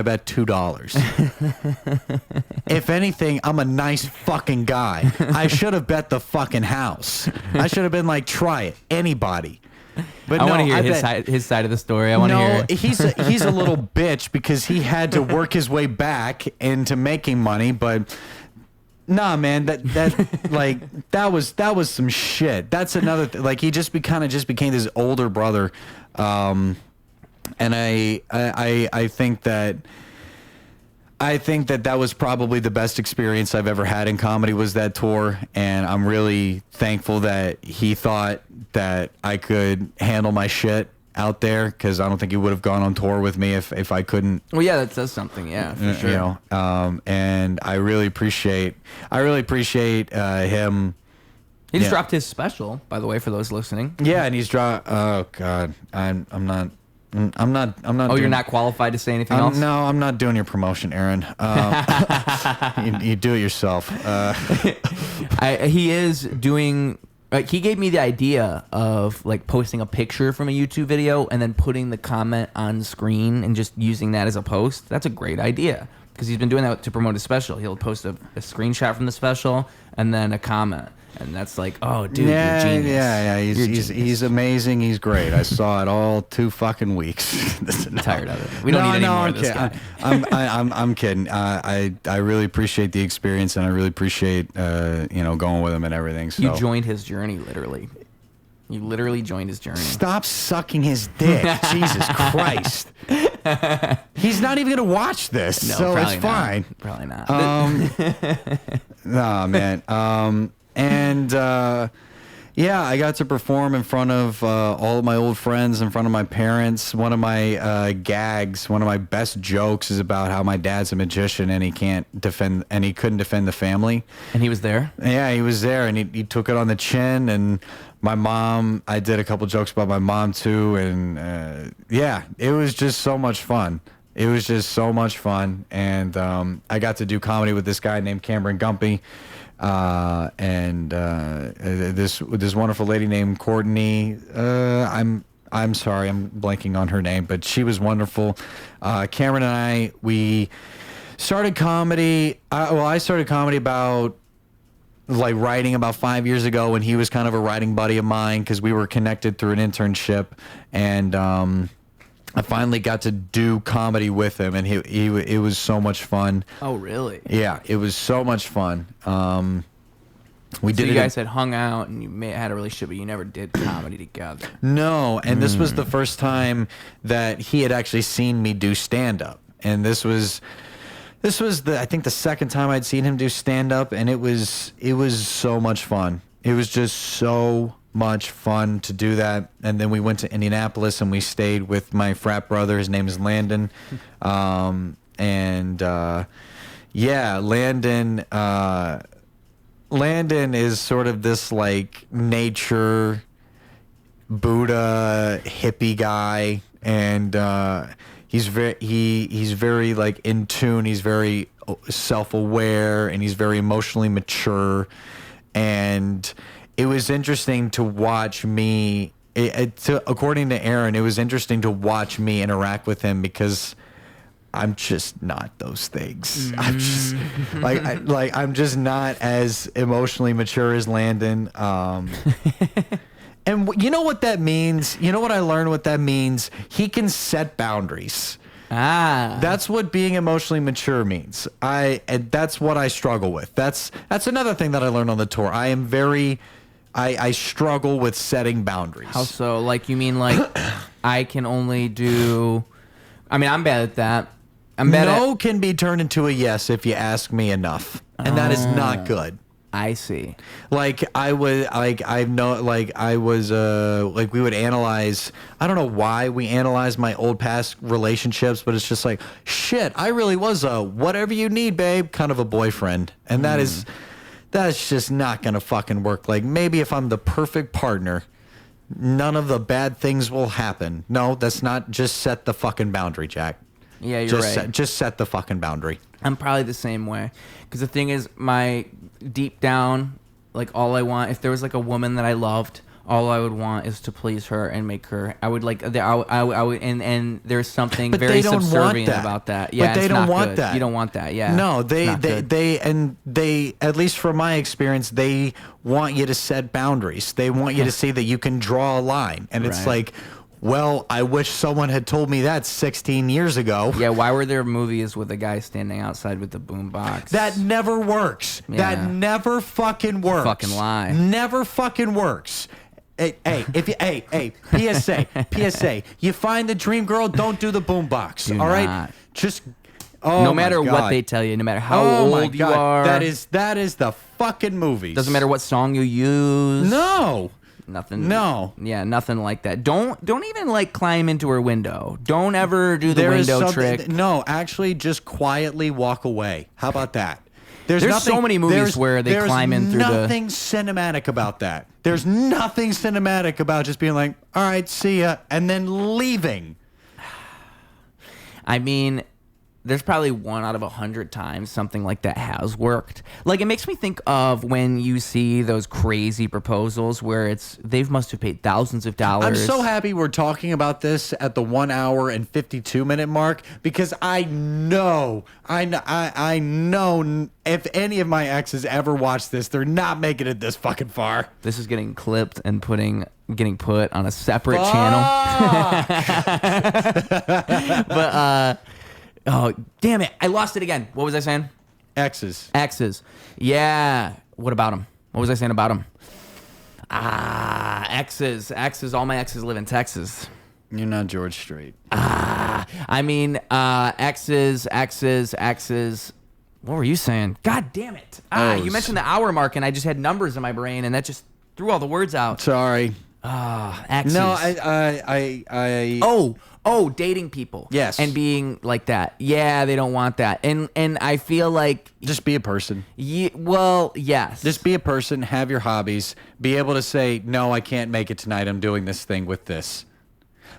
bet $2. If anything, I'm a nice fucking guy. I should have bet the fucking house. I should have been like, try it, anybody. But I no, want to hear bet his side of the story. I want to hear it. he's a little bitch because he had to work his way back into making money, but nah, man, that was some shit. That's another like, he just kind of became this older brother, and I think that was probably the best experience I've ever had in comedy, was that tour, and I'm really thankful that he thought that I could handle my shit out there, because I don't think he would have gone on tour with me if I couldn't. Well, yeah, that says something. Yeah, for sure. You know, and I really appreciate him. He just dropped his special, by the way, for those listening. Yeah, and he's dropped. Oh God, I'm not. Oh, you're not qualified to say anything else? No, I'm not doing your promotion, Aaron. You do it yourself. He is doing. He gave me the idea of like posting a picture from a YouTube video and then putting the comment on screen and just using that as a post. That's a great idea, because he's been doing that to promote his special. He'll post a screenshot from the special and then a comment. And that's like, oh, dude, you're genius. Yeah. He's amazing. He's great. I saw it all 2 fucking weeks. I'm tired of it. We don't need any more of this guy. I'm kidding. I really appreciate the experience, and I really appreciate going with him and everything. So you joined his journey, literally. You literally joined his journey. Stop sucking his dick. Jesus Christ. He's not even gonna watch this, No, so it's probably fine. not. Probably not. Nah, man. Yeah, I got to perform in front of all of my old friends, in front of my parents. One of my gags, one of my best jokes, is about how my dad's a magician and he couldn't defend the family. And he was there? Yeah, he was there, and he took it on the chin. And my mom, I did a couple jokes about my mom too, and yeah, it was just so much fun. It was just so much fun, and I got to do comedy with this guy named Cameron Gumpy, and this wonderful lady named Courtney. I'm sorry, I'm blanking on her name, but she was wonderful. Cameron and we started comedy. I started comedy about writing about 5 years ago, when he was kind of a writing buddy of mine because we were connected through an internship, and I finally got to do comedy with him, and it was so much fun. Oh, really? Yeah, it was so much fun. We So did. You guys had hung out and you had a relationship, but you never did comedy together. No, and this was the first time that he had actually seen me do stand-up, and this was I think the second time I'd seen him do stand-up, and it was so much fun. It was just so much fun to do that. And then we went to Indianapolis and we stayed with my frat brother. His name is Landon. Yeah, Landon is sort of this nature Buddha hippie guy, and he's very in tune. He's very self-aware, and he's very emotionally mature. And it was interesting to watch me. According to Aaron, it was interesting to watch me interact with him because I'm just not those things. I'm just I'm just not as emotionally mature as Landon. And you know what that means? You know what I learned what that means? He can set boundaries. That's what being emotionally mature means. And that's what I struggle with. That's another thing that I learned on the tour. I struggle with setting boundaries. How so? You mean I can only do... I mean, I'm bad at that. No can be turned into a yes if you ask me enough. And that is not good. I see. We would analyze, I don't know why we analyze my old past relationships, but it's just shit, I really was a whatever you need, babe, kind of a boyfriend. And that's just not gonna fucking work. Maybe if I'm the perfect partner, none of the bad things will happen. No, that's not. Just set the fucking boundary, Jack. Yeah, you're right. Just set the fucking boundary. I'm probably the same way. Because the thing is, my deep down, all I want, if there was a woman that I loved, all I would want is to please her and make her. I would I would, and there's something very subservient about that. Yeah, but they don't want that. You don't want that. Yeah. No, they at least from my experience, they want you to set boundaries. They want you to see that you can draw a line, and it's well, I wish someone had told me that 16 years ago. Yeah, why were there movies with a guy standing outside with the boombox? That never works. Yeah. That never fucking works. Fucking lie. Never fucking works. PSA. You find the dream girl, don't do the boombox. All right? Just no matter what they tell you, no matter how old you are. That is the fucking movies. Doesn't matter what song you use. No. Nothing. No. Yeah, nothing like that. Don't even climb into her window. Don't ever do the window trick. No, actually just quietly walk away. How about that? There's so many movies where they climb in through There's nothing cinematic about that. There's nothing cinematic about just being all right, see ya, and then leaving. I mean, there's probably 1 out of 100 times something like that has worked. It makes me think of when you see those crazy proposals where they must have paid thousands of dollars. I'm so happy we're talking about this at the 1 hour and 52 minute mark, because I know if any of my exes ever watch this, they're not making it this fucking far. This is getting clipped and getting put on a separate channel. But oh, damn it. I lost it again. What was I saying? Exes. Yeah. What about them? What was I saying about them? Exes. All my exes live in Texas. You're not George Strait. I mean, X's. What were you saying? God damn it. You mentioned the hour mark, and I just had numbers in my brain, and that just threw all the words out. Sorry. X's. No, dating people. Yes. And being like that. Yeah, they don't want that. And I feel like... Just be a person. Well, yes. Just be a person, have your hobbies, be able to say, no, I can't make it tonight, I'm doing this thing with this.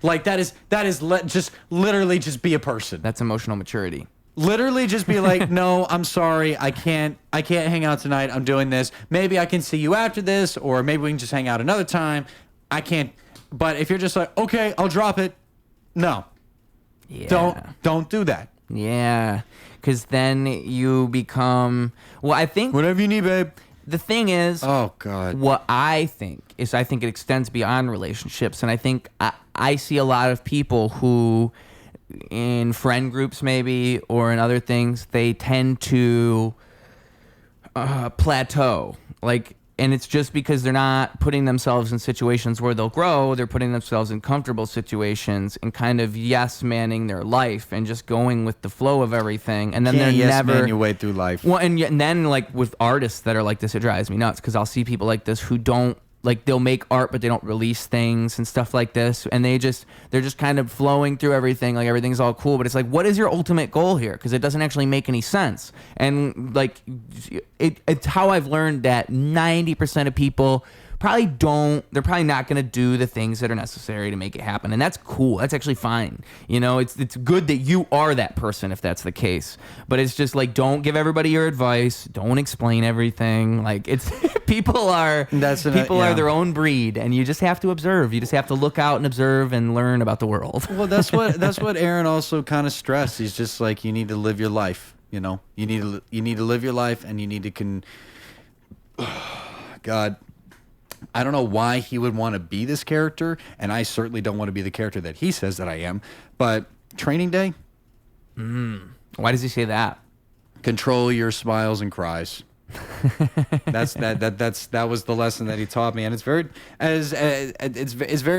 Like, just literally just be a person. That's emotional maturity. Literally just be like, no, I'm sorry, I can't hang out tonight, I'm doing this. Maybe I can see you after this, or maybe we can just hang out another time. I can't. But if you're just like, okay, I'll drop it. No. Yeah. Don't do that. Yeah. Because then you become... Well, I think... Whatever you need, babe. The thing is... Oh, God. What I think is I think it extends beyond relationships. And I think I see a lot of people who... in friend groups maybe or in other things, they tend to plateau, and it's just because they're not putting themselves in situations where they'll grow. They're putting themselves in comfortable situations and kind of yes-manning their life and just going with the flow of everything, and then they're never yes-man your way through life. Well, and then like with artists that are like this, it drives me nuts because I'll see people like this who don't, like, they'll make art, but they don't release things and stuff like this. And they're just kind of flowing through everything. Like, everything's all cool. But it's like, what is your ultimate goal here? Because it doesn't actually make any sense. And, like, it's how I've learned that 90% of people they're probably not going to do the things that are necessary to make it happen. And that's cool. That's actually fine. You know, it's good that you are that person if that's the case. But it's just like, don't give everybody your advice. Don't explain everything. Like, it's people are their own breed, and you just have to observe. You just have to look out and observe and learn about the world. Well, that's what Aaron also kind of stressed. He's just like, you need to live your life. You know, you need to live your life, and you need to God. I don't know why he would want to be this character, and I certainly don't want to be the character that he says that I am. But Training Day? Why does he say that? Control your smiles and cries. That was the lesson that he taught me, and it's very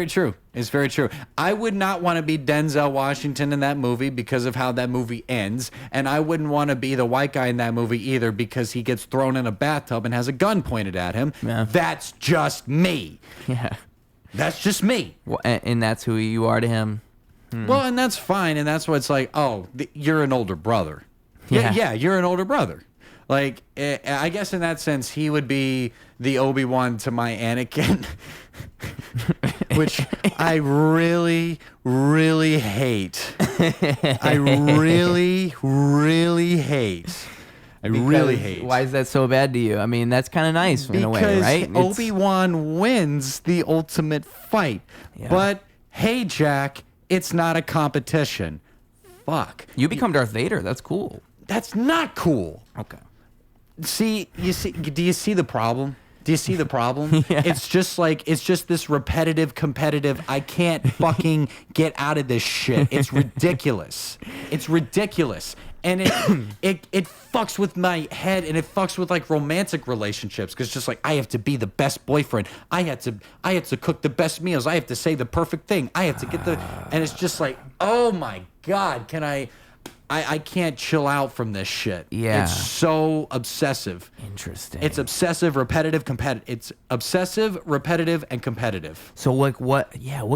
true. It's very true. I would not want to be Denzel Washington in that movie because of how that movie ends, and I wouldn't want to be the white guy in that movie either because he gets thrown in a bathtub and has a gun pointed at him. Yeah. That's just me. Yeah, that's just me. Well, and that's who you are to him. Well, and that's fine, and that's what it's like. Oh, you're an older brother. Yeah, you're an older brother. Like, I guess in that sense, he would be the Obi-Wan to my Anakin, which I really, really hate. I really, really hate. Why is that so bad to you? I mean, that's kind of nice in a way, right? Because Obi-Wan wins the ultimate fight. Yeah. But, hey, Jack, it's not a competition. Fuck. You become Darth Vader. That's cool. That's not cool. Okay. Do you see the problem? Do you see the problem? Yeah. It's just this repetitive, competitive, I can't fucking get out of this shit. It's ridiculous. It's ridiculous. And it fucks with my head, and it fucks with like romantic relationships, because it's just like, I have to be the best boyfriend. I have to cook the best meals. I have to say the perfect thing. I have to get and it's just like, oh my God, I can't chill out from this shit. Yeah. It's so obsessive. Interesting. It's obsessive, repetitive, competitive. It's obsessive, repetitive, and competitive. So, like, what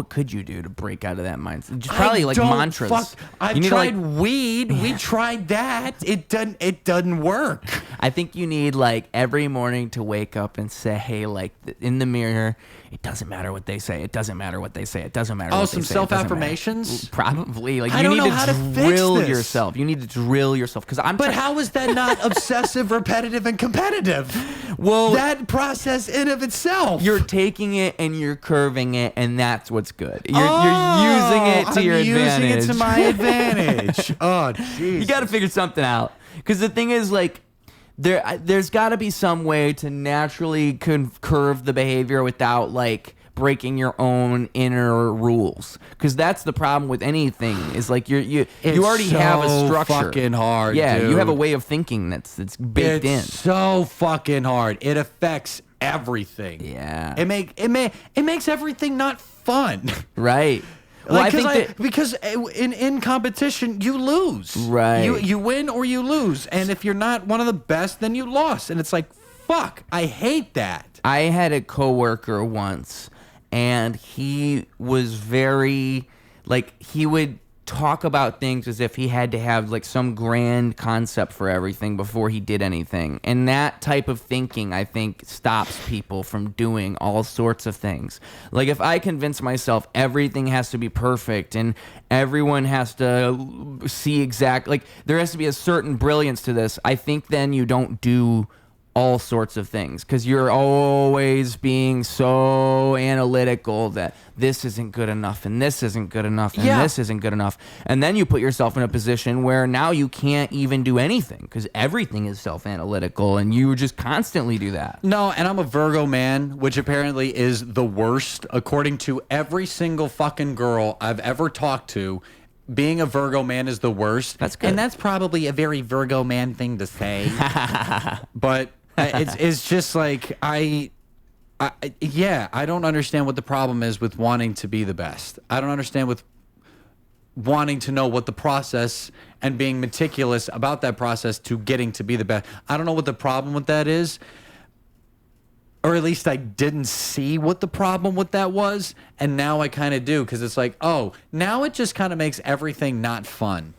could you do to break out of that mindset? Just probably like mantras. I've tried weed. Yeah. We tried that. It doesn't work. I think you need, like, every morning to wake up and say, hey, like, in the mirror, it doesn't matter what they say. It doesn't matter what they say. It doesn't matter what they say. Oh, some self-affirmations? Probably. Like, I don't know how to drill fix this. yourself. You need to drill yourself. But how is that not obsessive, repetitive, and competitive? Well, that process in of itself. You're taking it and you're curving it, and that's what's good. You're using it to your advantage. I'm using it to my advantage. Oh, jeez. You got to figure something out. Because the thing is, like, there's got to be some way to naturally curve the behavior without, like, breaking your own inner rules, because that's the problem with anything. Is like you already have a structure. It's fucking hard. Yeah, dude. you have a way of thinking that's baked in. It's so fucking hard. It affects everything. Yeah, it makes everything not fun. Right. Well, I think because in competition you lose. Right. You win or you lose, and if you're not one of the best, then you lost, and it's like, fuck, I hate that. I had a coworker once, and he was very like he would talk about things as if he had to have like some grand concept for everything before he did anything. And that type of thinking, I think, stops people from doing all sorts of things. Like if I convince myself everything has to be perfect and everyone has to see like there has to be a certain brilliance to this, I think then you don't do all sorts of things because you're always being so analytical that this isn't good enough and this isn't good enough and this isn't good enough, and then you put yourself in a position where now you can't even do anything because everything is self-analytical and you just constantly do that. No, and I'm a Virgo man, which apparently is the worst according to every single fucking girl I've ever talked to. Being a Virgo man is the worst. That's good. And that's probably a very Virgo man thing to say. But it's just like I don't understand what the problem is with wanting to be the best. I don't understand with wanting to know what the process and being meticulous about that process to getting to be the best. I don't know what the problem with that is. Or at least I didn't see what the problem with that was, and now I kind of do because it's like, oh, now it just kind of makes everything not fun.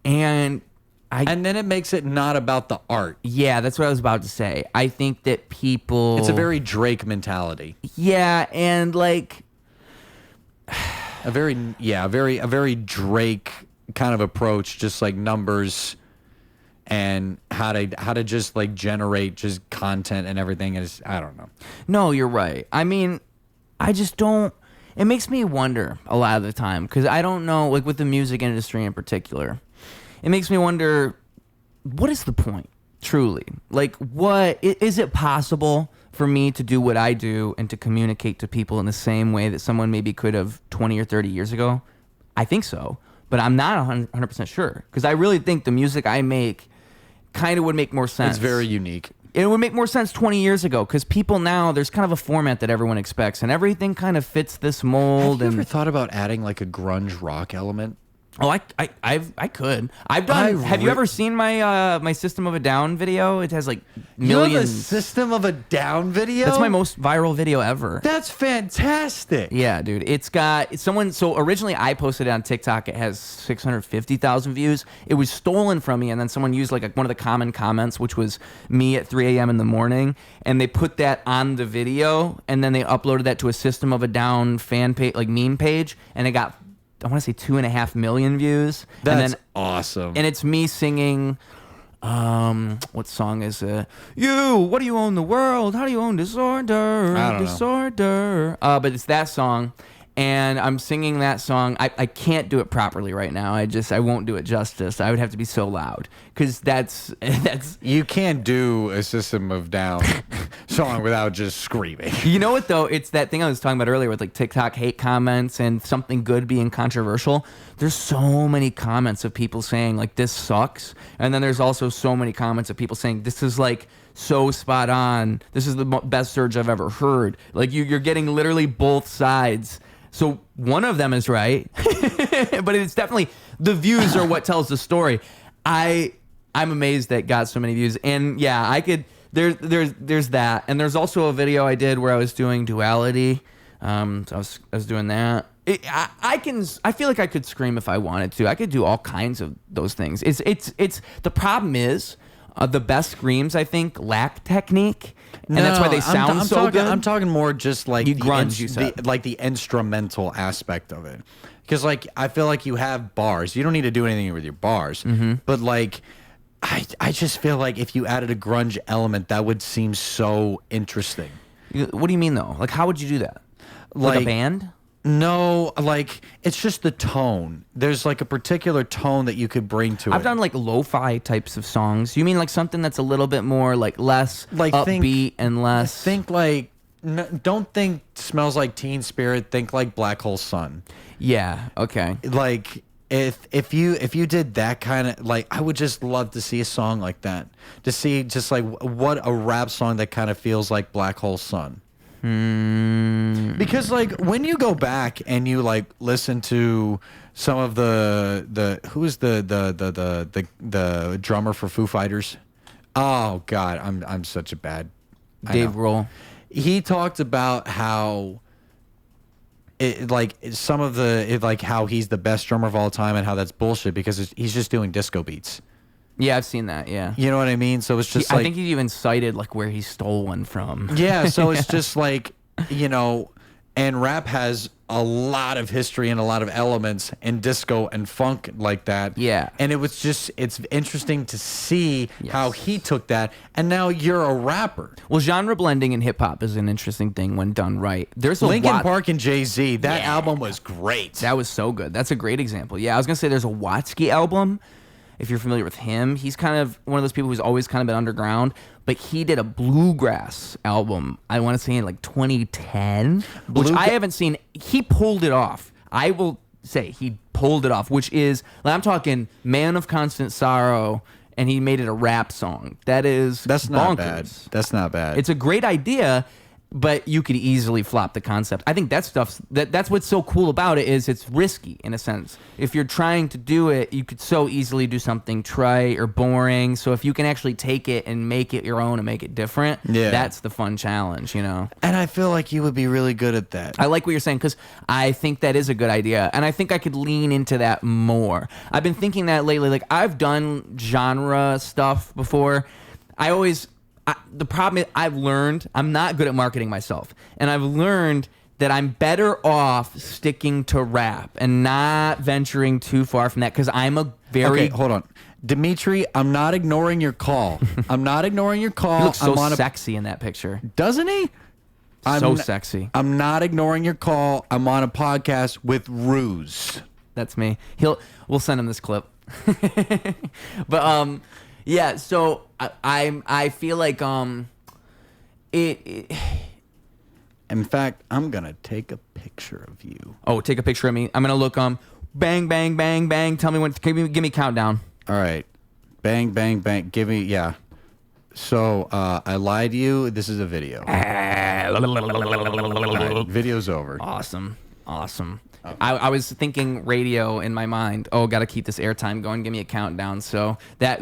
And then it makes it not about the art. Yeah, that's what I was about to say. I think that people... It's a very Drake mentality. Yeah, and like... a very Drake kind of approach, just like numbers and how to just like generate just content and everything. Is I don't know. No, you're right. I mean, I just don't... It makes me wonder a lot of the time because I don't know, like with the music industry in particular, it makes me wonder, what is the point, truly? Like, what is it possible for me to do what I do and to communicate to people in the same way that someone maybe could have 20 or 30 years ago? I think so, but I'm not 100% sure because I really think the music I make kind of would make more sense. It's very unique. It would make more sense 20 years ago because people now, there's kind of a format that everyone expects and everything kind of fits this mold. Have you ever thought about adding like a grunge rock element? Oh, I could. I've done. Have you ever seen my my System of a Down video? It has like millions. You have a System of a Down video? That's my most viral video ever. That's fantastic. Yeah, dude. It's got someone. So originally I posted it on TikTok. It has 650,000 views. It was stolen from me, and then someone used like one of the common comments, which was me at 3 a.m. in the morning, and they put that on the video, and then they uploaded that to a System of a Down fan page, like meme page, and it got, I want to say 2.5 million views. That's awesome. And it's me singing, what song is it? What do you own the world? How do you own disorder? I don't know. Disorder. But it's that song. And I'm singing that song. I can't do it properly right now. I won't do it justice. I would have to be so loud because that's. You can't do a System of Down song without just screaming. You know what though? It's that thing I was talking about earlier with like TikTok hate comments and something good being controversial. There's so many comments of people saying like this sucks, and then there's also so many comments of people saying this is like so spot on. This is the best surge I've ever heard. Like you're getting literally both sides. So one of them is right, but it's definitely the views are what tells the story. I'm amazed that it got so many views, and yeah, I could. There's that, and there's also a video I did where I was doing duality. So I was doing that. I feel like I could scream if I wanted to. I could do all kinds of those things. It's the problem is the best screams I think lack technique. And that's why they sound so good. I'm talking more just like you grunge, you said. Like the instrumental aspect of it. Because like I feel like you have bars. You don't need to do anything with your bars. Mm-hmm. But like I just feel like if you added a grunge element, that would seem so interesting. What do you mean though? Like how would you do that? Like a band? No, like it's just the tone. There's like a particular tone that you could bring to it. I've done like lo-fi types of songs. You mean like something that's a little bit more like less like upbeat and less. Think like don't think Smells Like Teen Spirit. Think like Black Hole Sun. Yeah. Okay. Like if you did that kind of like, I would just love to see a song like that. To see just like what a rap song that kind of feels like Black Hole Sun. Because like when you go back and you like listen to some of the who's the drummer for Foo Fighters? Oh God, I'm such a bad Dave Grohl. He talked about how how he's the best drummer of all time and how that's bullshit because he's just doing disco beats. Yeah, I've seen that. Yeah, you know what I mean. So it's just I think he even cited like where he stole one from. Yeah, so it's just like, you know, and rap has a lot of history and a lot of elements in disco and funk like that. Yeah. And it's interesting to see how he took that. And now you're a rapper. Well, genre blending in hip hop is an interesting thing when done right. There's a Linkin Park and Jay-Z, that Yeah. album was great. That was so good. That's a great example. Yeah, I was going to say there's a Watsky album. If you're familiar with him, he's kind of one of those people who's always kind of been underground, but he did a bluegrass album, I want to say in like 2010, which I haven't seen. He pulled it off. I will say he pulled it off, which is, like, I'm talking Man of Constant Sorrow, and he made it a rap song. That's not bonkers. bad. That's not bad. It's a great idea, but you could easily flop the concept. I think that's what's so cool about it is it's risky in a sense. If you're trying to do it, you could so easily do something trite or boring. So if you can actually take it and make it your own and make it different, that's the fun challenge, you know? And I feel like you would be really good at that. I like what you're saying because I think that is a good idea. And I think I could lean into that more. I've been thinking that lately. Like, I've done genre stuff before. The problem is I've learned I'm not good at marketing myself. And I've learned that I'm better off sticking to rap and not venturing too far from that because I'm a very... Okay, hold on. Dimitri, I'm not ignoring your call. I'm not ignoring your call. He looks so sexy in that picture. Doesn't he? Sexy. I'm not ignoring your call. I'm on a podcast with Ruse. That's me. We'll send him this clip. But yeah, so I feel like it. In fact, I'm gonna take a picture of you. Oh, take a picture of me. I'm gonna look bang bang bang bang. Tell me when. Give me countdown. All right, bang bang bang. Give me So I lied to you. This is a video. Right, video's over. Awesome. I was thinking radio in my mind. Oh, got to keep this airtime going. Give me a countdown. So that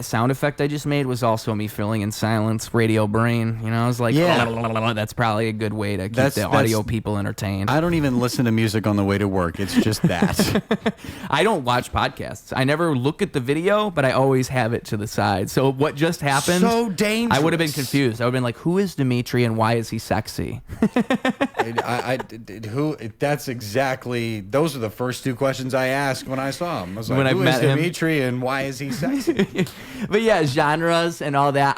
sound effect I just made was also me filling in silence, radio brain. You know, I was like, that's probably a good way to keep the audio people entertained. I don't even listen to music on the way to work. It's just that. I don't watch podcasts. I never look at the video, but I always have it to the side. So what just happened? So dangerous. I would have been confused. I would have been like, who is Dimitri and why is he sexy? That's exactly. Those are the first two questions I asked when I saw him. I was like, when who is met him. Dimitri and why is he sexy? But yeah, genres and all that.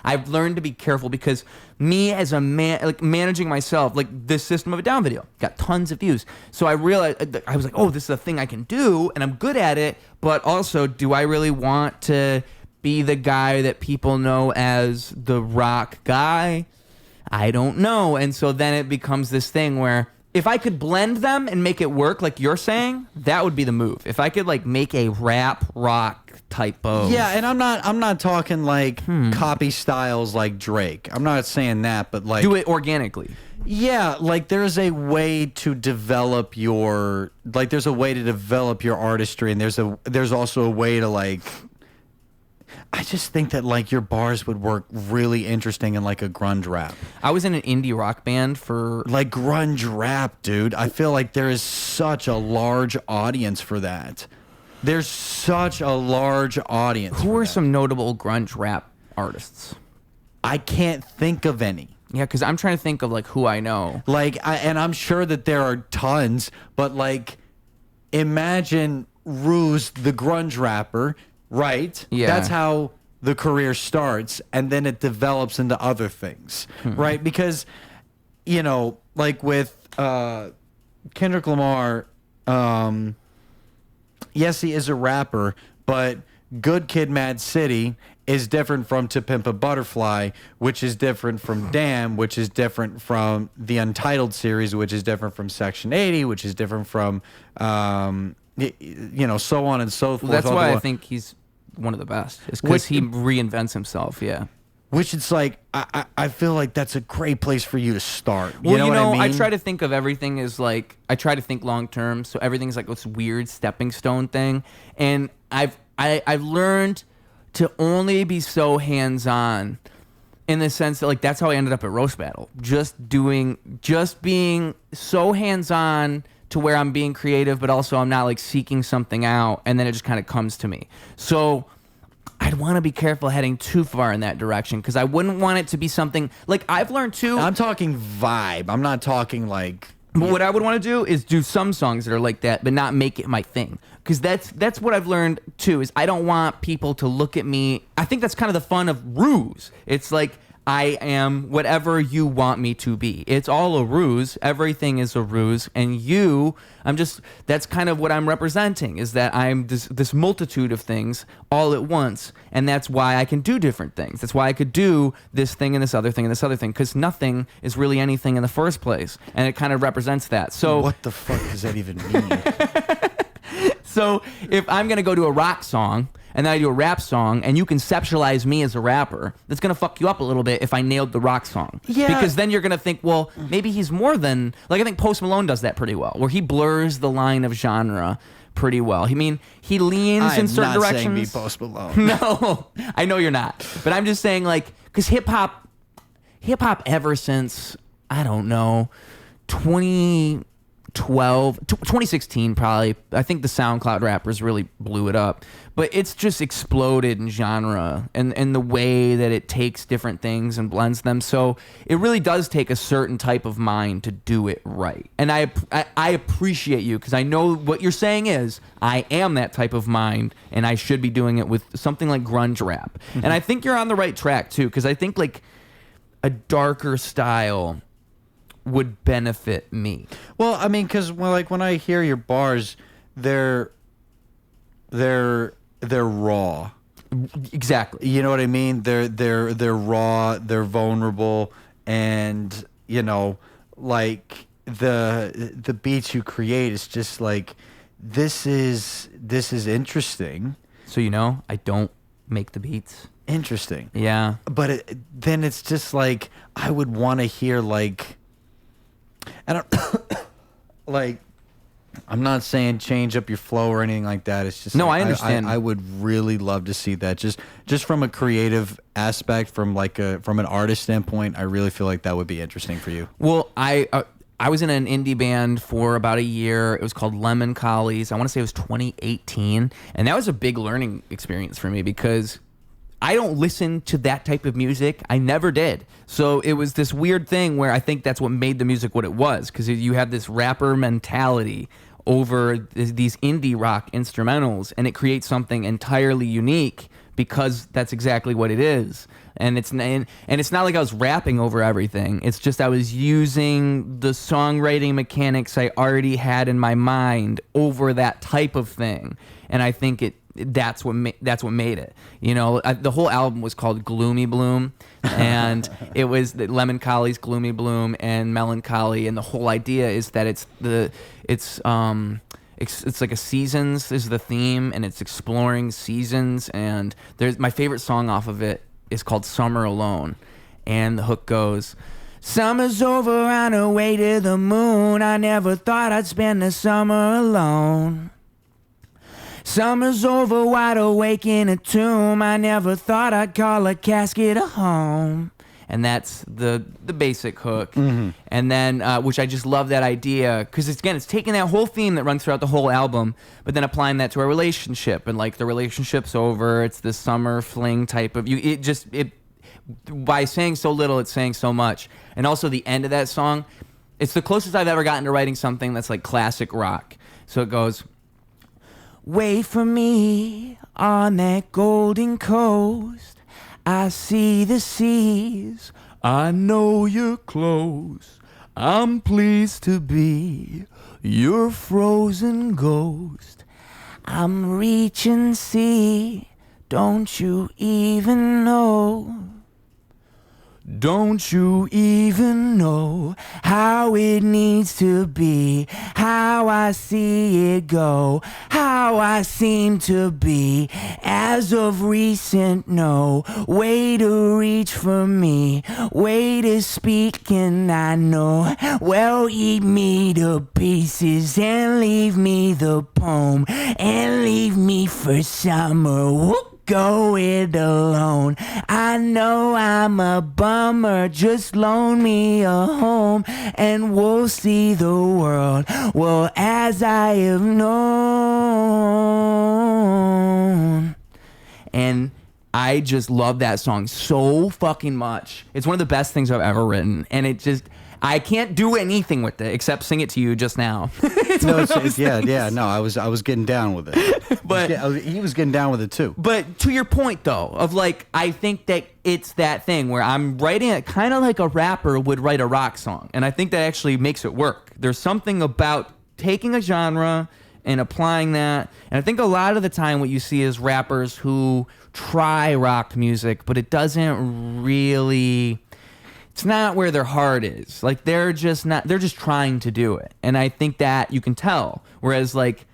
I've learned to be careful because me as a man, like managing myself, like this System of a Down video got tons of views. So I realized, I was like, oh, this is a thing I can do and I'm good at it. But also, do I really want to be the guy that people know as the rock guy? I don't know. And so then it becomes this thing where if I could blend them and make it work like you're saying, that would be the move. If I could like make a rap rock type of... Yeah, and I'm not talking like copy styles like Drake. I'm not saying that, but like... Do it organically. Yeah, like there's a way to develop your... Like there's a way to develop your artistry and there's also a way to like... I just think that like your bars would work really interesting in like a grunge rap. I was in an indie rock band for like grunge rap, dude. I feel like there is such a large audience for that. There's such a large audience. Who are some notable grunge rap artists? I can't think of any. Yeah, because I'm trying to think of like who I know. Like, and I'm sure that there are tons, but like, imagine Ruse, the grunge rapper. Right? Yeah. That's how the career starts, and then it develops into other things, right? Because, you know, like with Kendrick Lamar, yes, he is a rapper, but Good Kid, Mad City is different from To Pimp a Butterfly, which is different from Damn, which is different from the Untitled series, which is different from Section 80, which is different from, you know, so on and so forth. Well, that's why I think he's one of the best. Is because he reinvents himself. Yeah. which it's like I feel like that's a great place for you to start. Well, You know what I mean? I try to think of everything as like I try to think long term, so everything's like this weird stepping stone thing. And I've learned to only be so hands on, in the sense that like that's how I ended up at Roast Battle, just being so hands on to where I'm being creative, but also I'm not like seeking something out, and then it just kind of comes to me. So I'd want to be careful heading too far in that direction, because I wouldn't want it to be something like I've learned too. I'm talking vibe. I'm not talking like. But what I would want to do is do some songs that are like that, but not make it my thing. Because that's what I've learned too, is I don't want people to look at me. I think that's kind of the fun of ruse. It's like I am whatever you want me to be. It's all a ruse. Everything is a ruse. And that's kind of what I'm representing, is that I'm this multitude of things all at once. And that's why I can do different things. That's why I could do this thing and this other thing and this other thing, because nothing is really anything in the first place. And it kind of represents that. So What the fuck does that even mean? So if I'm going to go do a rock song and then I do a rap song and you conceptualize me as a rapper, that's going to fuck you up a little bit if I nailed the rock song. Yeah. Because then you're going to think, well, maybe he's more than... Like, I think Post Malone does that pretty well, where he blurs the line of genre pretty well. I mean, he leans in certain directions. I'm not saying be Post Malone. No, I know you're not. But I'm just saying, like, because hip-hop ever since, I don't know, 2016 probably, I think the SoundCloud rappers really blew it up, but it's just exploded in genre and the way that it takes different things and blends them. So it really does take a certain type of mind to do it right. And I appreciate you, because I know what you're saying is I am that type of mind, and I should be doing it with something like grunge rap. And I think you're on the right track too, because I think like a darker style would benefit me. Well, I mean, because when I hear your bars, they're raw. Exactly. You know what I mean? They're raw. They're vulnerable, and like the beats you create is just like this is interesting. So I don't make the beats. Interesting. Yeah. But then it's just like I would want to hear like. I don't like. I'm not saying change up your flow or anything like that. It's just no. like, I understand. I would really love to see that. Just from a creative aspect, from an artist standpoint, I really feel like that would be interesting for you. Well, I was in an indie band for about a year. It was called Lemon Collies. I want to say it was 2018, and that was a big learning experience for me, because I don't listen to that type of music. I never did. So it was this weird thing where I think that's what made the music what it was, because you have this rapper mentality over these indie rock instrumentals, and it creates something entirely unique because that's exactly what it is. And it's not like I was rapping over everything. It's just I was using the songwriting mechanics I already had in my mind over that type of thing. And I think that's what made it. The whole album was called Gloomy Bloom, and it was the Lemon Collies, Gloomy Bloom, and Melancholy. And the whole idea is that it's like a seasons is the theme, and it's exploring seasons. And there's my favorite song off of it is called Summer Alone, and the hook goes, "Summer's over on her way to the moon. I never thought I'd spend the summer alone. Summer's over, wide awake in a tomb. I never thought I'd call a casket a home." And that's the basic hook. Mm-hmm. And then, which I just love that idea, because it's taking that whole theme that runs throughout the whole album, but then applying that to a relationship, and like the relationship's over. It's this summer fling type of by saying so little, it's saying so much. And also the end of that song, it's the closest I've ever gotten to writing something that's like classic rock. So it goes, "Wait for me on that golden coast. I see the seas. I know you're close. I'm pleased to be your frozen ghost. I'm reaching sea. Don't you even know? Don't you even know how it needs to be, how I see it go, how I seem to be, as of recent, no way to reach for me, way to speak and I know, well, eat me to pieces and leave me the poem, and leave me for summer. Whoop. Go it alone. I know I'm a bummer. Just loan me a home and we'll see the world. Well, as I have known. And I just love that song so fucking much. It's one of the best things I've ever written. And it just, I can't do anything with it except sing it to you just now. No, I was getting down with it. But he was getting down with it too. But to your point though, of like, I think that it's that thing where I'm writing it kind of like a rapper would write a rock song. And I think that actually makes it work. There's something about taking a genre and applying that. And I think a lot of the time what you see is rappers who try rock music, but it doesn't really, it's not where their heart is. Like they're just trying to do it. And I think that you can tell. Whereas like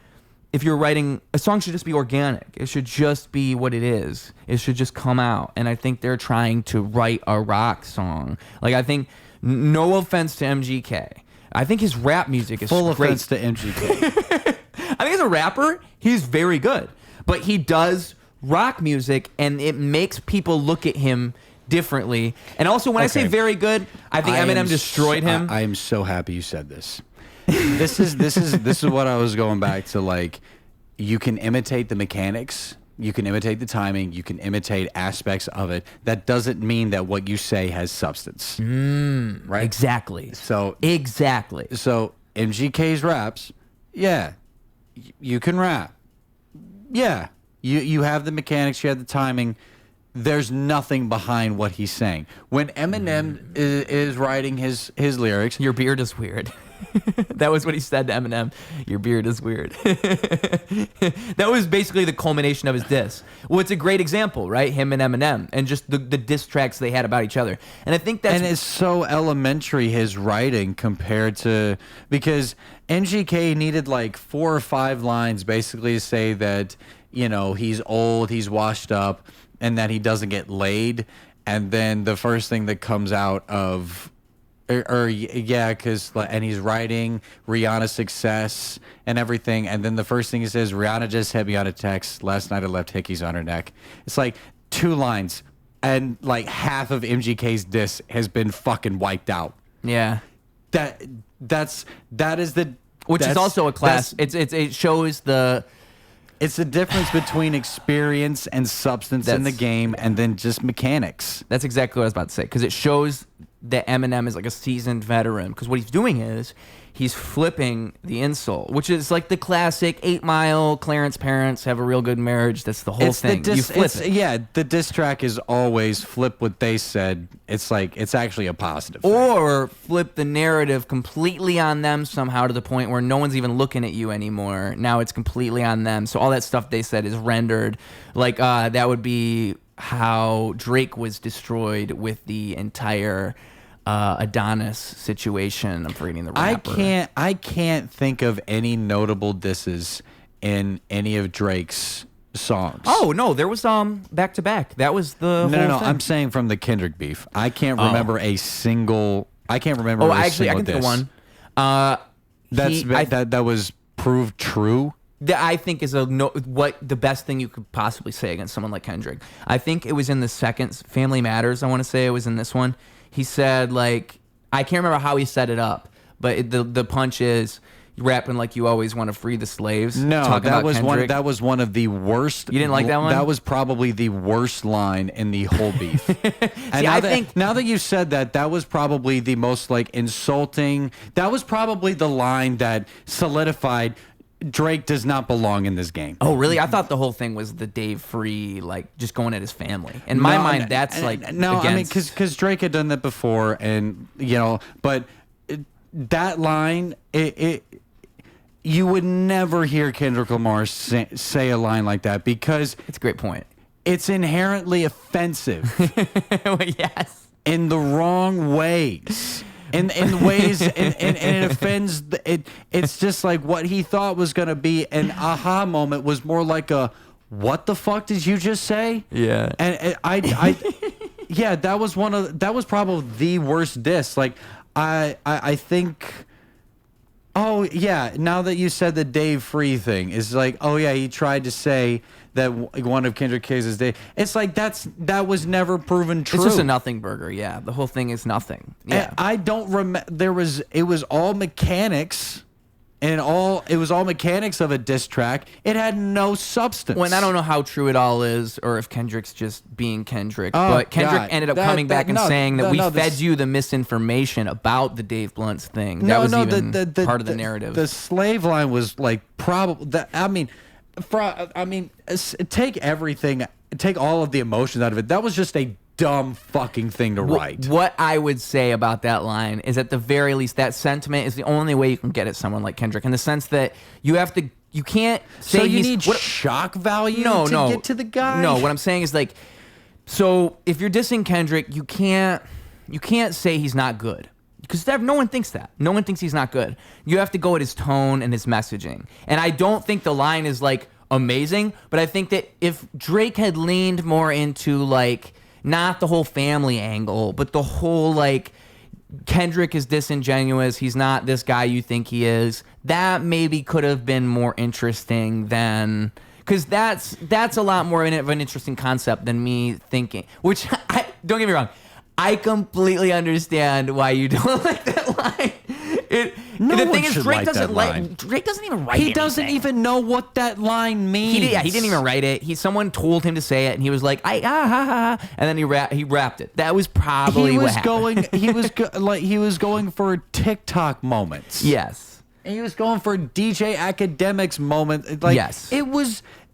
if you're writing, a song should just be organic. It should just be what it is. It should just come out. And I think they're trying to write a rock song. Like I think, no offense to MGK, I think his rap music is full great. offense to MGK. I think as a rapper, he's very good. But he does rock music and it makes people look at him differently. And also when I say very good, I think Eminem destroyed him. I am so happy you said this. This is what I was going back to. Like, you can imitate the mechanics, you can imitate the timing, you can imitate aspects of it. That doesn't mean that what you say has substance. Right? Exactly. So MGK's raps, yeah, you can rap. Yeah, you have the mechanics, you have the timing. There's nothing behind what he's saying. When Eminem is writing his lyrics, your beard is weird. That was what he said to Eminem. Your beard is weird. That was basically the culmination of his diss. Well, it's a great example, right? Him and Eminem, and just the diss tracks they had about each other. And I think that's... And it's so elementary, his writing, compared to... Because NGK needed like 4 or 5 lines basically to say that, you know, he's old, he's washed up, and that he doesn't get laid. And then the first thing that comes out of... and he's writing Rihanna's success and everything, and then the first thing he says, Rihanna just hit me on a text last night. I left hickeys on her neck. It's like 2 lines, and like half of MGK's diss has been fucking wiped out. Yeah, that is the which is also a class. It shows the. It's the difference between experience and substance in the game, and then just mechanics. That's exactly what I was about to say, because it shows that Eminem is like a seasoned veteran. Because what he's doing is he's flipping the insult, which is like the classic 8 Mile, Clarence parents have a real good marriage. That's the whole thing. You flip it. Yeah, the diss track is always flip what they said. It's like, it's actually a positive thing. Or flip the narrative completely on them somehow to the point where no one's even looking at you anymore. Now it's completely on them. So all that stuff they said is rendered. Like that would be how Drake was destroyed with the entire Adonis situation. I'm forgetting the rapper. I can't think of any notable disses in any of Drake's songs. Oh no, there was back to back. That was the whole thing. I'm saying from the Kendrick beef. I can't remember a single. I can't remember. Oh, actually, I can think of one. That was proved true. That I think is what the best thing you could possibly say against someone like Kendrick. I think it was in the second Family Matters. I want to say it was in this one. He said, like, I can't remember how he set it up, but the punch is rapping like you always want to free the slaves. No, that was one of the worst. You didn't like that one? That was probably the worst line in the whole beef. And now that you said that, that was probably the most like insulting. That was probably the line that solidified Drake does not belong in this game. Oh, really? I thought the whole thing was the Dave Free, like, just going at his family. In my mind, that's, like, no, against... I mean, because Drake had done that before, and, you know, but that line, you would never hear Kendrick Lamar say a line like that, because... It's a great point. It's inherently offensive. Well, yes. in the wrong ways. In ways, and it offends. It's just like what he thought was going to be an aha moment was more like a, what the fuck did you just say? Yeah. And yeah, that was probably the worst diss. Like, I think. Oh yeah, now that you said the Dave Free thing, is like, oh yeah, he tried to say that one of Kendrick Case's Dave. It's like that was never proven true. It's just a nothing burger. Yeah, the whole thing is nothing. Yeah, And I don't remember. It was all mechanics, and it was all mechanics of a diss track. It had no substance. Well, and I don't know how true it all is, or if Kendrick's just being Kendrick. Oh, but Kendrick God. ended up coming back and saying that we fed this- you the misinformation about the Dave Blunt's thing. That was even part of the narrative. The slave line was like probably. Take everything, take all of the emotions out of it. That was just a dumb fucking thing to write. What I would say about that line is, at the very least, that sentiment is the only way you can get at someone like Kendrick, in the sense that you can't say So you he's, need shock value no, to get to the guy? No, what I'm saying is, like, so if you're dissing Kendrick, you can't say he's not good. Because no one thinks that. No one thinks he's not good. You have to go at his tone and his messaging. And I don't think the line is, like, amazing, but I think that if Drake had leaned more into, like, not the whole family angle, but the whole, like, Kendrick is disingenuous, he's not this guy you think he is, that maybe could have been more interesting than... Because that's a lot more of an interesting concept than me thinking. Which, don't get me wrong, I completely understand why you don't like that line. The thing is, Drake doesn't even write it. He doesn't even know what that line means. He didn't even write it. Someone told him to say it, and he was like, and then he rapped it. That was probably what happened. He was going for TikTok moments. Yes. And he was going for DJ Academics moment. Like, yes.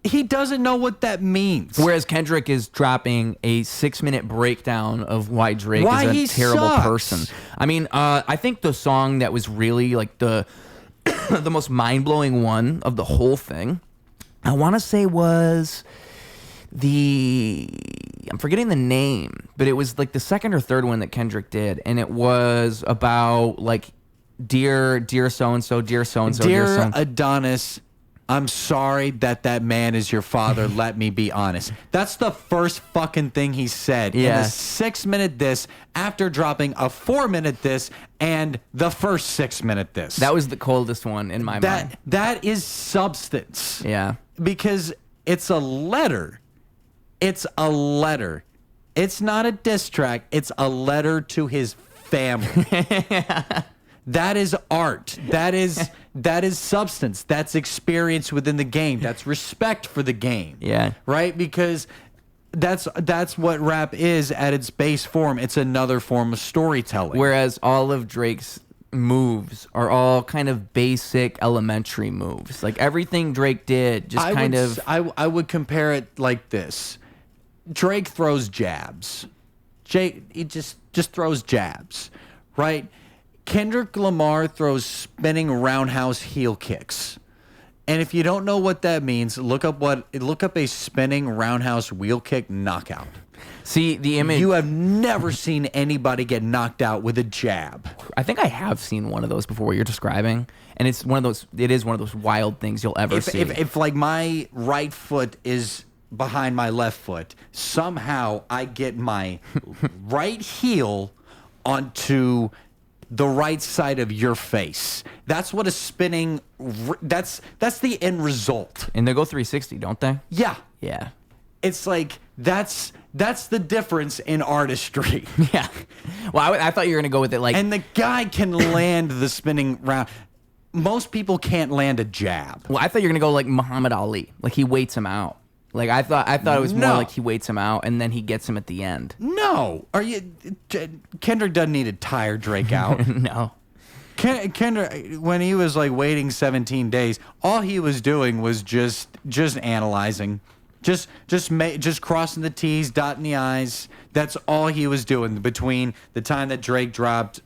He doesn't know what that means. Whereas Kendrick is dropping a 6-minute breakdown of why Drake is a terrible person. I mean, I think the song that was really like the the most mind-blowing one of the whole thing, I want to say was I'm forgetting the name, but it was like the second or third one that Kendrick did, and it was about like dear so-and-so, dear so-and-so, dear so-and-so. Adonis, I'm sorry that man is your father. Let me be honest. That's the first fucking thing he said in a 6-minute diss after dropping a 4-minute diss and the first 6-minute diss. That was the coldest one in my mind. That is substance. Yeah. Because it's a letter. It's a letter. It's not a diss track. It's a letter to his family. That is art. That is substance. That's experience within the game. That's respect for the game. Yeah. Right? Because that's what rap is at its base form. It's another form of storytelling. Whereas all of Drake's moves are all kind of basic elementary moves. Like everything Drake did I would compare it like this. Drake throws jabs. He just throws jabs. Right? Kendrick Lamar throws spinning roundhouse heel kicks. And if you don't know what that means, look up a spinning roundhouse wheel kick knockout. See, the image... You have never seen anybody get knocked out with a jab. I think I have seen one of those before what you're describing, and it is one of those wild things you'll ever see. If like my right foot is behind my left foot, somehow I get my right heel onto the right side of your face. That's what a spinning... That's the end result. And they go 360, don't they? Yeah. Yeah. It's like, that's the difference in artistry. Yeah. Well, I thought you were going to go with it like... And the guy can land the spinning round. Most people can't land a jab. Well, I thought you were going to go like Muhammad Ali. Like he waits him out. Like I thought it was more like he waits him out and then he gets him at the end. No. Kendrick doesn't need to tire Drake out. No. Kendrick, when he was like waiting 17 days, all he was doing was just analyzing. Just crossing the T's, dotting the I's. That's all he was doing between the time that Drake dropped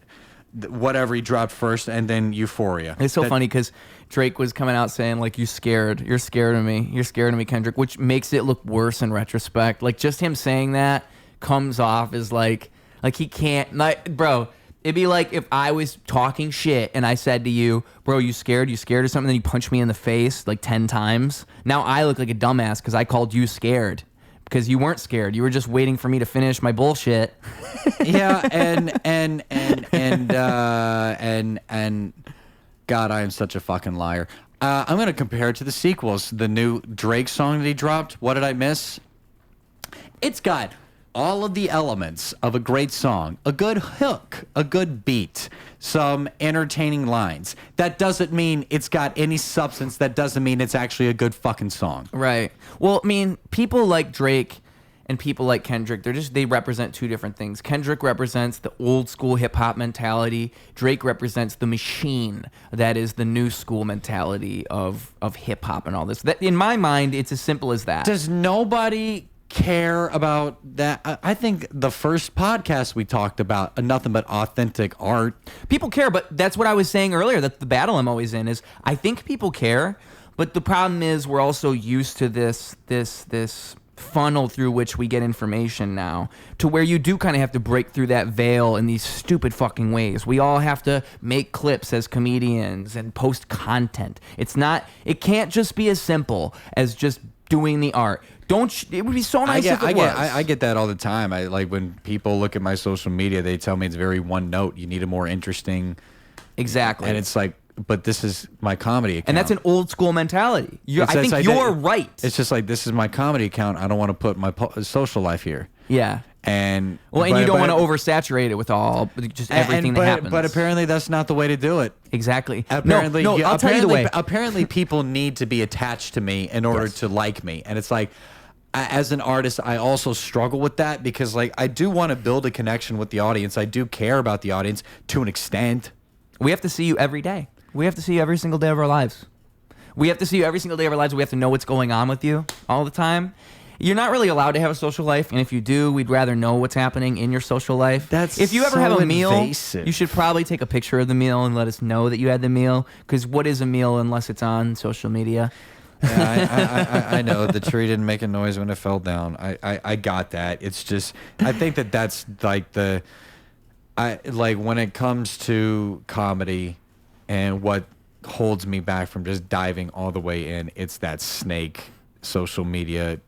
whatever he dropped first and then Euphoria. It's so funny because Drake was coming out saying like, you're scared of me, Kendrick, which makes it look worse in retrospect. Like just him saying that comes off as like Like he can't. Like, bro, it'd be like if I was talking shit and I said to you, bro, you scared? You scared or something? Then you punch me in the face like 10 times. Now I look like a dumbass because I called you scared. Because you weren't scared. You were just waiting for me to finish my bullshit. Yeah, and God, I am such a fucking liar. I'm gonna compare it to the sequels. The new Drake song that he dropped. What did I miss? It's got all of the elements of a great song, a good hook, a good beat, some entertaining lines. That doesn't mean it's got any substance. That doesn't mean it's actually a good fucking song. Right. Well, I mean, people like Drake and people like Kendrick, they represent two different things. Kendrick represents the old school hip hop mentality. Drake represents the machine that is the new school mentality of hip hop and all this. That, in my mind, it's as simple as that. Does nobody care about that? I think the first podcast we talked about nothing but authentic art. People care, but that's what I was saying earlier. That's the battle I'm always in. Is I think people care, but the problem is we're also used to this funnel through which we get information now, to where you do kind of have to break through that veil in these stupid fucking ways. We all have to make clips as comedians and post content. It can't just be as simple as just doing the art. It would be so nice if it was. I get that all the time. I like when people look at my social media, they tell me it's very one note. You need a more interesting. Exactly. And it's like, but this is my comedy account. And that's an old school mentality. I think you're right. It's just like, this is my comedy account. I don't want to put my social life here. Yeah. And you don't want to oversaturate it with just everything that happens. But apparently that's not the way to do it. Exactly. Apparently, no, I'll tell you the way. Apparently people need to be attached to me in order to like me. And it's like, as an artist, I also struggle with that because like I do want to build a connection with the audience. I do care about the audience to an extent. We have to see you every day. We have to see you every single day of our lives. We have to see you every single day of our lives. We have to know what's going on with you all the time. You're not really allowed to have a social life, and if you do, we'd rather know what's happening in your social life. If you ever have a meal, you should probably take a picture of the meal and let us know that you had the meal, because what is a meal unless it's on social media? Yeah, I know the tree didn't make a noise when it fell down. I got that. It's just I think that's like when it comes to comedy and what holds me back from just diving all the way in, it's that snake social media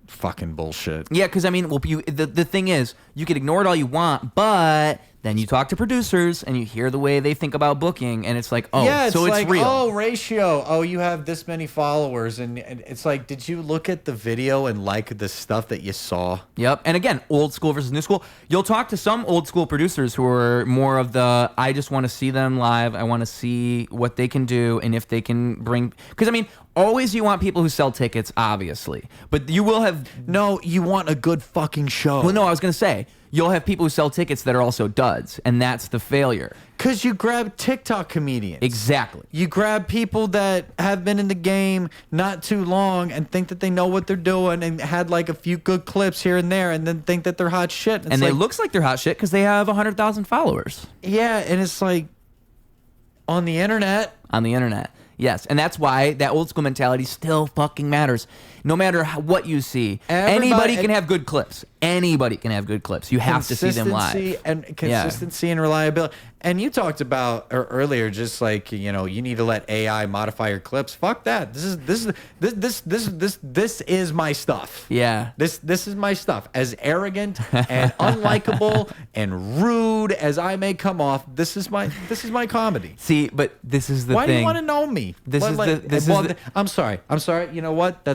fucking bullshit. Yeah, because I mean, the thing is, you can ignore it all you want, but then you talk to producers and you hear the way they think about booking, and it's like, oh, yeah, so like, it's real. Oh, ratio. Oh, you have this many followers, and it's like, did you look at the video and like the stuff that you saw? Yep. And again, old school versus new school. You'll talk to some old school producers who are more of the, I just want to see them live. I want to see what they can do and if they can bring, because I mean, always you want people who sell tickets, obviously, but you will have. No, you want a good fucking show. Well, no, I was going to say, you'll have people who sell tickets that are also duds, and that's the failure. Because you grab TikTok comedians. Exactly. You grab people that have been in the game not too long and think that they know what they're doing and had like a few good clips here and there and then think that they're hot shit. And it looks like they're hot shit because they have 100,000 followers. Yeah, and it's like on the internet. On the internet. Yes, and that's why that old school mentality still fucking matters. No matter what you see, anybody can have good clips. Anybody can have good clips. You have to see them live. Consistency and reliability. And you talked about earlier, just like, you know, you need to let AI modify your clips. Fuck that. This is my stuff. Yeah. This is my stuff. As arrogant and unlikable and rude as I may come off, this is my comedy. See, but this is the thing. Why do you want to know me? I'm sorry. You know what?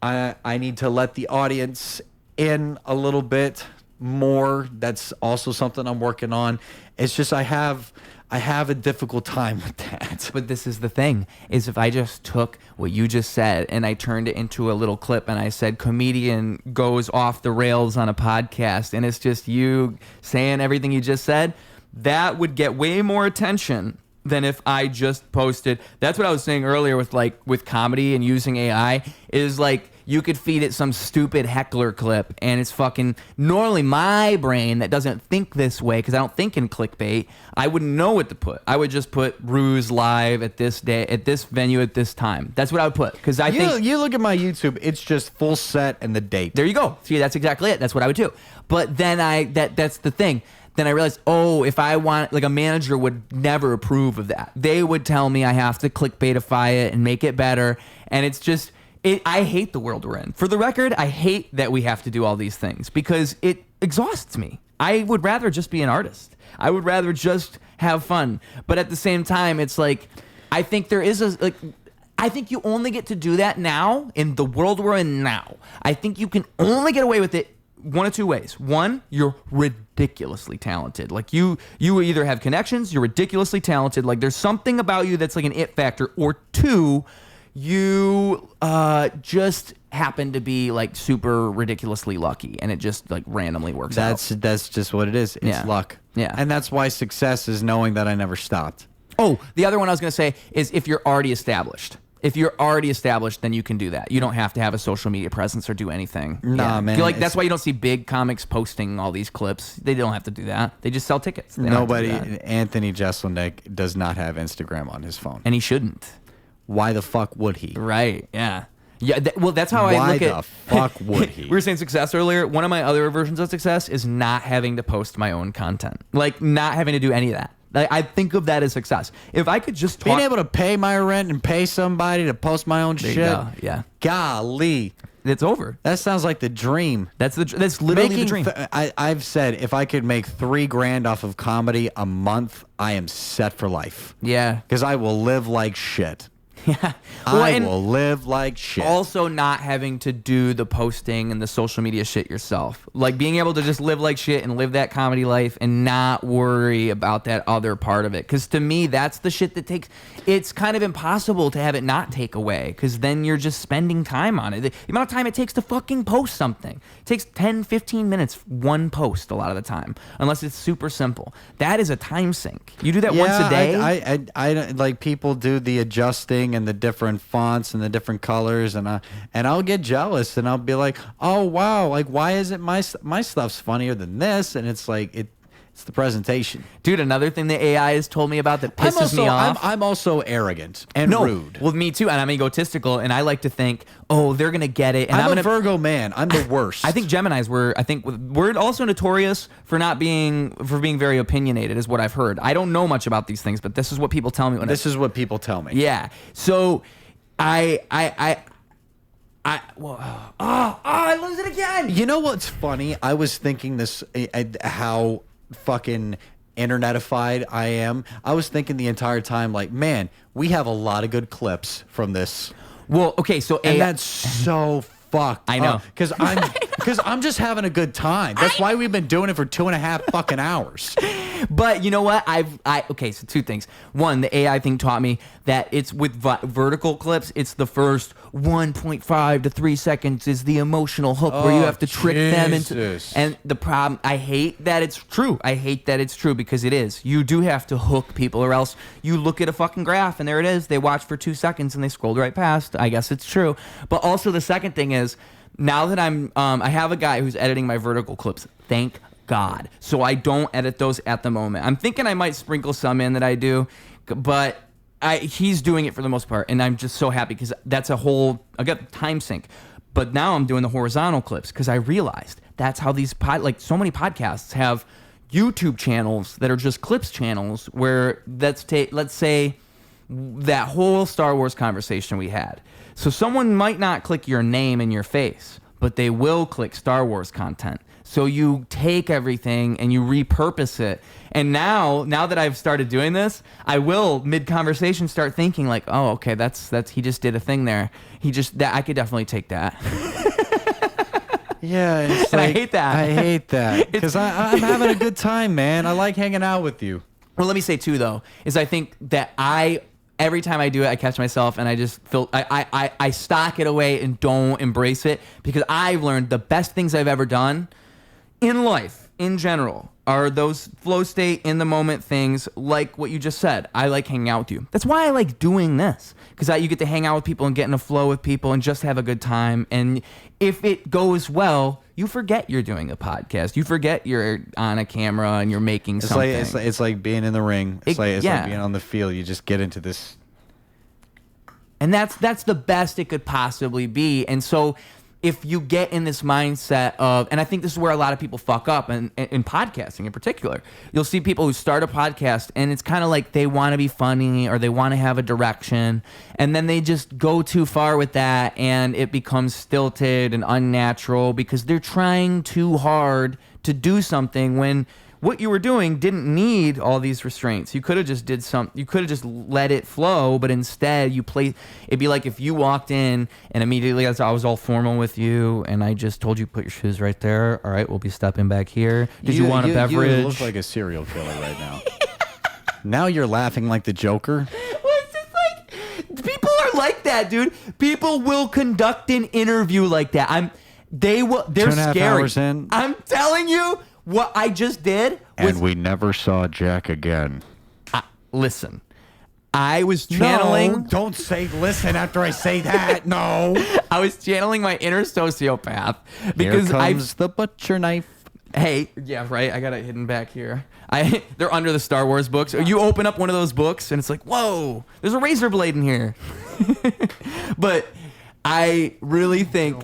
I need to let the audience in a little bit more. That's also something I'm working on. It's just I have a difficult time with that. But this is the thing, is if I just took what you just said and I turned it into a little clip and I said comedian goes off the rails on a podcast, and it's just you saying everything you just said, that would get way more attention than if I just posted. That's what I was saying earlier with comedy and using AI is like you could feed it some stupid heckler clip and it's fucking normally my brain that doesn't think this way because I don't think in clickbait. I wouldn't know what to put. I would just put Ruse live at this day at this venue at this time. That's what I would put because I think you look at my YouTube, it's just full set and the date. There you go. See, that's exactly it. That's what I would do. But then that's the thing. Then I realized, if I want, like a manager would never approve of that. They would tell me I have to clickbaitify it and make it better. And it's just, I hate the world we're in. For the record, I hate that we have to do all these things because it exhausts me. I would rather just be an artist. I would rather just have fun. But at the same time, it's like, I think there is I think you only get to do that now in the world we're in now. I think you can only get away with it one of two ways. One, you're ridiculously talented. Like you either have connections, you're ridiculously talented. Like there's something about you that's like an it factor. Or two, you just happen to be like super ridiculously lucky, and it just like randomly works out. That's just what it is. It's luck. Yeah, and that's why success is knowing that I never stopped. Oh, the other one I was gonna say is if you're already established. If you're already established, then you can do that. You don't have to have a social media presence or do anything. Nah, man. Like that's why you don't see big comics posting all these clips. They don't have to do that. They just sell tickets. They don't have to do Nobody, that. Anthony Jeselnik does not have Instagram on his phone. And he shouldn't. Why the fuck would he? Right? Yeah. Yeah. Well, that's how I Why look at. the fuck would he? We were saying success earlier. One of my other versions of success is not having to post my own content. Like not having to do any of that. Like, I think of that as success. If I could just talk, being able to pay my rent and pay somebody to post my own shit. Go. Yeah. Golly. It's over. That sounds like the dream. That's literally the dream. I've said if I could make $3,000 off of comedy a month, I am set for life. Yeah. Because I will live like shit. Yeah. I will live like shit. Also not having to do the posting and the social media shit yourself. Like being able to just live like shit and live that comedy life and not worry about that other part of it. Because to me, that's the shit that takes... It's kind of impossible to have it not take away because then you're just spending time on it. The amount of time it takes to fucking post something. It takes 10, 15 minutes, one post a lot of the time. Unless it's super simple. That is a time sink. You do that once a day? I like people do the adjusting and the different fonts and the different colors and I'll get jealous and I'll be like, oh wow, like why isn't my stuff's funnier than this? And it's like it's the presentation. Dude, another thing the AI has told me about that pisses me off. I'm also arrogant and rude. Well, me too, and I'm egotistical, and I like to think, they're gonna get it. And I'm a Virgo man. I'm the worst. I think Geminis we're also notorious for being very opinionated, is what I've heard. I don't know much about these things, but this is what people tell me. This is what people tell me. Yeah. So I lose it again. You know what's funny? I was thinking this, how fucking internetified I am. I was thinking the entire time, like, man, we have a lot of good clips from this. Well, okay, so and that's so fucked. I know, because I'm just having a good time. That's why we've been doing it for 2.5 fucking hours. But you know what? Okay, so two things. One, the AI thing taught me that it's with vertical clips, it's the first 1.5 to 3 seconds is the emotional hook where you have to trick them into. And the problem, I hate that it's true. I hate that it's true because it is. You do have to hook people, or else you look at a fucking graph and there it is. They watch for 2 seconds and they scrolled right past. I guess it's true. But also the second thing is, now that I have a guy who's editing my vertical clips. Thank God. So I don't edit those at the moment. I'm thinking I might sprinkle some in that I do, but he's doing it for the most part, and I'm just so happy because that's I got time sync. But now I'm doing the horizontal clips because I realized that's how these so many podcasts have YouTube channels that are just clips channels where let's say that whole Star Wars conversation we had. So someone might not click your name in your face, but they will click Star Wars content. So you take everything and you repurpose it. And now that I've started doing this, I will mid-conversation start thinking like, oh, okay, that's he just did a thing there. I could definitely take that. Yeah, and I hate that. I hate that because I'm having a good time, man. I like hanging out with you. Well, let me say too, though, is I think that every time I do it, I catch myself and I just feel I stock it away and don't embrace it because I've learned the best things I've ever done in life in general are those flow state in the moment things like what you just said. I like hanging out with you. That's why I like doing this, because you get to hang out with people and get in a flow with people and just have a good time. And if it goes well, you forget you're doing a podcast. You forget you're on a camera and you're making something. It's like being in the ring. It's like being on the field. You just get into this. And that's the best it could possibly be. And so if you get in this mindset of, and I think this is where a lot of people fuck up, and in podcasting in particular, you'll see people who start a podcast and it's kind of like they want to be funny or they want to have a direction, and then they just go too far with that and it becomes stilted and unnatural because they're trying too hard to do something when what you were doing didn't need all these restraints. You could have just you could have just let it flow, but instead you play. It'd be like if you walked in and immediately as I was all formal with you and I just told you put your shoes right there. All right, we'll be stepping back here. Did you want a beverage? You look like a serial killer right now. Now you're laughing like the Joker. Well, it's just like people are like that, dude. People will conduct an interview like that. They're 2.5 scary. hours in. I'm telling you. What I just did was... And we never saw Jack again. Listen, I was channeling... No, don't say listen after I say that. No. I was channeling my inner sociopath. Because here comes the butcher knife. Hey, yeah, right. I got it hidden back here. They're under the Star Wars books. You open up one of those books and it's like, whoa, there's a razor blade in here. But I really think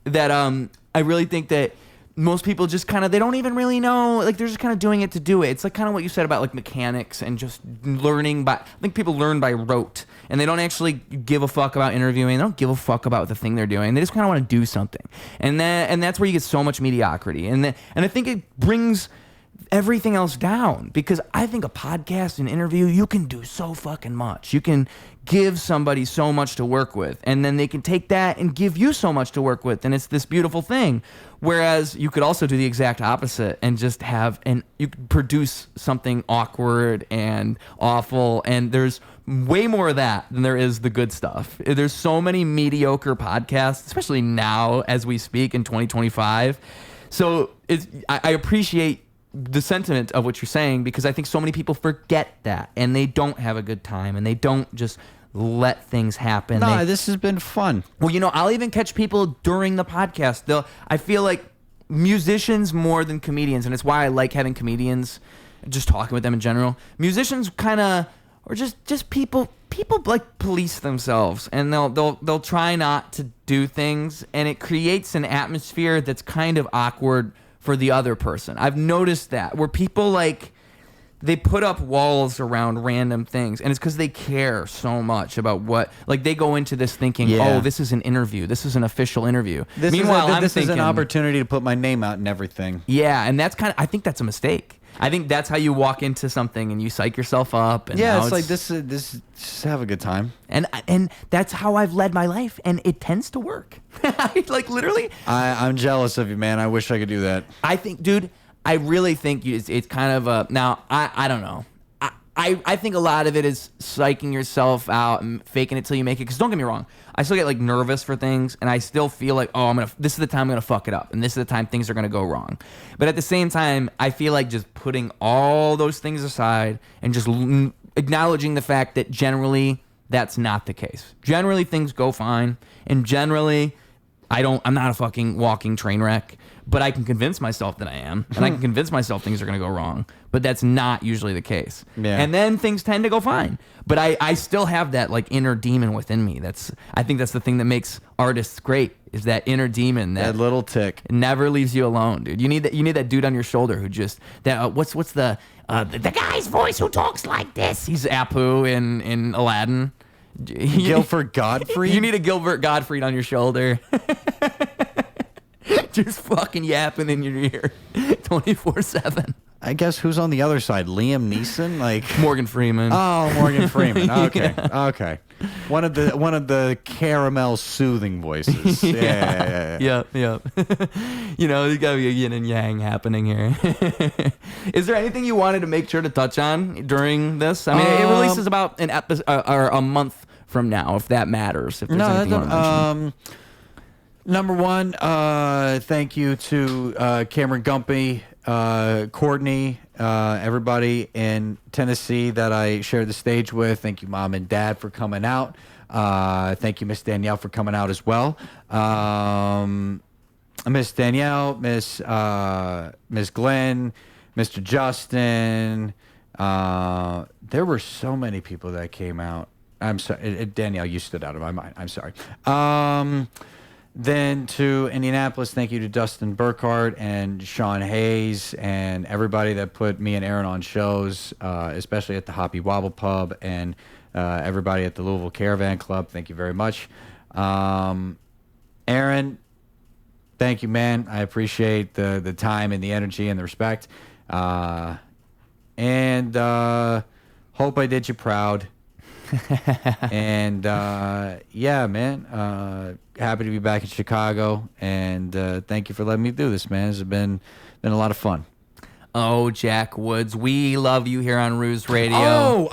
that most people just kind of, they don't even really know, like they're just kind of doing it to do it. It's like kind of what you said about like mechanics and just learning by, I think people learn by rote and they don't actually give a fuck about interviewing. They don't give a fuck about the thing they're doing. They just kind of want to do something. And that's where you get so much mediocrity. And I think it brings everything else down, because I think a podcast, an interview, you can do so fucking much. You can give somebody so much to work with, and then they can take that and give you so much to work with, and it's this beautiful thing. Whereas you could also do the exact opposite and just you could produce something awkward and awful, and there's way more of that than there is the good stuff. There's so many mediocre podcasts, especially now as we speak in 2025. So I appreciate the sentiment of what you're saying, because I think so many people forget that and they don't have a good time and they don't just let things happen. No, this has been fun. Well, I'll even catch people during the podcast. I feel like musicians more than comedians, and it's why I like having comedians, just talking with them in general. Musicians kind of, or just people like police themselves, and they'll try not to do things, and it creates an atmosphere that's kind of awkward for the other person. I've noticed that, where people they put up walls around random things, and it's because they care so much about what, like, they go into this thinking, oh, this is an interview, this is an official interview. Meanwhile, this is an opportunity to put my name out and everything. Yeah, and that's I think that's a mistake. I think that's how you walk into something and you psych yourself up. And yeah, it's like this. Just have a good time. And that's how I've led my life, and it tends to work. Like, literally. I'm jealous of you, man. I wish I could do that. I think, dude, I really think it's kind of a, now, I don't know. I think a lot of it is psyching yourself out and faking it till you make it. Because don't get me wrong, I still get nervous for things, and I still feel like, oh, this is the time I'm gonna fuck it up, and this is the time things are gonna go wrong. But at the same time, I feel like just putting all those things aside and just acknowledging the fact that generally that's not the case. Generally things go fine, and generally I'm not a fucking walking train wreck. But I can convince myself that I am, and I can convince myself things are going to go wrong. But that's not usually the case. Yeah. And then things tend to go fine. But I still have that inner demon within me. I think that's the thing that makes artists great, is that inner demon, that little tick. It never leaves you alone, dude. You need that dude on your shoulder who just what's the guy's voice who talks like this? He's Apu in Aladdin. Gilbert Gottfried. You need a Gilbert Gottfried on your shoulder. Just fucking yapping in your ear 24/7. I guess who's on the other side? Liam Neeson? Morgan Freeman. Oh, Morgan Freeman. Okay. Yeah. Okay. One of the caramel soothing voices. Yeah. Yep. There's got to be a yin and yang happening here. Is there anything you wanted to make sure to touch on during this? I mean, it releases about an episode or a month from now, if that matters. If there's anything you want to mention. Number one, thank you to Cameron Gumpy Courtney, everybody in Tennessee that I shared the stage with. Thank you, Mom and Dad, for coming out. Thank you, Miss Danielle, for coming out as well. Miss Danielle, Miss Glenn, Mr. Justin. There were so many people that came out. I'm sorry, Danielle, you stood out of my mind. I'm sorry. Then to Indianapolis, thank you to Dustin Burkhardt and Sean Hayes and everybody that put me and Aaron on shows, especially at the Hoppy Wobble Pub and everybody at the Louisville Caravan Club. Thank you very much. Aaron, thank you, man. I appreciate the time and the energy and the respect. And hope I did you proud. And yeah, man, happy to be back in Chicago, and thank you for letting me do this, man. It's been a lot of fun. Oh, Jack Woods, we love you here on Ruse Radio. Oh,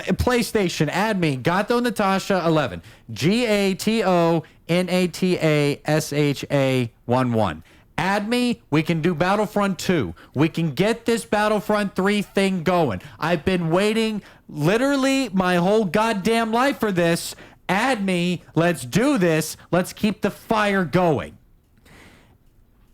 PlayStation, add me, Gato Natasha 11, GATONATASHA11. Add me. We can do Battlefront 2. We can get this Battlefront 3 thing going. I've been waiting literally my whole goddamn life for this. Add me. Let's do this. Let's keep the fire going.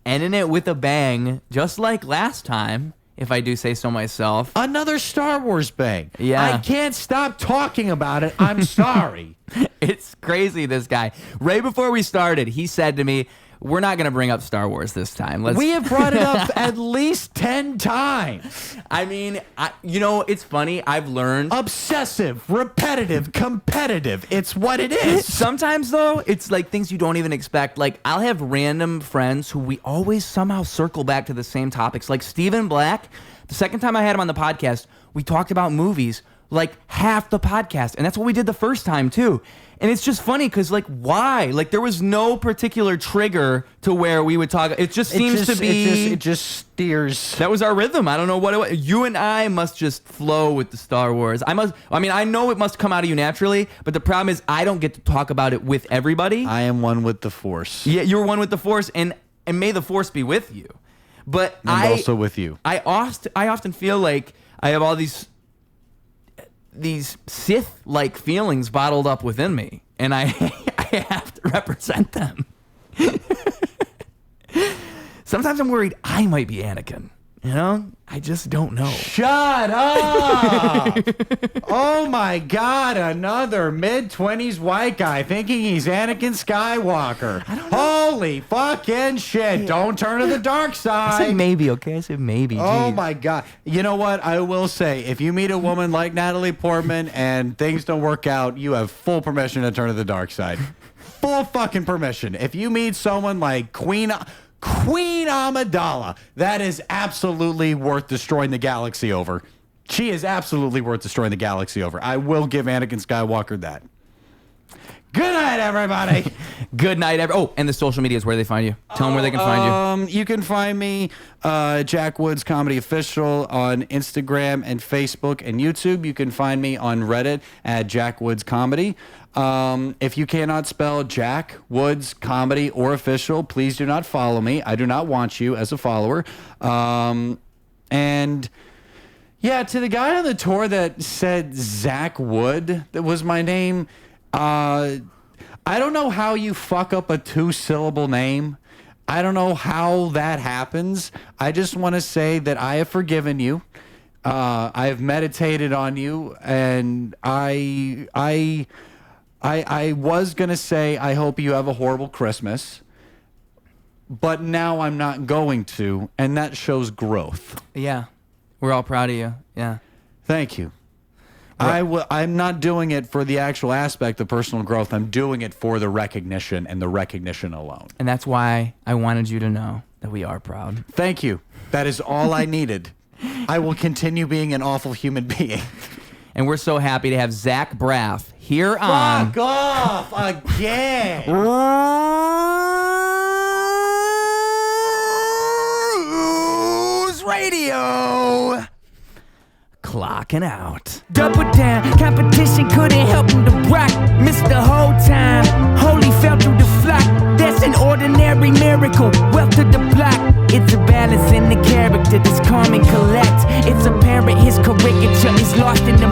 Ending it with a bang, just like last time, if I do say so myself. Another Star Wars bang. Yeah. I can't stop talking about it. I'm sorry. It's crazy, this guy. Right before we started, he said to me, we're not going to bring up Star Wars this time. We have brought it up at least 10 times. I mean, it's funny. I've learned. Obsessive, repetitive, competitive. It's what it is. Sometimes, though, it's like things you don't even expect. Like, I'll have random friends who we always somehow circle back to the same topics. Like Stephen Black, the second time I had him on the podcast, we talked about movies like half the podcast. And that's what we did the first time, too. And it's just funny because, like, why? Like, there was no particular trigger to where we would talk. It just seems to be. It just steers. That was our rhythm. I don't know what it was. You and I must just flow with the Star Wars. I know it must come out of you naturally, but the problem is I don't get to talk about it with everybody. I am one with the Force. Yeah, you're one with the Force, and may the Force be with you. But and also with you. I often feel like I have all these Sith-like feelings bottled up within me, and I have to represent them. Sometimes I'm worried I might be Anakin. You know? I just don't know. Shut up! Oh my God, another mid-20s white guy thinking he's Anakin Skywalker. I don't know. Holy fucking shit. Don't turn to the dark side. I said maybe, okay? I said maybe. Oh Jeez. my God. You know what? I will say, if you meet a woman like Natalie Portman and things don't work out, you have full permission to turn to the dark side. Full fucking permission. If you meet someone like Queen Amidala, that is absolutely worth destroying the galaxy over. She is absolutely worth destroying the galaxy over. I will give Anakin Skywalker that. Good night, everybody. Good night, and the social media is where they find you. Tell them where they can find you. You can find me, Jack Woods Comedy Official, on Instagram and Facebook and YouTube. You can find me on Reddit at Jack Woods Comedy. If you cannot spell Jack Woods Comedy or Official, please do not follow me. I do not want you as a follower. And yeah, to the guy on the tour that said Zach Wood, that was my name. I don't know how you fuck up a 2-syllable name. I don't know how that happens. I just want to say that I have forgiven you. I have meditated on you, and I was going to say I hope you have a horrible Christmas, but now I'm not going to, and that shows growth. Yeah. We're all proud of you. Yeah. Thank you. I'm not doing it for the actual aspect of personal growth. I'm doing it for the recognition and the recognition alone. And that's why I wanted you to know that we are proud. Thank you. That is all I needed. I will continue being an awful human being. And we're so happy to have Zach Braff here on... Fuck off again! Ruse Radio! Clocking out. Double down, competition couldn't help him to rock. Missed the whole time, holy fell through the flock. That's an ordinary miracle, wealth to the block. It's a balance in the character. character that's calm and collect. It's apparent his caricature is lost in the